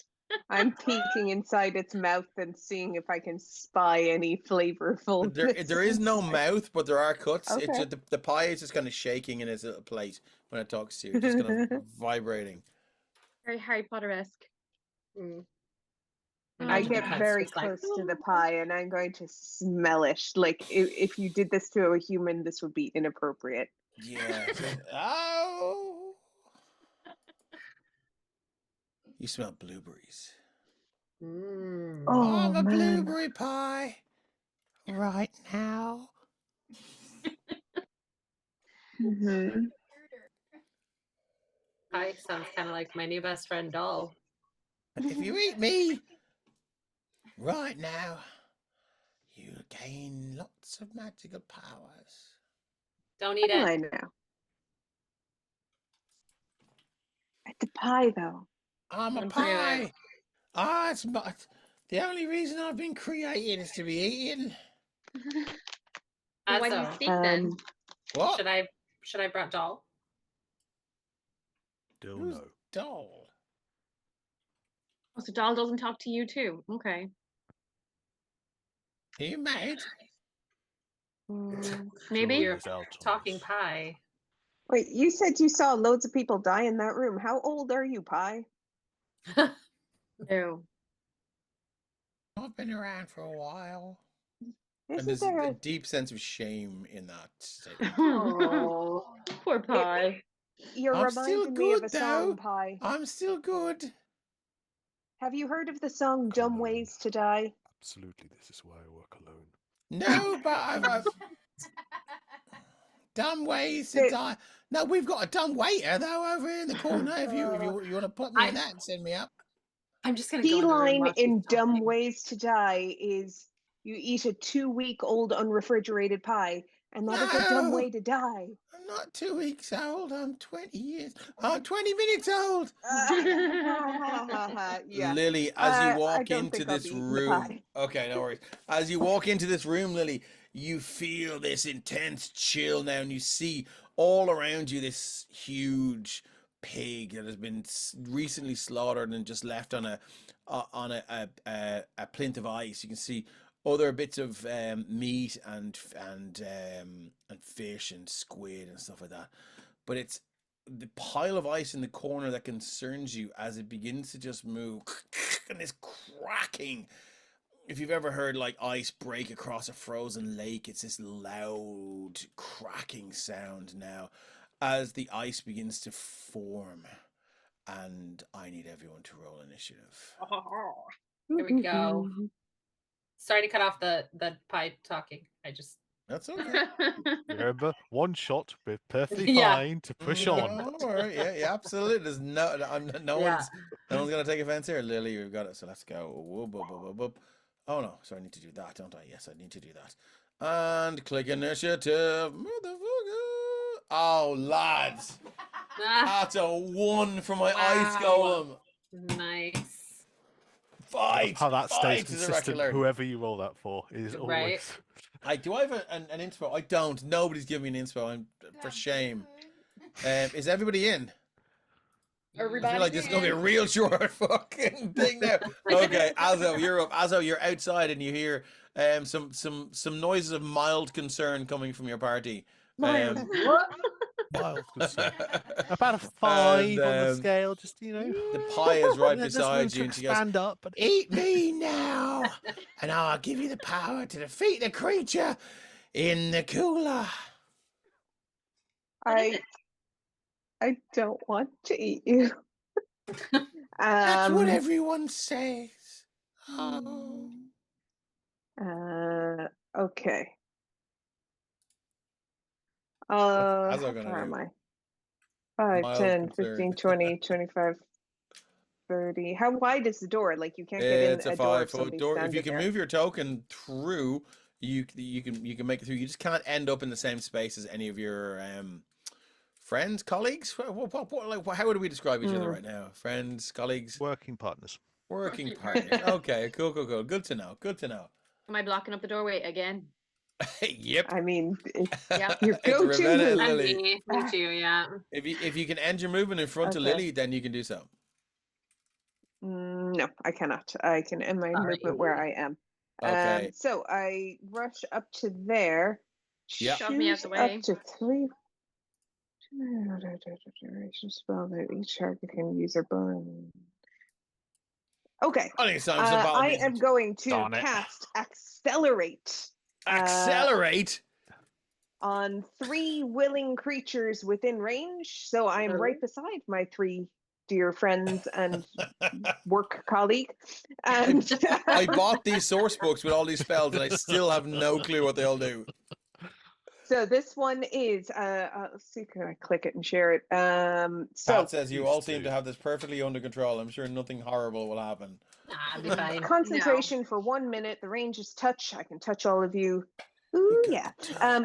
I'm peeking inside its mouth and seeing if I can spy any flavorful. There is no mouth, but there are cuts. It's Okay. just, the pie is just kind of shaking in its little plate when it talks to you, just kind of vibrating. Very Harry Potter-esque. Mm. I Mm. get Because very it's like, close to the pie and I'm going to smell it. Like if you did this to a human, this would be inappropriate. Yeah. Oh. You smell blueberries. Mm. Oh, I'm a man. blueberry pie right now. Mhm. Pie sounds kind of like my new best friend Doll. If you eat me right now, you'll gain lots of magical powers. Don't eat What do it. I know? It's a pie, though. I'm a Don't forget pie. It's the only reason I've been created is to be eaten. Why do you Also, speak then? What? should I brought Doll? Still Who's no. doll? Oh, so Doll doesn't talk to you too. Okay. Are you married? Maybe. Joy You're is out on talking us. pie. Wait, you said you saw loads of people die in that room. How old are you, Pie? No. I've been around for a while. And Isn't there's there a a deep sense of shame in that statement. Oh, poor pie. You're I'm still reminding me of a good, song, though. Pie. I'm still good. Have you heard of the song Come Dumb on. Ways to Die? Absolutely, this is why I work alone. No, but I've dumb ways to The- die. No, we've got a dumb waiter though over here in the corner. If you want to put me in that and send me up. I'm just gonna Key go in the room line while she's in Dumb talking. Ways to Die is you eat a 2-week-old unrefrigerated pie, and that is a dumb No. way to die. I'm not 2 weeks old. I'm 20 years. I'm 20 minutes old. Yeah. Lily, as you I walk don't into think I'll this be eating the room, pie. okay, no worries. As you walk into this room, Lily, you feel this intense chill now, and you see all around you this huge pig that has been recently slaughtered and just left on a plinth of ice. You can see other bits of meat and fish and squid and stuff like that, but it's the pile of ice in the corner that concerns you as it begins to just move and this cracking. If you've ever heard like ice break across a frozen lake, it's this loud cracking sound now as the ice begins to form. And I need everyone to roll initiative. Here we go. Sorry to cut off the pie talking. I just That's okay. Remember, one shot, we're perfectly Yeah. fine to push on. No, all right, yeah, absolutely. There's no Yeah. no one's gonna take offense here. Lily, we've got it. So let's go. Whoop, whoop, whoop, whoop, whoop. Oh no, so I need to do that, don't I? Yes, I need to do that. And click initiative, motherfucker. Oh, lads, that's a 1 for my ice Wow. golem. Nice. Fight. How that stays Fight is a consistent, record. whoever you roll that for, is Right. always. Do I have an inspo? I don't. Nobody's giving me an inspo. I'm for shame. Is everybody in? I feel like this is gonna be a real short fucking thing now. Okay, Azo, you're up. Azo, you're outside and you hear some noises of mild concern coming from your party. Mild. Mild concern. About a 5 And, on the scale, just the pie is right there's beside room to you, and she goes, expand up. But "Eat me now, and I'll give you the power to defeat the creature in the cooler." I don't want to eat you. That's what everyone says. Okay. What's Azo How gonna far do? am I? 5, Mild 10, concern. 15, 20, 25, 30. How wide is the door? Like you can't get It's in a a door if 5-foot somebody's door. If you standing can there. move your token through, you can make it through. You just can't end up in the same space as any of your friends, colleagues. How would we describe each other right now? Friends, colleagues, working partners. working partners. Okay, cool. Good to know. Good to know. Am I blocking up the doorway again? Yep. I mean, Yep. your It's go-to Ravenna and move. And Lily. me too, yeah. If you can end your movement in front of Okay. Lily, then you can do so. No, I cannot. I can end my Sorry. movement where I am. Okay. So I rush up to there. Yeah. Shove me out choose the way. Up to 3. Duration spell that each target can use their bone. Okay. I think it's time for some battle I music. am going to Darn it. cast Accelerate Accelerate. on 3 willing creatures within range. So I am right beside my 3 dear friends and work colleague. And I bought these source books with all these spells, and I still have no clue what they all do. so this one is let's see, can I click it and share it? So Pat says you all seem to have this perfectly under control. I'm sure nothing horrible will happen. I'll be fine. concentration for 1 minute. The range is touch. I can touch all of you. Ooh, yeah.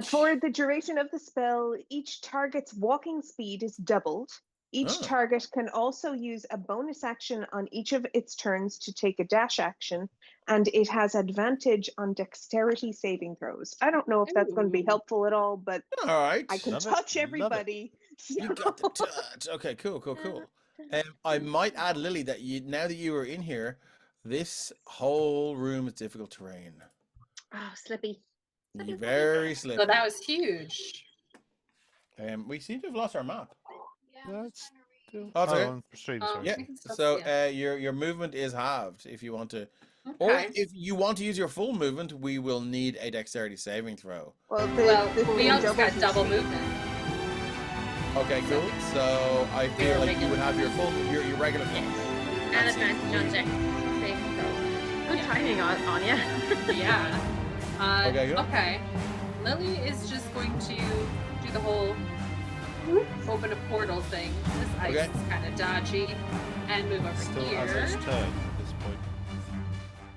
For the duration of the spell, each target's walking speed is doubled. Each Oh. target can also use a bonus action on each of its turns to take a dash action, and it has advantage on dexterity saving throws. I don't know if that's going to be Ooh. helpful at all, but All right. I can Love it, touch love it. everybody. You got the touch. Okay, cool. I might add, Lily, that now that you are in here, this whole room is difficult terrain. Oh, slippy. You're very slippy. So that was huge. We seem to have lost our map. That's still... Oh, it's okay. on stream, Oh, sorry. Yeah. we can still So see it. your movement is halved if you want to Or Okay. if you want to use your full movement, we will need a dexterity saving throw. Well, Well, the we all just got doubles double is- movement. Okay, cool. So I feel You're like you regular. would have your regular full. And That's advantage on deck saving throw. Good timing on ya. Yeah. Okay, go. Okay. Lily is just going to do the whole open a portal thing. This ice Okay. is kind of dodgy. And move over Still here. has its turn at this point.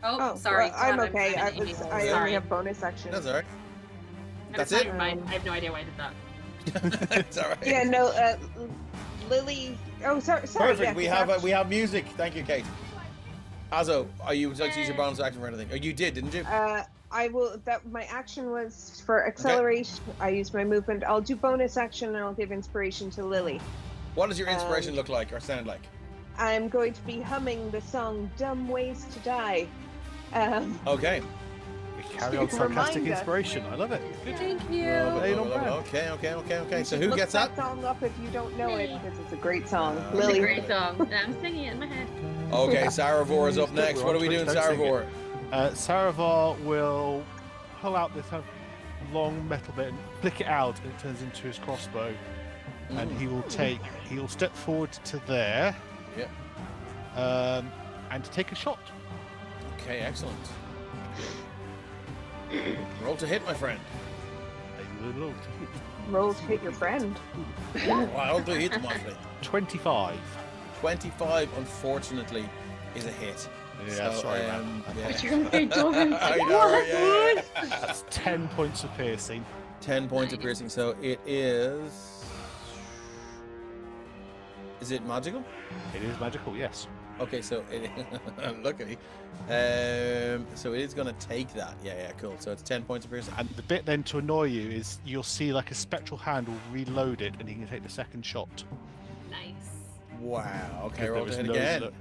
Oh, Oh, sorry. well, I'm God, okay. I kinda evil. only Sorry. have bonus action. That's all right. And That's it's it? not mine. I have no idea why I did that. It's all right. Yeah, no, Lily. Oh, sorry. Perfect. Yeah, We have music. Thank you, Kate. Azo, are you would like to use your bonus action for anything? Oh, you did, didn't you? I will. That my action was for acceleration. I used my movement. I'll do bonus action and I'll give inspiration to Lily. What does your inspiration look like or sound like? I'm going to be humming the song "Dumb Ways to Die." Okay. We carry on sarcastic Remind us. inspiration. I love it. Good. Thank you. Hey, not bad. Okay. So You who should gets look that? song up if you don't know it because it's a great song. It's a It's a Lily. great song. I'm singing it in my head. Okay, Saravor is up We're next. on What are we Twitch, doing, don't sing Saravor? Saravar will pull out this kind of long metal bit and flick it out, and it turns into his crossbow. And he'll step forward to there. Yep. And to take a shot. Okay, excellent. Roll to hit, my friend. A little to hit. Roll to hit your friend. Wild to hit, my friend. 25. 25, unfortunately, is a hit. Yeah, So, sorry, man. yeah. But you're gonna be done. I know, yeah. That's 10 points of piercing. 10 points of piercing, so it is... Is it magical? It is magical, yes. Okay, so it look at me. So it is going to take that. Yeah, cool. So it's 10 points of piercing. And the bit then to annoy you is you'll see like a spectral hand will reload it and he can take the second shot. Nice. Wow. Okay, Because roll there to is hit no again. look.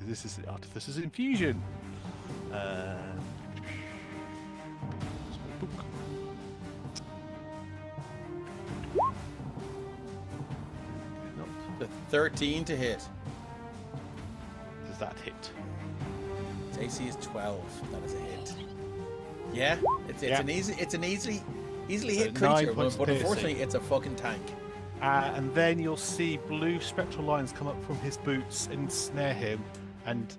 This is Artificer's Infusion. Book. The 13 to hit. Does that hit? Its AC is 12. That is a hit. Yeah, it's Yeah. an easily So hit 9 creature, points but of unfortunately piercing. it's a fucking tank. And then you'll see blue spectral lines come up from his boots and ensnare him, and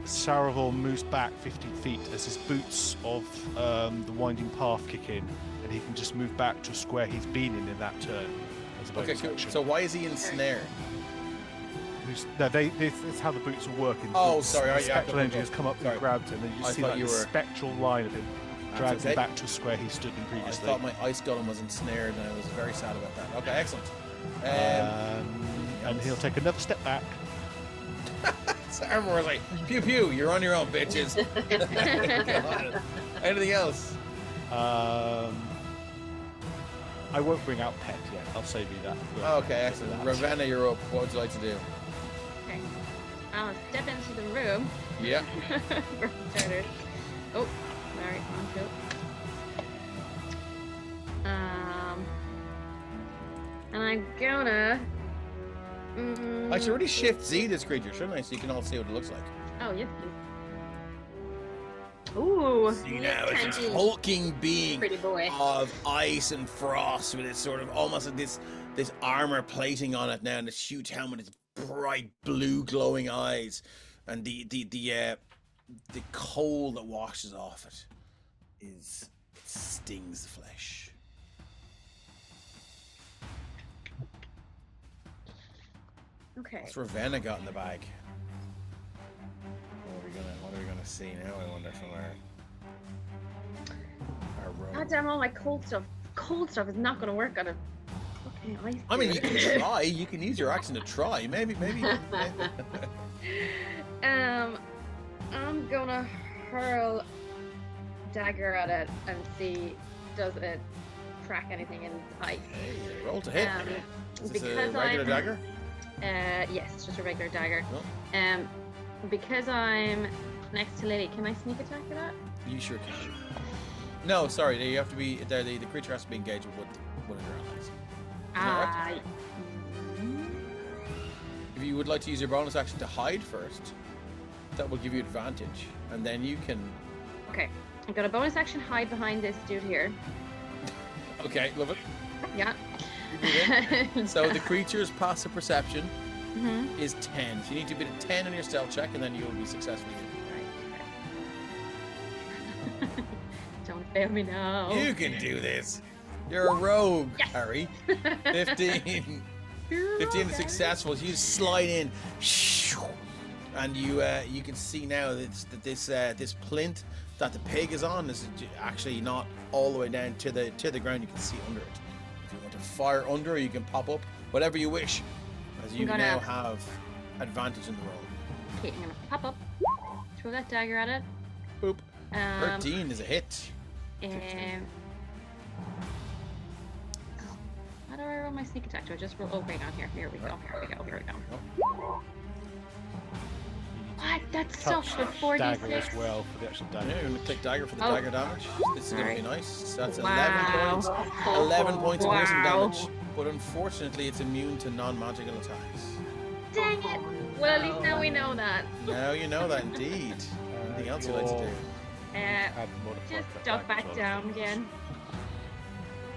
Saravor moves back 15 feet as his boots of the winding path kick in, and he can just move back to a square he's been in that turn. As a Okay, bonus cool. action. So why is he ensnared? No, it's how the boots are working. Oh, The sorry, yeah, spectral go, energy go. has come up Sorry. and grabbed him, and you I see thought like you the were- spectral line of him drags okay. him back to a square he stood in I previously. thought my ice golem was ensnared and I was very sad about that. Okay, excellent. And he'll take another step back. So everyone's like, pew pew, you're on your own, bitches. God. Anything else? I won't bring out Pet yet. I'll save you that. Okay, excellent. Ravenna, you're up. What would you like to do? Okay. I'll step into the room. Yeah. For starters. Oh, sorry, wrong joke. And I'm gonna. I should really shift Z this creature, shouldn't I? So you can all see what it looks like. Oh, yes, please. Ooh. See now, it's this tiny. hulking being Pretty boy. of ice and frost with this sort of almost like this armor plating on it now, and this huge helmet, its bright blue glowing eyes, and the cold that washes off it stings the flesh. Okay. What's Ravenna got in the bag? What are we gonna see now? I wonder from our room. God damn all my cold stuff. Cold stuff is not gonna work on a fucking ice. I mean, you dude. can try. You can use your action to try. Maybe. I'm gonna hurl dagger at it and see does it crack anything in ice. Hey, roll to hit. Is this a because regular I'm- dagger? Yes, it's just a regular dagger. No. Because I'm next to Lily, can I sneak attack at that? You sure can. No, sorry. You have to be. The creature has to be engaged with one of your allies. that right? If you would like to use your bonus action to hide first, that will give you advantage, and then you can. Okay, I got a bonus action hide behind this dude here. Okay, love it. Yeah. So the creature's passive perception Mhm. is 10. So you need to beat a 10 on your stealth check, and then you'll be successful. Right. Don't fail me now. You can do this. You're a rogue, Yes. Harry. 15. 15 is successful. So you slide in, and you can see now that this plinth that the pig is on is actually not all the way down to the ground. You can see under it. If you want to fire under, you can pop up, whatever you wish, as you now have advantage in the roll. Okay, I'm gonna pop up, throw that dagger at it. Boop. 13 is a hit. How do I roll my sneak attack? Do I just roll? Oh, hang on, here we go. What? That's Touch such a dagger 46. as well for the actual Yeah, dagger. you're going to take dagger for the Oh. dagger damage. This is going to be Alright. nice. So that's Wow. 11 points of piercing Wow. damage. But unfortunately, it's immune to non-magical attacks. Dang it! Well, at least now we know that. Now you know that indeed. Anything else you'd like to do? Add modifier Just to that duck dagger back as well. down again.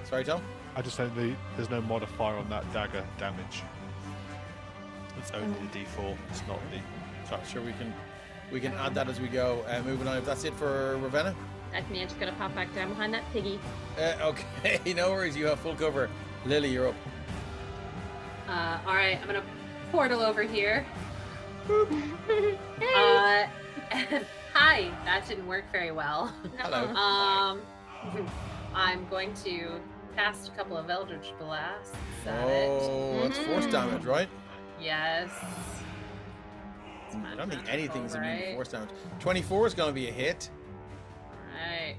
Sorry, Tom? I just said there's no modifier on that dagger damage. It's only the D4. It's not the. Sorry. Sure, we can add that as we go. Moving on. If that's it for Ravenna. That's me. I'm just gonna pop back down behind that piggy. Okay, no worries. You have full cover. Lily, you're up. All right, I'm gonna portal over here. Hey. Hi, that didn't work very well. Hello. I'm going to cast a couple of Eldritch Blasts at Oh, it's force damage, right? it. Yes. I don't think anything's immune to Right. force damage. 24 is going to be a hit. Right.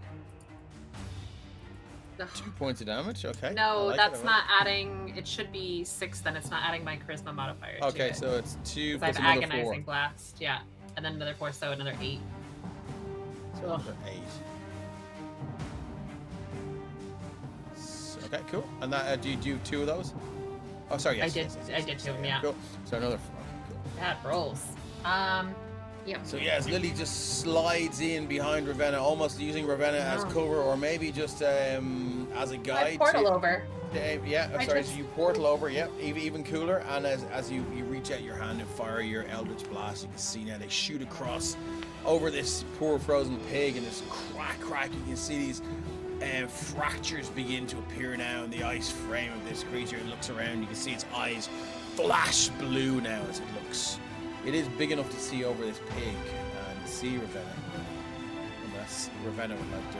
2 points of damage. Okay. I No, like that's it. not adding. It should be 6. Then it's not adding my charisma modifier. Okay, to it. so it's 2 'Cause I plus have another agonizing 4. blast. Yeah, and then another 4, so another 8. So another 8. Okay, cool. And that do you do 2 of those? Oh, sorry. Yes, I did. yes, yes, I yes, did yes, 2 of them. Yeah. Cool. So another 4. Cool. Bad rolls. Yep. So yes, Lily just slides in behind Ravenna, almost using Ravenna as cover, or maybe just as a guide. I portal over. Yeah, I sorry. just- So you portal over. Yep, even cooler. And as you reach out your hand and fire your Eldritch Blast, you can see now they shoot across over this poor frozen pig, and this crack. You can see these fractures begin to appear now in the ice frame of this creature. It looks around. You can see its eyes flash blue now as it looks. It is big enough to see over this pig and see Ravenna. Unless Ravenna would like to.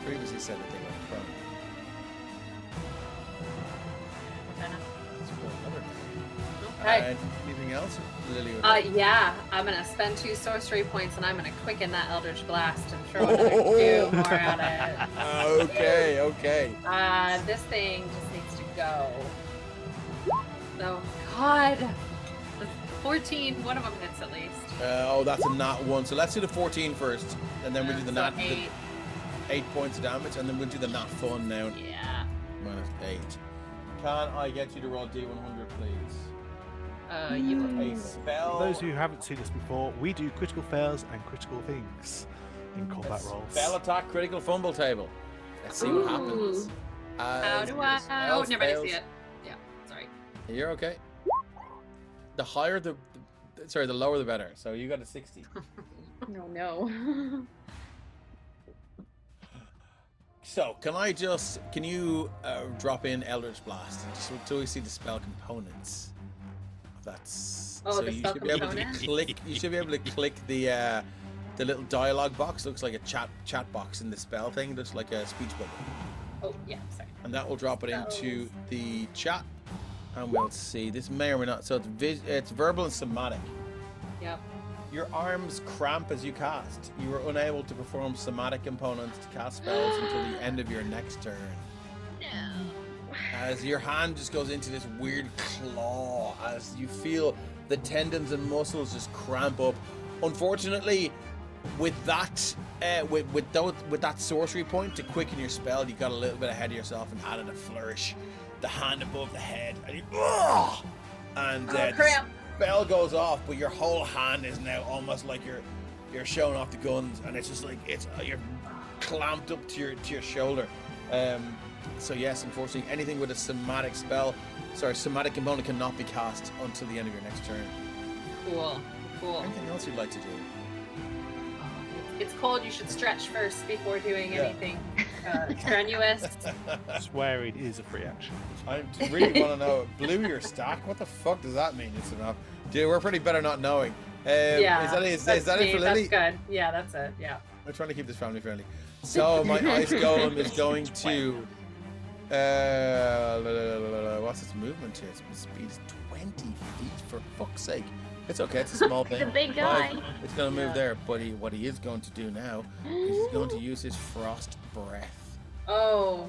Previously said that they were prone. That's for another day. Okay. And anything else? Lily would Yeah, I'm gonna spend 2 sorcery points, and I'm gonna quicken that Eldritch Blast and throw another 2 more at it. Okay. This thing just needs to go. Oh God. 14. One of them hits at least. That's a nat 1. So let's do the 14 first, and then we'll do the So nat 8. 8 points of damage, and then we'll do the nat fun now. Yeah. Minus 8. Can I get you to roll D100, please? You. A spell. For those who haven't seen this before, we do critical fails and critical things in combat rolls. Spell attack critical fumble table. Let's see what happens. How do I? Oh, never mind. See it. Yeah. Sorry. You're okay. The higher the lower the better. So you got a 60. No. So can you drop in Eldritch Blast just so we see the spell components? That's Oh, so the you spell should be able to components? click. You should be able to click the little dialogue box. Looks like a chat box in the spell thing, just like a speech bubble, Oh, yeah. Sorry. and that will drop it into the chat. And we'll see. This may or may not. So it's verbal and somatic. Yep. Your arms cramp as you cast. You are unable to perform somatic components to cast spells until the end of your next turn. No. As your hand just goes into this weird claw, as you feel the tendons and muscles just cramp up. Unfortunately, with that with that sorcery point to quicken your spell, you got a little bit ahead of yourself and added a flourish. The hand above the head, and the Cramp. spell goes off, but your whole hand is now almost like you're you're showing off the guns, and it's just like you're clamped up to your shoulder. So yes, unfortunately, anything with a somatic component cannot be cast until the end of your next turn. Cool. Anything else you'd like to do? It's cold. You should stretch first before doing anything strenuous. Swearing is a free action. I really want to know. Blew your stack? What the fuck does that mean? It's enough. Dude, we're pretty better not knowing. Is that it for Lily? That's good. Yeah, that's it. Yeah. I'm trying to keep this family friendly. So my ice golem is going to. What's its movement here? Its speed is 20 feet, for fuck's sake. It's okay, it's a small thing. It's a big guy. It's going to move there, but what he is going to do now is he's going to use his frost breath. Oh.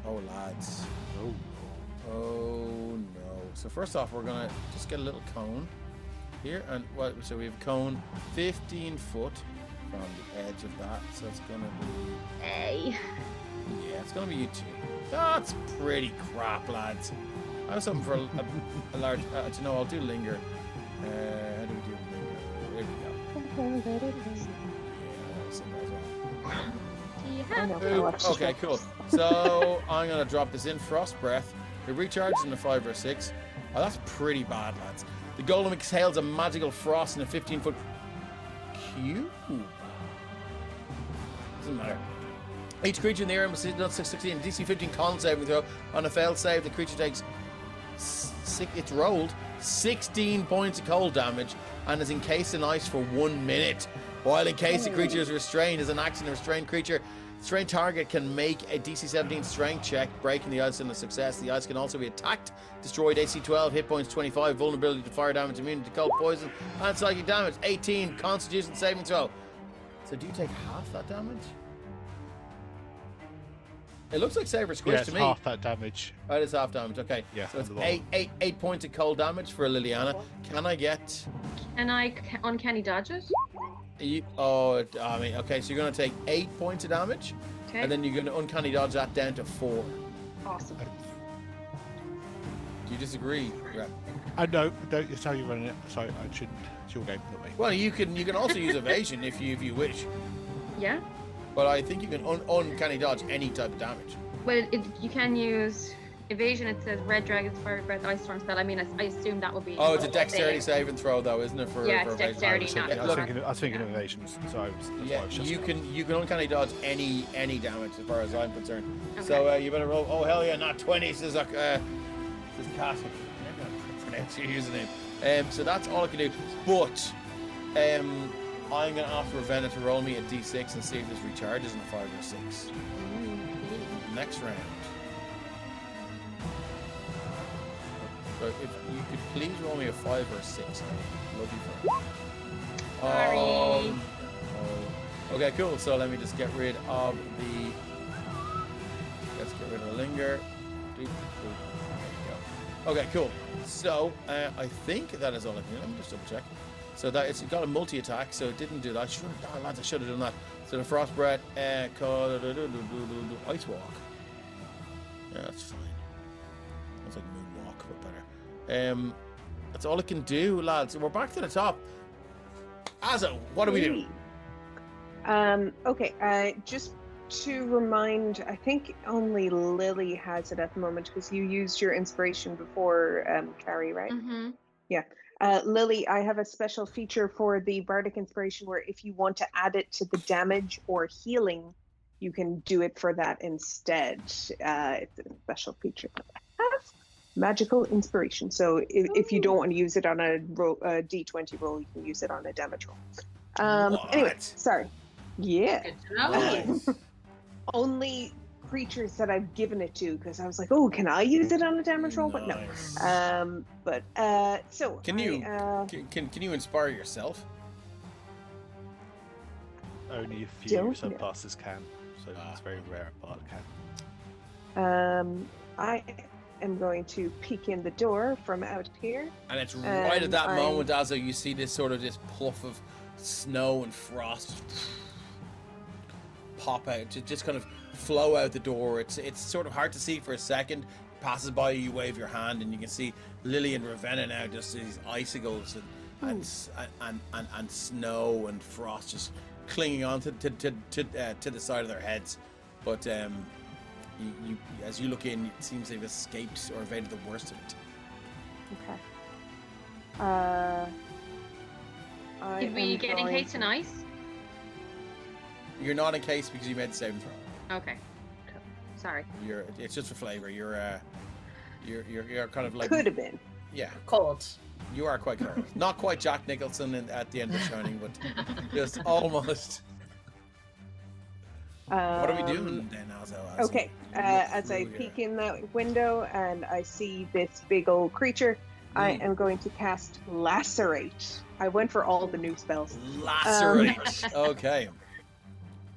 Oh, lads. Oh, no. So first off, we're going to just get a little cone here. So we have a cone 15 foot from the edge of that. So it's going to be... Hey. Yeah, it's going to be you two. That's pretty crap, lads. I have something for a large... I'll do linger. How do we do linger? There we go. Yeah, that was in there as well. Okay, cool. So I'm going to drop this in. Frost Breath. It recharges in a 5 or 6. Oh, that's pretty bad, lads. The golem exhales a magical frost in a 15-foot cube. Doesn't matter. Each creature in the area must not succeed in DC 15 con saving throw. On a failed save, the creature takes it's rolled 16 points of cold damage and is encased in ice for 1 minute. While encased, the creature is restrained. As an action, a restrained creature, restrained target can make a DC 17 strength check, breaking the ice in a success. The ice can also be attacked, destroyed. AC 12, hit points 25, vulnerability to fire damage, immunity to cold, poison, and psychic damage. 18, Constitution saving throw. So do you take half that damage? It looks like Saber Squish to me. half that damage. Oh, it is half damage. Okay. Yeah. So it's eight points of cold damage for Liliana. Can I get? Can I uncanny dodge it? Okay. So you're going to take 8 points of damage, Okay. and then you're going to uncanny dodge that down to 4. Awesome. Do you disagree? No, it's how you're running it. Sorry, I shouldn't. It's your game, not me. Well, you can also use evasion if you wish, Yeah. but I think you can uncanny dodge any type of damage. Well, you can use evasion. It says red dragon's fire breath ice storm spell. I mean, I assume that would be. Oh, it's a dexterity saving throw though, isn't it? For Yeah, for it's evasion? dexterity, not. I was thinking of evasions. So You can uncanny dodge any damage as far as I'm concerned. Okay. So you better roll. Oh hell yeah, not 20. Says Cass. I'm never gonna pronounce your username. So that's all I can do. But I'm gonna ask Ravenna to roll me a d6 and see if this recharges in a 5 or 6. Next round. So if you could please roll me a 5 or a 6. Love you for it. Sorry. Okay, cool. So let me just get rid of the. Let's get rid of the linger. There you go. Okay, cool. So I think that is all I can do. Let me just double check. So that it's got a multi-attack, so it didn't do that. I should have done that. So the frost breath, ice walk. Yeah, that's fine. That's like moonwalk, but better. That's all it can do, lads. We're back to the top. Azo, what do we do? Okay, just to remind, I think only Lily has it at the moment because you used your inspiration before, Carrie, right? Mm-hmm. Yeah. Lily, I have a special feature for the Bardic Inspiration where if you want to add it to the damage or healing, you can do it for that instead. It's a special feature that I have. Magical Inspiration. So if you don't want to use it on a D20 roll, you can use it on a damage roll. Anyway, sorry. Yeah. Good to know. Only creatures that I've given it to because I was like, oh, can I use it on a damage roll? But no. So can you inspire yourself? Only a few subclasses can, so it's very rare a bard can. I am going to peek in the door from out here, and it's right at that moment, Azo, you see this puff of snow and frost pop out, to just kind of flow out the door. It's sort of hard to see for a second. Passes by you, wave your hand, and you can see Lily and Ravenna now just these icicles, and and snow and frost just clinging on to the side of their heads. But you as you look in, it seems they've escaped or evaded the worst of it. Okay. Did we get encased in ice? You're not encased because you made the saving throw. Okay. Cool. Sorry. It's just for flavor. You're kind of like Could have been. Yeah. Cold. You are quite cold. Not quite Jack Nicholson at the end of Shining, but just almost. What are we doing then, Azo? Okay, as I peek in that window and I see this big old creature, I am going to cast Lacerate. I went for all the new spells. Lacerate. Okay.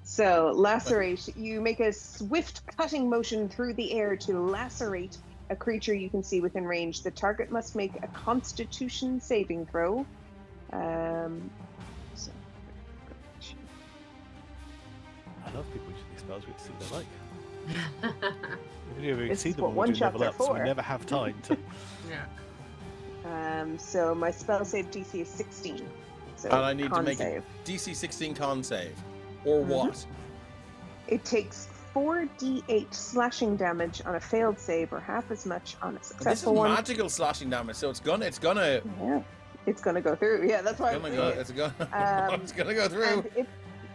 So, Lacerate, you make a swift cutting motion through the air to lacerate a creature you can see within range. The target must make a Constitution saving throw. I love people using these spells. We can see what they like. We This see is them what when we one do level shot's up, so we for. never have time to. Yeah. So my spell save DC is 16. So And I need to con make save. a DC 16 con save. Or what? It takes 4d8 slashing damage on a failed save, or half as much on a This is successful one. magical slashing damage, so it's gonna Yeah, it's gonna go through. Yeah, that's why I'm saying it. it's gonna it's gonna go And through.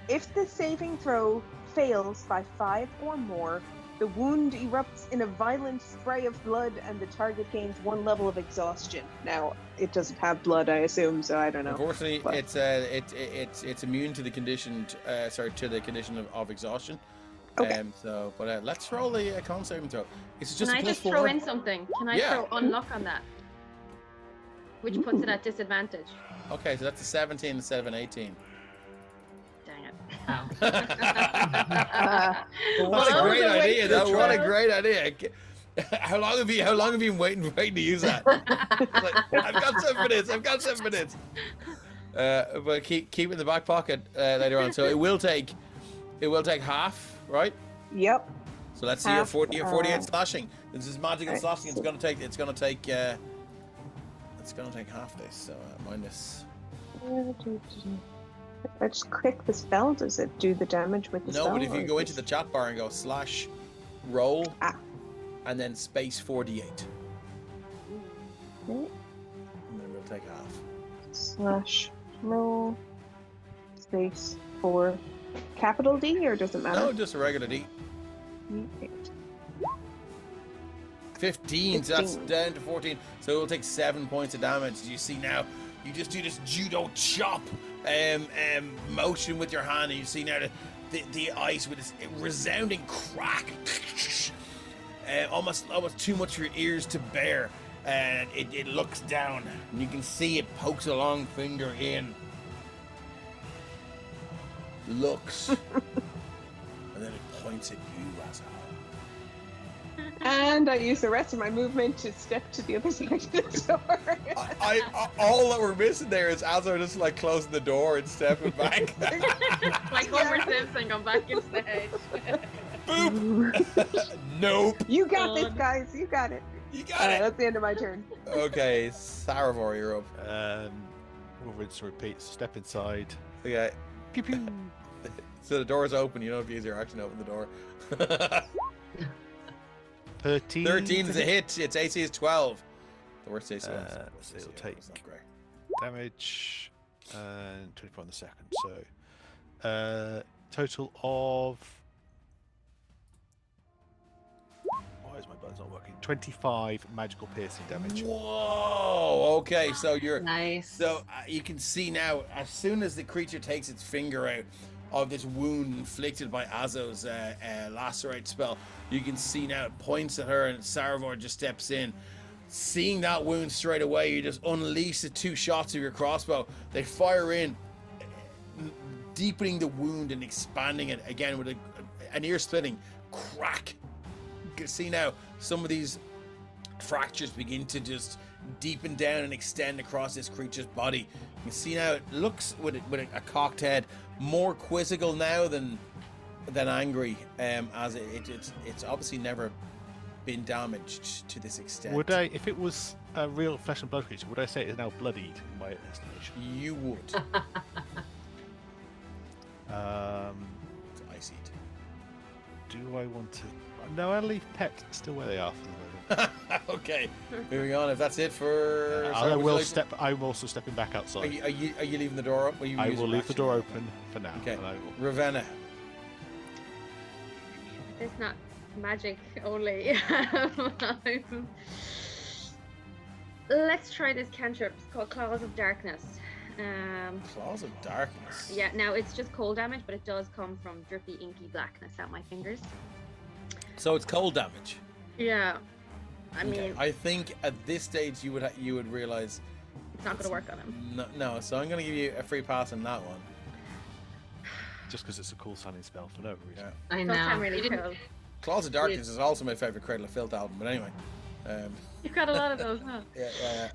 if the saving throw fails by 5 or more, the wound erupts in a violent spray of blood, and the target gains 1 level of exhaustion. Now, it doesn't have blood, I assume, so I don't know. Unfortunately, but- it's immune to the condition of exhaustion. Okay. But let's roll a con saving throw. It's just Can a I plus just 4. throw in something? Can I Yeah. throw unlock on that? Which puts it at disadvantage. Okay, so that's a 17 instead of an 18. Dang it. What a Well, great those are idea! ways to What a try. great idea! How long have you been waiting to use that? I've got 7 minutes. But keep it in the back pocket later on. So it will take half, right? Yep. So let's see your Half, 48 slashing. This is magical right, slashing. It's gonna take half this. So minus. If I just click the spell, does it do the damage with the spell? No, but if or you is go it into the chat bar and go slash roll, and then space 48, Okay. and then we'll take half. Slash roll space 4 capital D, or does it matter? No, just a regular D. Okay. 15, so that's 15. down to 14. So it will take 7 points of damage. You see now, you just do this judo chop motion with your hand, and you see now the ice with this resounding crack. Almost too much for your ears to bear. And it looks down, and you can see it pokes a long finger in. Looks. And then it points at you, Azal. And I use the rest of my movement to step to the other side of the door. I all that we're missing there is Azar just like closing the door and stepping back. Like Homer Simpson, come back in stage. Boop. Nope. You got this, guys. You got it. You All got right, it. that's the end of my turn. Okay, Saravor, you're up. We'll rinse and repeat. Step inside. Okay. Pew pew. So the door is open. You don't have to use your action to open the door. 13. 13 is a hit. Its AC is 12. The worst AC. So it'll take That's not great. damage and 24 on the second. So total of. Why is my buttons not working? 25 magical piercing damage. Whoa. Okay, so you're. Nice. So you can see now, as soon as the creature takes its finger out of this wound inflicted by Azo's lacerate spell, you can see now it points at her, and Saravor just steps in. Seeing that wound straight away, you just unleash the 2 shots of your crossbow. They fire in, deepening the wound and expanding it again with an ear-splitting crack. You can see now some of these fractures begin to just deepen down and extend across this creature's body. You can see now it looks with a cocked head more quizzical now than angry, as it's obviously never been damaged to this extent. Would I, if it was a real flesh and blood creature, would I say it is now bloodied in my estimation? You would. It's icied. Do I want to? No, I'll leave pet still where they are for the moment. Okay, moving on. If that's it for, I will step. I'm also stepping back outside. Are you leaving the door up? I will leave the door open for now. Okay, and I will... Ravenna. It's not magic only. Let's try this cantrip. It's called Claws of Darkness. Claws of Darkness. Yeah, now it's just cold damage, but it does come from drippy, inky blackness out my fingers. So it's cold damage. Yeah, I mean, Okay, I think at this stage you would realize it's not going to work on him. No, so I'm going to give you a free pass on that one. Just because it's a cool sounding spell for no reason. Yeah. I Does sound know. really You didn't- cool. Claws of Darkness is also my favorite Cradle of Filth album, but anyway. You've got a lot of those, huh? Yeah.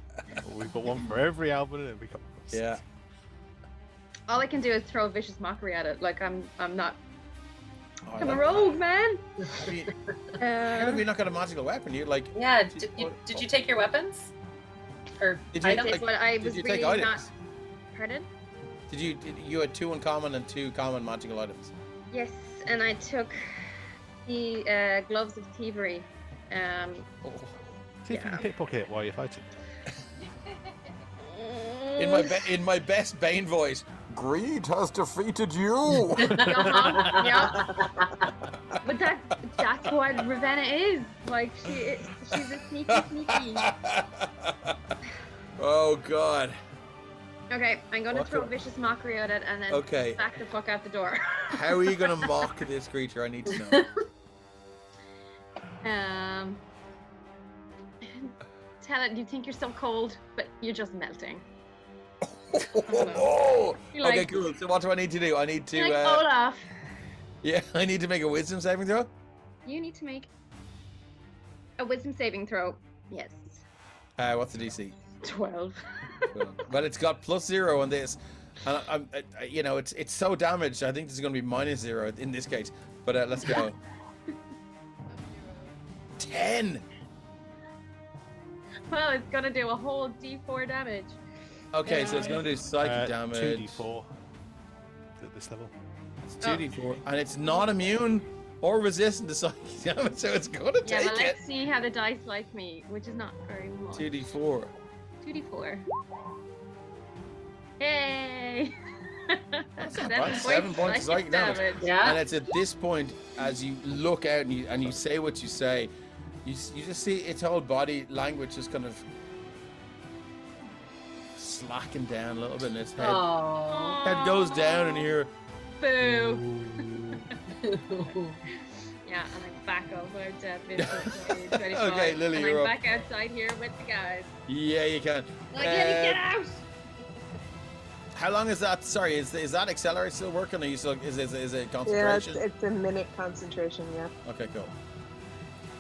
Well, we've got one for every album, and we got. Yeah. All I can do is throw a vicious mockery at it. Like I'm not. Oh, I I'm a like rogue, man. that. How have you not got a magical weapon? You like? Yeah. Did you take your weapons? Or Did you, items? like, But I did was you really take not. items? Pardon? You had 2 uncommon and 2 common magical items? Yes, and I took the gloves of thievery. Oh. See if you can pickpocket it while you're fighting. In my best Bane voice, greed has defeated you. Yeah. But that's what Ravenna is. Like she's a sneaky. Oh God. Okay, I'm gonna What throw the- vicious mockery at it and then Okay. back the fuck out the door. How are you gonna mock this creature? I need to know. Tell it you think you're so cold, but you're just melting. Oh, You're okay, like- cool. So what do I need to do? I need to. You're like Olaf. Yeah, I need to make a wisdom saving throw. You need to make a wisdom saving throw. Yes. What's the DC? 12. Well, it's got +0 on this, and it's so damaged. I think this is going to be -0 in this case. But let's go. 10. Well, it's gonna do a whole D4 damage. Okay, so it's going to do psychic damage. 2d4 at this level. It's 2d4, and it's not immune or resistant to psychic damage, so it's going to Yeah, take but it. let's see how the dice like me, which is not very much. 2d4. 2d4. Yay! That's not bad. 7 points of psychic damage. Yeah. And it's at this point, as you look out and you say what you say, you just see its whole body language just kind of slacking down a little bit in its head. Oh. Head goes down and you hear, Boo! Yeah, and I'm back over to 25. Okay, Lily, and you're I'm up. back outside here with the guys. yeah, you can. Like, get out! How long is that? Sorry, is that accelerate still working? Or are you still, is it Yeah, concentration? it's a minute concentration, yeah. Okay, cool.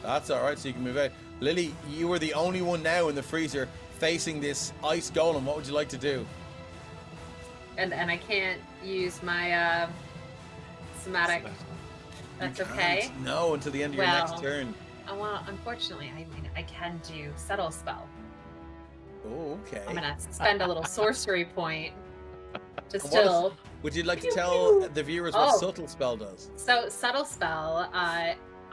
That's all right. So you can move out. Lily, you are the only one now in the freezer facing this ice golem. What would you like to do? And I can't use my somatic. That's You okay. can't. No, until the end of your next Well, turn. Well, unfortunately, I mean, I can do subtle spell. Oh, okay. I'm gonna spend a little sorcery point to what is- still. Would you like to Pew, tell pew. the viewers what Oh. subtle spell does? So subtle spell,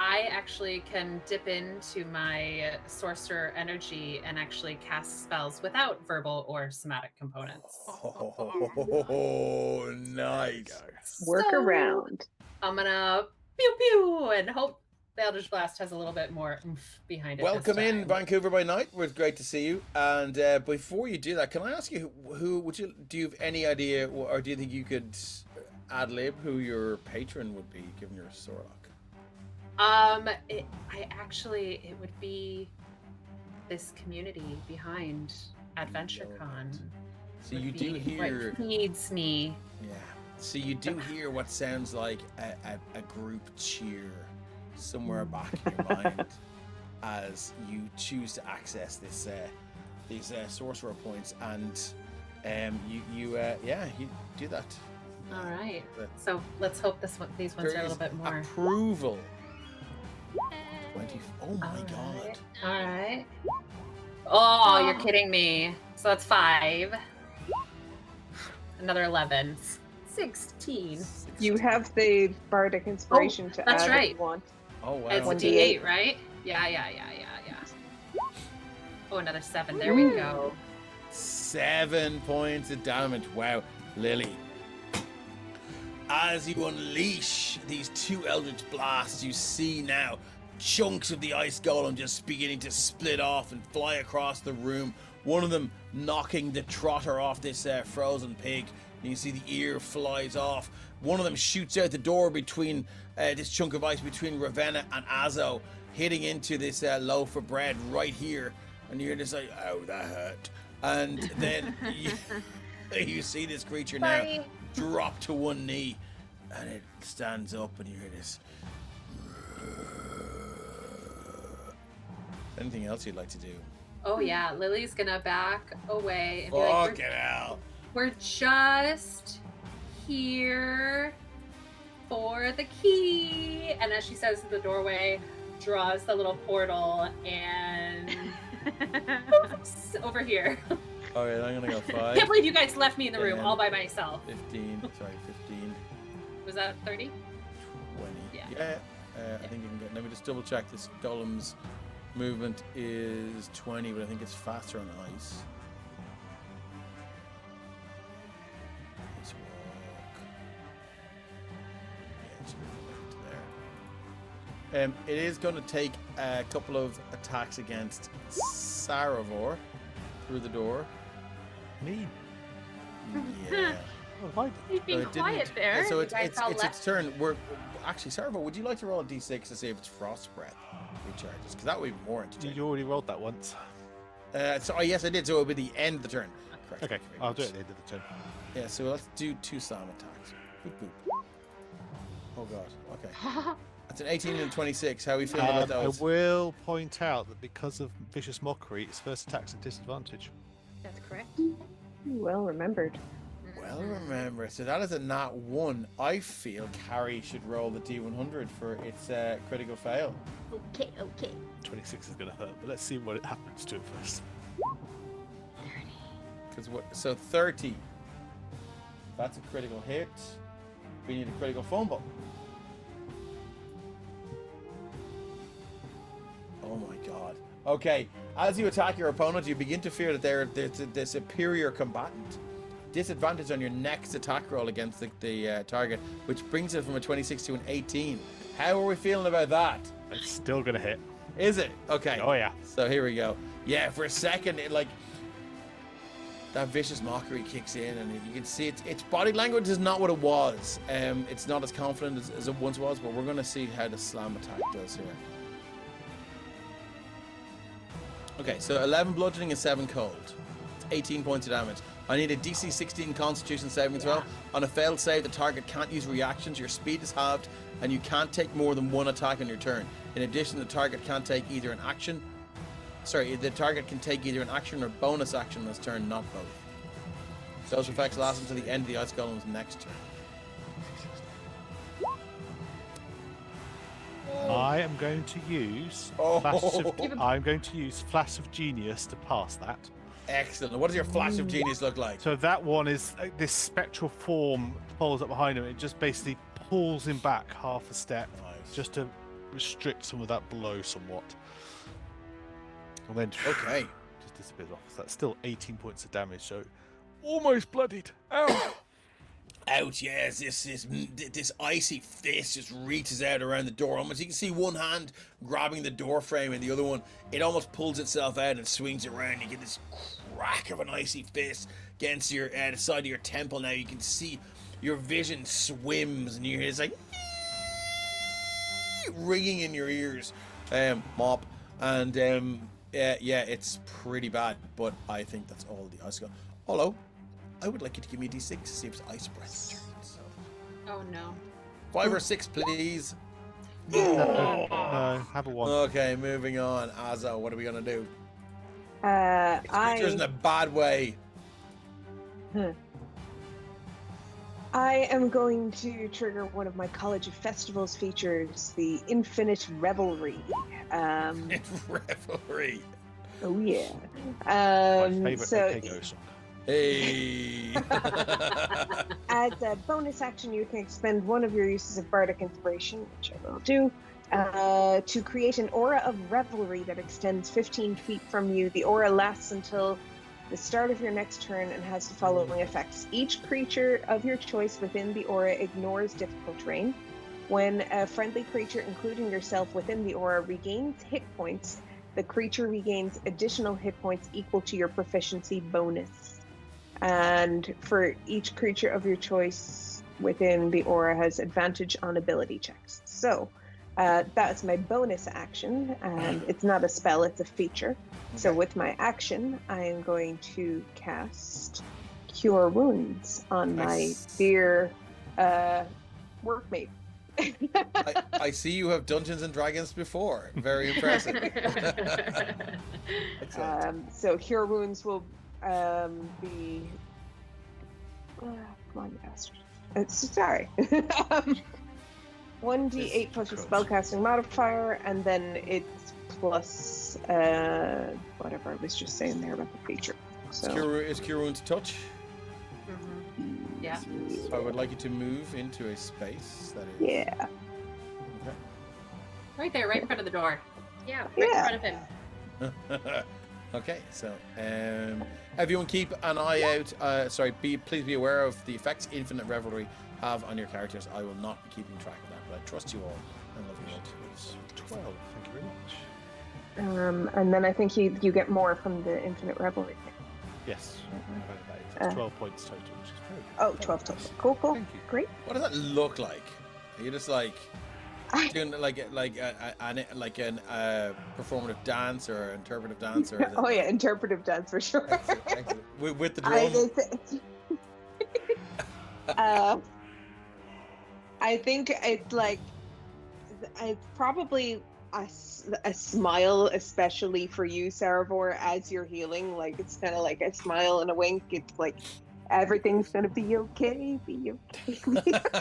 I actually can dip into my sorcerer energy and actually cast spells without verbal or somatic components. Oh, nice. Work So, around. I'm gonna pew pew and hope the Eldritch Blast has a little bit more oomph behind it. this Welcome in, time. Vancouver by night. It's great to see you. And before you do that, can I ask you who would you? Do you have any idea, or do you think you could ad lib who your patron would be, given your Sorlock? It would be this community behind AthVentureCon. So you do hear, what feeds me. yeah. So you do hear what sounds like a group cheer somewhere back in your mind as you choose to access these sorcerer points, and you do that. All right. But So let's hope these ones there are a is little bit more. approval. 20. Oh my god. All right. Oh, you're kidding me. So that's 5. Another 11. 16. You have the bardic inspiration to that's add right. if you want. Oh wow. It's 1d8. D8, right? Yeah. Oh, another 7. There we go. 7 points of damage. Wow, Lily. As you unleash these 2 Eldritch Blasts, you see now chunks of the ice golem just beginning to split off and fly across the room. One of them knocking the trotter off this frozen pig. And you see the ear flies off. One of them shoots out the door between this chunk of ice between Ravenna and Azo, hitting into this loaf of bread right here. And you're just like, oh, that hurt. And then you see this creature now drop to one knee, and it stands up, and you hear this. Anything else you'd like to do? Oh yeah, Lily's gonna back away and be Fucking hell. we're just here for the key. And as she says in the doorway, draws the little portal and oops, over here. Alright, I'm gonna go 5. Can't believe you guys left me in the room 10, all by myself. 15. Was that 30? 20. Yeah. I think you can get. Let me just double check. This golem's movement is 20, but I think it's faster on ice. Let's walk. Yeah, it should be right to there. It is going to take a couple of attacks against Saravor through the door. Me. Yeah. Oh, hi. You've been quiet there. So You it's guys all its left. turn. We're actually, Saravor, would you like to roll a d6 to see if it's frost breath recharges? Because that would be more entertaining. You already rolled that once. Yes, I did. So it would be the end of the turn. Correct. Okay, Thank you very I'll do it much. at the end of the turn. Yeah, so let's do 2 slam attacks. Boop, boop. Oh god. Okay. That's an 18 and a 26. How are we feeling about I those? will point out that because of Vicious Mockery, its first attack's at disadvantage. That's correct. Well remembered. Well, remember. So that is a nat 1. I feel Carrie should roll the d100 for its critical fail. Okay. 26 is going to hurt, but let's see what it happens to it first. 'Cause so 30. That's a critical hit. We need a critical fumble. Oh my god. Okay, as you attack your opponent, you begin to fear that they're the superior combatant. Disadvantage on your next attack roll against the target, which brings it from a 26 to an 18. How are we feeling about that? It's still going to hit. Is it? Okay. Oh, yeah. So here we go. Yeah, for a second, that vicious mockery kicks in, and you can see its body language is not what it was. It's not as confident as it once was, but we're going to see how the slam attack does here. Okay, so 11 bludgeoning and 7 cold. It's 18 points of damage. I need a DC 16 Constitution saving throw. On a failed save, the target can't use reactions, your speed is halved, and you can't take more than 1 attack on your turn. In addition, the target can't take either an action. The target can take either an action or bonus action on its turn, not both. Those effects last until the end of the Ice Golem's next turn. I am going to use I'm going to use Flash of Genius to pass that. Excellent. What does your Flash of Genius look like? So that one is this spectral form follows up behind him. It just basically pulls him back half a step, Nice. just to restrict some of that blow somewhat. And then Okay. just disappears off. So that's still 18 points of damage. So almost bloodied. Ow! Out, yes, this icy fist just reaches out around the door. Almost, you can see one hand grabbing the door frame, and the other one, it almost pulls itself out and swings around. You get this crack of an icy fist against your the side of your temple. Now you can see your vision swims, and you hear it's like ringing in your ears, Mop, and yeah, it's pretty bad. But I think that's all the ice go. Hello. I would like you to give me a d6 to see if it's ice breath turns. Oh no. 5 or 6, please. No, have a 1. Okay, moving on. Azo, what are we gonna do? Creature's in I a bad way. I am going to trigger one of my College of Festivals features, the Infinite Revelry. Revelry. Oh yeah. My favorite So AKGO song. Hey. as a bonus action, you can expend one of your uses of Bardic Inspiration, which I will do, to create an aura of revelry that extends 15 feet from you. The aura lasts until the start of your next turn and has the following effects. Each creature of your choice within the aura ignores difficult terrain. When a friendly creature, including yourself within the aura, regains hit points, the creature regains additional hit points equal to your proficiency bonus. And for each creature of your choice within the aura has advantage on ability checks. So that's my bonus action, and it's not a spell, it's a feature. So with my action, I am going to cast Cure Wounds on my dear workmate. I see you have Dungeons and Dragons before. Very impressive. Excellent. So Cure Wounds will be... come on, you bastard. Sorry. 1d8 plus your spellcasting modifier, and then it's plus whatever I was just saying there about the feature. So Is Cure Wounds touch? Mm-hmm. Yeah. So I would like you to move into a space that is... Yeah. Okay. Right there, right in front of the door. Yeah, right in Yeah. front of him. Okay, so everyone keep an eye out. Please be aware of the effects Infinite Revelry have on your characters. I will not be keeping track of that, but I trust you all and love you all. It's 12. Thank you very much. And then I think you get more from the Infinite Revelry thing. Yes. It's 12 points total, which is very good. Oh, 12 total. Cool. Thank you. Great. What does that look like? Are you just like doing like an performative dance or interpretive dance? Or Oh yeah, interpretive dance for sure. excellent. With the drum. I think it's like it's probably a smile, especially for you, Sarabor, as you're healing. Like it's kind of like a smile and a wink. It's like everything's gonna be okay. Be okay.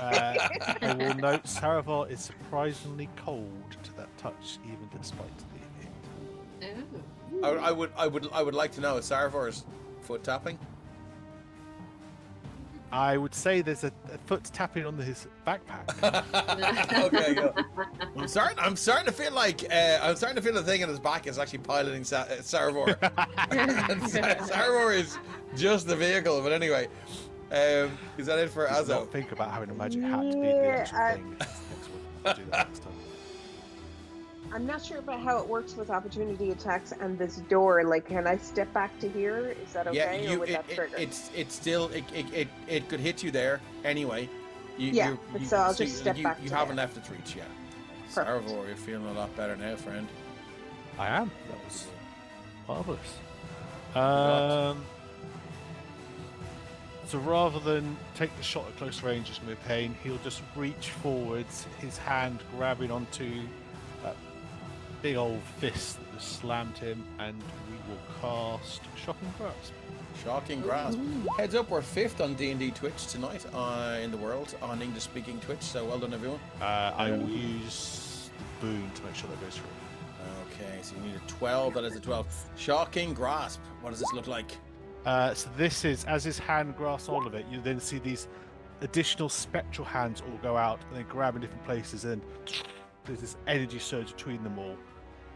I will note Saravar is surprisingly cold to that touch, even despite the heat. Ooh. I would like to know, is Saravar's foot tapping? I would say there's a foot tapping on his backpack. Okay, go. I'm starting to feel like the thing in his back is actually piloting Saravar. And Saravar is just the vehicle. But anyway, is that it for Just Azo? not think about having a magic hat to be the actual thing. Next one. I'll do that next time. I'm not sure about how it works with opportunity attacks and this door. Like, can I step back to here? Is that okay, or would that trigger? It's still it could hit you there anyway. So I'll just step back. You to haven't there. left its reach yet. Perfect. Sarvor, you're feeling a lot better now, friend. I am. That was marvelous. So rather than take the shot at close range, just with pain, he'll just reach forwards, his hand grabbing onto that big old fist that just slammed him, and we will cast Shocking Grasp. Shocking Grasp. Heads up, we're 5th on D&D Twitch tonight in the world on English-speaking Twitch. So well done, everyone. I will use the boon to make sure that goes through. Okay, so you need a 12. That is a 12. Shocking Grasp. What does this look like? So this is, as his hand grasps hold of it, you then see these additional spectral hands all go out and they grab in different places, and there's this energy surge between them all,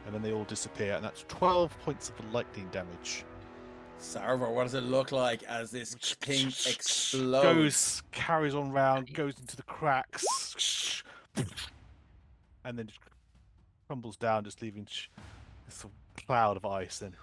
and then they all disappear, and that's 12 points of lightning damage. Sarver, what does it look like as this thing explodes? Carries on round, goes into the cracks, and then just crumbles down, just leaving this sort of cloud of ice. Then.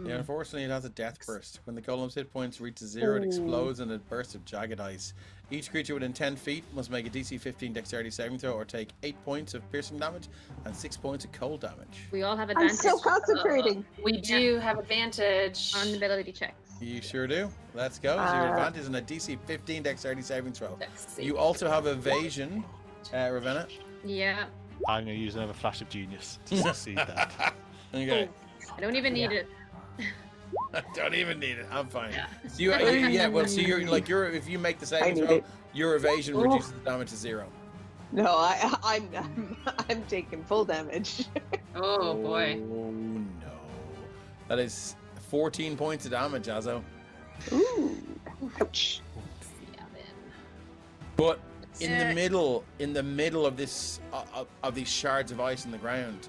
Yeah, unfortunately, it has a death burst. When the golem's hit points reach 0, it explodes in a burst of jagged ice. Each creature within 10 feet must make a DC 15 dexterity saving throw or take 8 points of piercing damage and 6 points of cold damage. We all have I'm advantage. so concentrating. We do have advantage. On ability checks. You sure do. Let's go. So your advantage in a DC 15 dexterity saving throw. Let's see. You also have evasion, Ravenna. Yeah. I'm going to use another flash of genius to succeed that. Okay. I don't even need it. I don't even need it. I'm fine. Yeah. So so you're if you make the saving need throw, it. your evasion Oh. reduces the damage to 0. No, I'm taking full damage. Oh boy. Oh no. That is 14 points of damage, Azo. Ooh, ouch. Yeah, then. But in the Sick. middle of this of these shards of ice in the ground,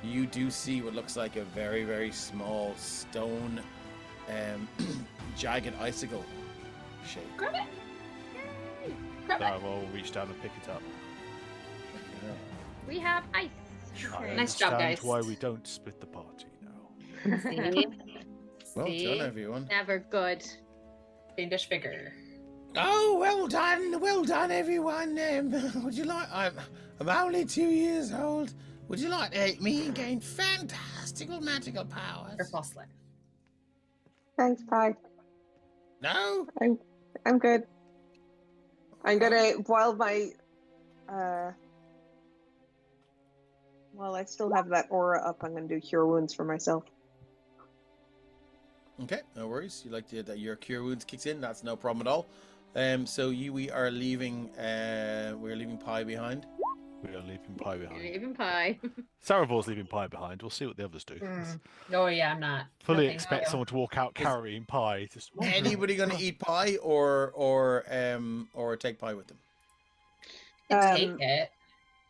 you do see what looks like a very, very small stone jagged icicle shape. Grab it. Yay. Grab So it. I will reach down and pick it up. We have ice. I Nice job, understand guys. why we don't split the party now. See? Well See? done, everyone. Never good. Fiendish vigor. Oh, well done, everyone. Would you like? I'm only 2 years old. Would you like to help me and gain fantastical magical powers? Or false life. Thanks, Pie. No. I'm good. I'm gonna while I still have that aura up, I'm gonna do cure wounds for myself. Okay, no worries. You like to that your cure wounds kicks in. That's no problem at all. So we are leaving. We're leaving Pie behind. We are leaving Pie behind. Even pie. Saravor's leaving Pie behind. We'll see what the others do. Oh yeah, I'm not. Fully No, thank expect you. someone to walk out carrying Pie. Just Anybody going to eat Pie or take Pie with them? Take it.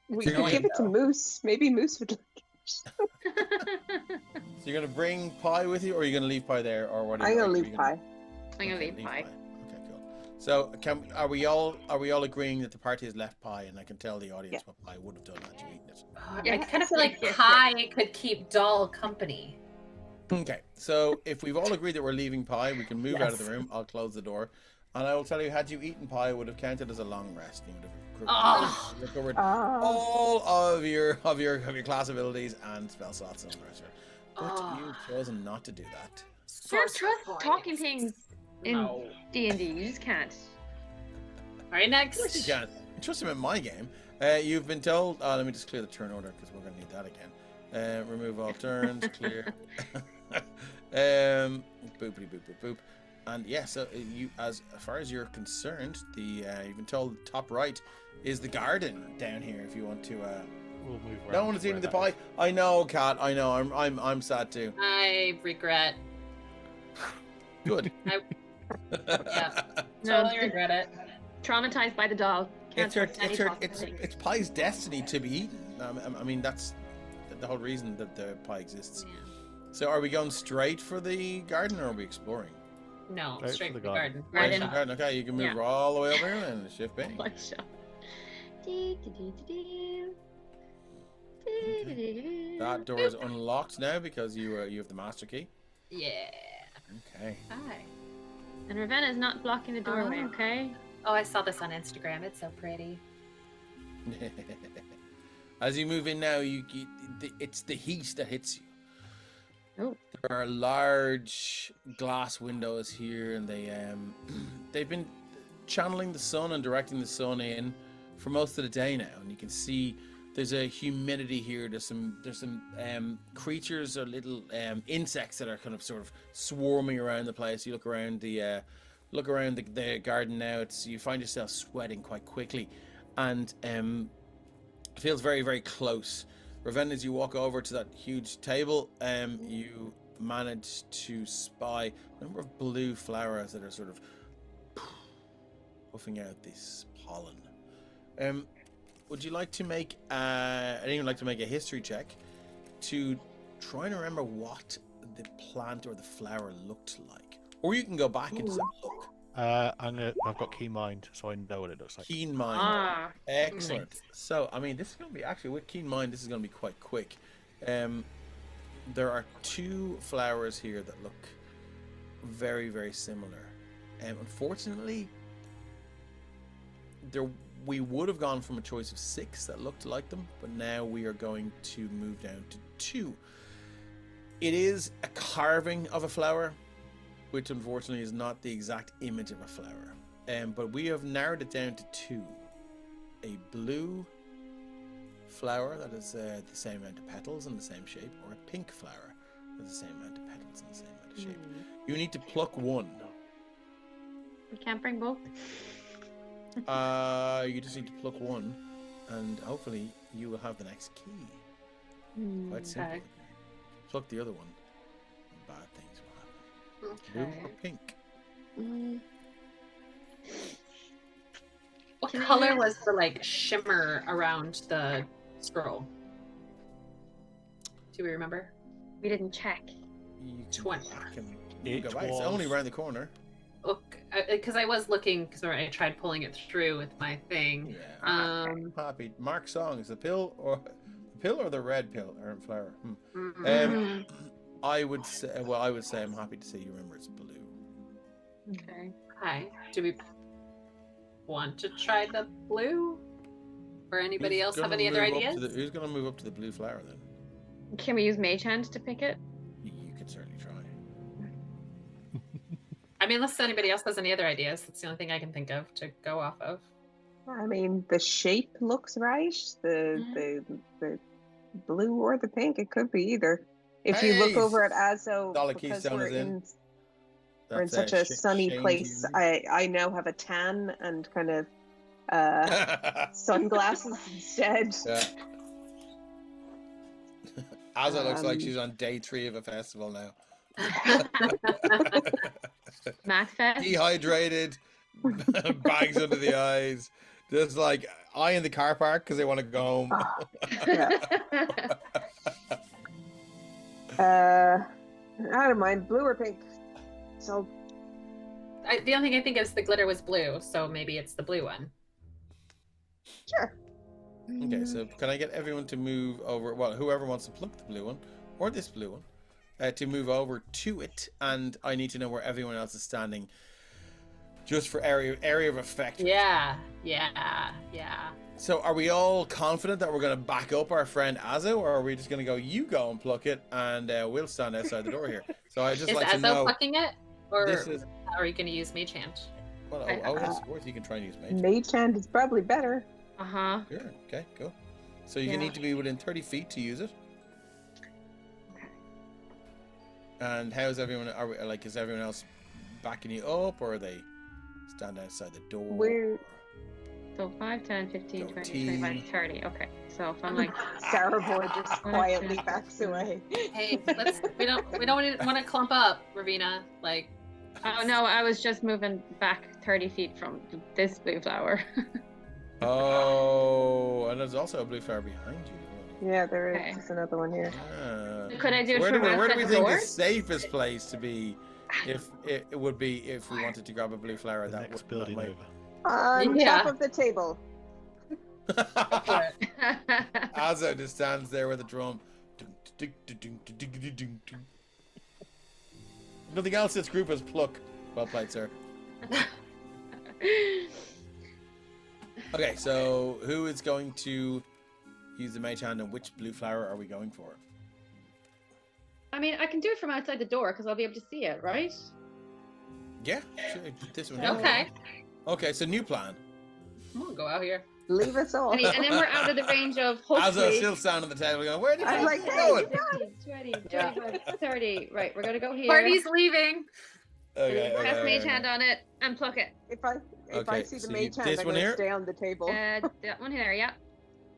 We You're could going give it to though. Moose. Maybe Moose would like it. So you're going to bring Pie with you, or are you going to leave Pie there, or what? I'm gonna leave Pie. I'm gonna Okay, leave pie. Okay, cool. So are we all agreeing that the party has left Pie, and I can tell the audience what Pie would have done had you eaten it? Yeah, I kind of feel like yes, Pie could keep Doll company. Okay, so if we've all agreed that we're leaving Pie, we can move out of the Yes. room. I'll close the door, and I will tell you, had you eaten Pie, it would have counted as a long rest. You would have recovered all of your class abilities and spell slots and all the rest of it. But you've chosen not to do that. Can't trust talking things in No. D&D. You just can't. All right, Of course next. you can. Trust him in my game. You've been told. Let me just clear the turn order because we're going to need that again. Remove all turns. Clear. Boopity boop boop boop. And yeah, so you, as far as you're concerned, you've been told the top right is the garden down here. If you want to. we'll move around. No one is to eating the where pie. that I know, Kat. I know. I'm sad too. I regret. Good. Yeah, No, totally regret it. Traumatized by the doll. Can't It's her. trust any It's her. talking thing. It's Pie's destiny to be eaten. I mean, that's the whole reason that the pie exists. Yeah. So, are we going straight for the garden, or are we exploring? No, Straight straight for for the the garden. Right, Garden. the garden. Okay, you can move Yeah. all the way over here and shift B. One shot. That door is unlocked now because you have the master key. Yeah. Okay. Hi. And Ravenna's not blocking the doorway, Oh. okay? Oh, I saw this on Instagram. It's so pretty. As you move in now, it's the heat that hits you. Oh. There are large glass windows here, and they've been channeling the sun and directing the sun in for most of the day now. And you can see there's a humidity here. There's some creatures or little insects that are kind of sort of swarming around the place. You look around the garden now. You find yourself sweating quite quickly, and it feels very, very close. Raven, as you walk over to that huge table, you manage to spy a number of blue flowers that are sort of puffing out this pollen. Would you like to make anyone like to make a history check to try and remember what the plant or the flower looked like? Or you can go back and just have a look. I've got keen mind, so I know what it looks like. Keen mind. Ah. Excellent. So, I mean, this is going to be actually with keen mind. This is going to be quite quick. There are two flowers here that look very, very similar. Unfortunately, we would have gone from a choice of 6 that looked like them, but now we are going to move down to 2. It is a carving of a flower, which unfortunately is not the exact image of a flower. But we have narrowed it down to 2. A blue flower that is the same amount of petals and the same shape, or a pink flower There's the same amount of petals and the same amount of shape. You need to pluck one. We can't bring both. You just need to pluck one, and hopefully you will have the next key. Quite simple. Okay. Pluck the other one, and bad things will happen. Blue or pink? What color was the like shimmer around the scroll? Do we remember? We didn't check. You can 20. go back and It go back. It's only was- around the corner. Look, because I was looking, because I tried pulling it through with my thing. Yeah. Happy. Mark songs. The pill or the red pill or flower. I would say. Well, I would say I'm happy to say you remember it's blue. Okay. Hi. Do we want to try the blue? Or anybody Who's else have gonna any other move up ideas? to who's going to move up to the blue flower then? Can we use Mage Hand to pick it? You could certainly try. I mean, unless anybody else has any other ideas, that's the only thing I can think of to go off of. I mean, the shape looks right. The blue or the pink. It could be either. If you look Hey, over at Azo, Dollar because Keystone we're is in. we're in That's, such a Sh- sunny Shane's place, using. I now have a tan and kind of sunglasses instead. Yeah. Azza looks like Um, she's on day 3 of a festival now. Math Fest? Dehydrated, bags under the eyes, just like eye in the car park because they want to go home. I don't mind blue or pink. So The only thing I think is the glitter was blue, so maybe it's the blue one. sure. Okay, so can I get everyone to move over? Well, whoever wants to pluck the blue one or this blue one, to move over to it, and I need to know where everyone else is standing, just for area of effect. Yeah. So, are we all confident that we're going to back up our friend Azo, or are we just going to go? You go and pluck it, and we'll stand outside the door here. So I just Is like to Azo know. plucking it? Or This is are you going to use Mage Hand? well, yes, of course you can try and use mage. Mage hand is probably better. Uh-huh. Sure. Okay. Cool. So you Yeah. need to be within 30 feet to use it. Okay. And how's everyone? Is everyone else backing you up, or are they stand outside the door? We're- So 5, 10, 15, Go 20, team. 25, 30. Okay. So if I'm like, Sarah Boy just quietly backs away. Hey, we don't want to clump up, Ravina. Like, oh no, I was just moving back 30 feet from this blue flower. Oh, and there's also a blue flower behind you. Yeah, there is. Okay. There's another one here. Ah. Could I do it Where from do we outside the think door? the safest place to be? If it would be if we wanted to grab a blue flower, The that next would building might... over. On Yeah. top of the table. Azo just stands there with a drum. Nothing else this group has pluck. Well played, sir. Okay, so who is going to use the mage hand, and which blue flower are we going for? I mean, I can do it from outside the door because I'll be able to see it, right? Yeah, sure. This one. okay, Okay, so new plan. I'm gonna go out here. Leave us all. And then we're out of the range of Azo hopefully still standing on the table going, where did I'm you like, going? 20, Yeah. 25, 30. Right, we're gonna go here. Party's leaving. Okay, Press mage okay. hand on it and pluck it. If I Okay, see the so mage you- hand, this I'm one going here? to stay on the table. That one here, yeah.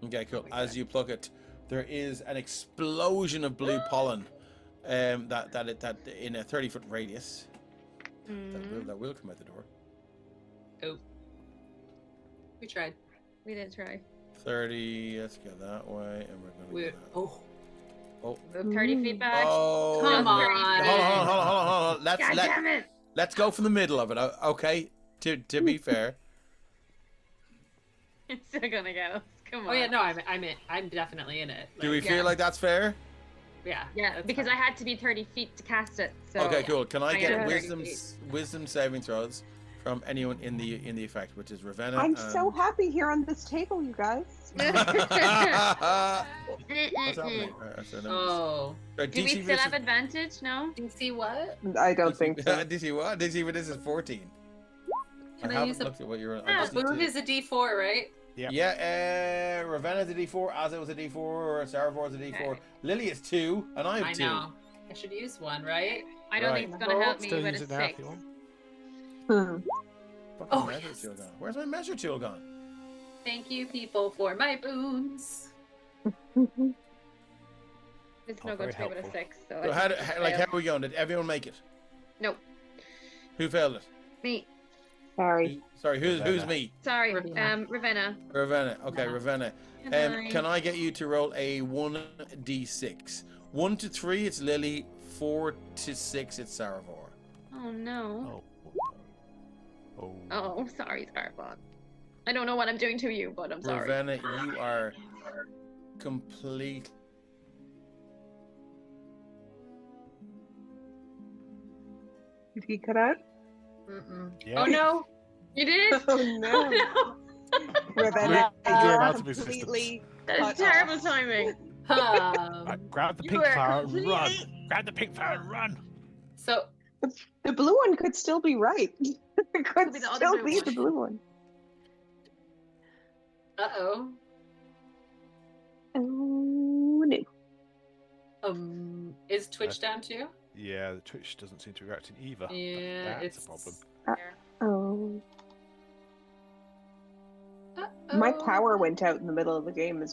Okay, cool. As you pluck it, there is an explosion of blue pollen. That in a 30-foot radius. That will come out the door. Oh, we tried. We did try. 30. Let's go that way, and we're gonna. We Go that. Move 30 feet back. Oh, Come on. Hold on. God damn it! Let's go from the middle of it. Okay. To be fair. It's still gonna get us. Come on. Oh yeah, no, I'm definitely in it. Do we Like, feel like that's fair? Yeah. Yeah, that's because fine. I had to be 30 feet to cast it. So Okay, cool. Can I I get got 30 wisdom saving throws from anyone in the effect, which is Ravenna? I'm so happy here on this table, you guys. What's happening? Oh, Do we still have advantage? No. DC what? I don't think so. DC what? DC, but this is 14. Can I haven't use a- looked at what you're on. Oh, Boom is a D4, right? Yep. Yeah, Ravenna's a D4, Azo is a D4, Sarah is a D4, Okay. Lily is 2, and I have I 2. know. I should use one, right? I don't Right. think it's gonna help me Still with use a it now if 6. you want. Fucking Oh, measure yes. tool gone. Where's my measure tool gone? Thank you, people, for my boons. It's Oh, not going very to be with a helpful. 6. So So I how, think how it's like fail. how are we going? Did everyone make it? Nope. Who failed it? Me. Sorry. Sorry, who's Ravenna. me? Sorry. Ravenna. Ravenna. Ravenna. Okay, No. Ravenna. Can I get you to roll a 1d6? 1 to 3, it's Lily. 4 to 6, it's Saravor. Oh no. Oh. Oh, sorry, Scarabot. I don't know what I'm doing to you, but I'm sorry. Ravenna, you are complete. Did he cut out? Yeah. Oh no! You did? Oh no. Ravenna, You're you're out of completely That cut is terrible off. timing. Right, grab the You pink are flower and run. completely- Grab the pink flower and run. So, The blue one could still be right. It could be the other still blue be one. the blue one. uh-oh. Oh no. Is Twitch down too? Yeah, the Twitch doesn't seem to be reacting either. Yeah, That's it's a problem. Oh. Uh-oh. My power went out in the middle of the game as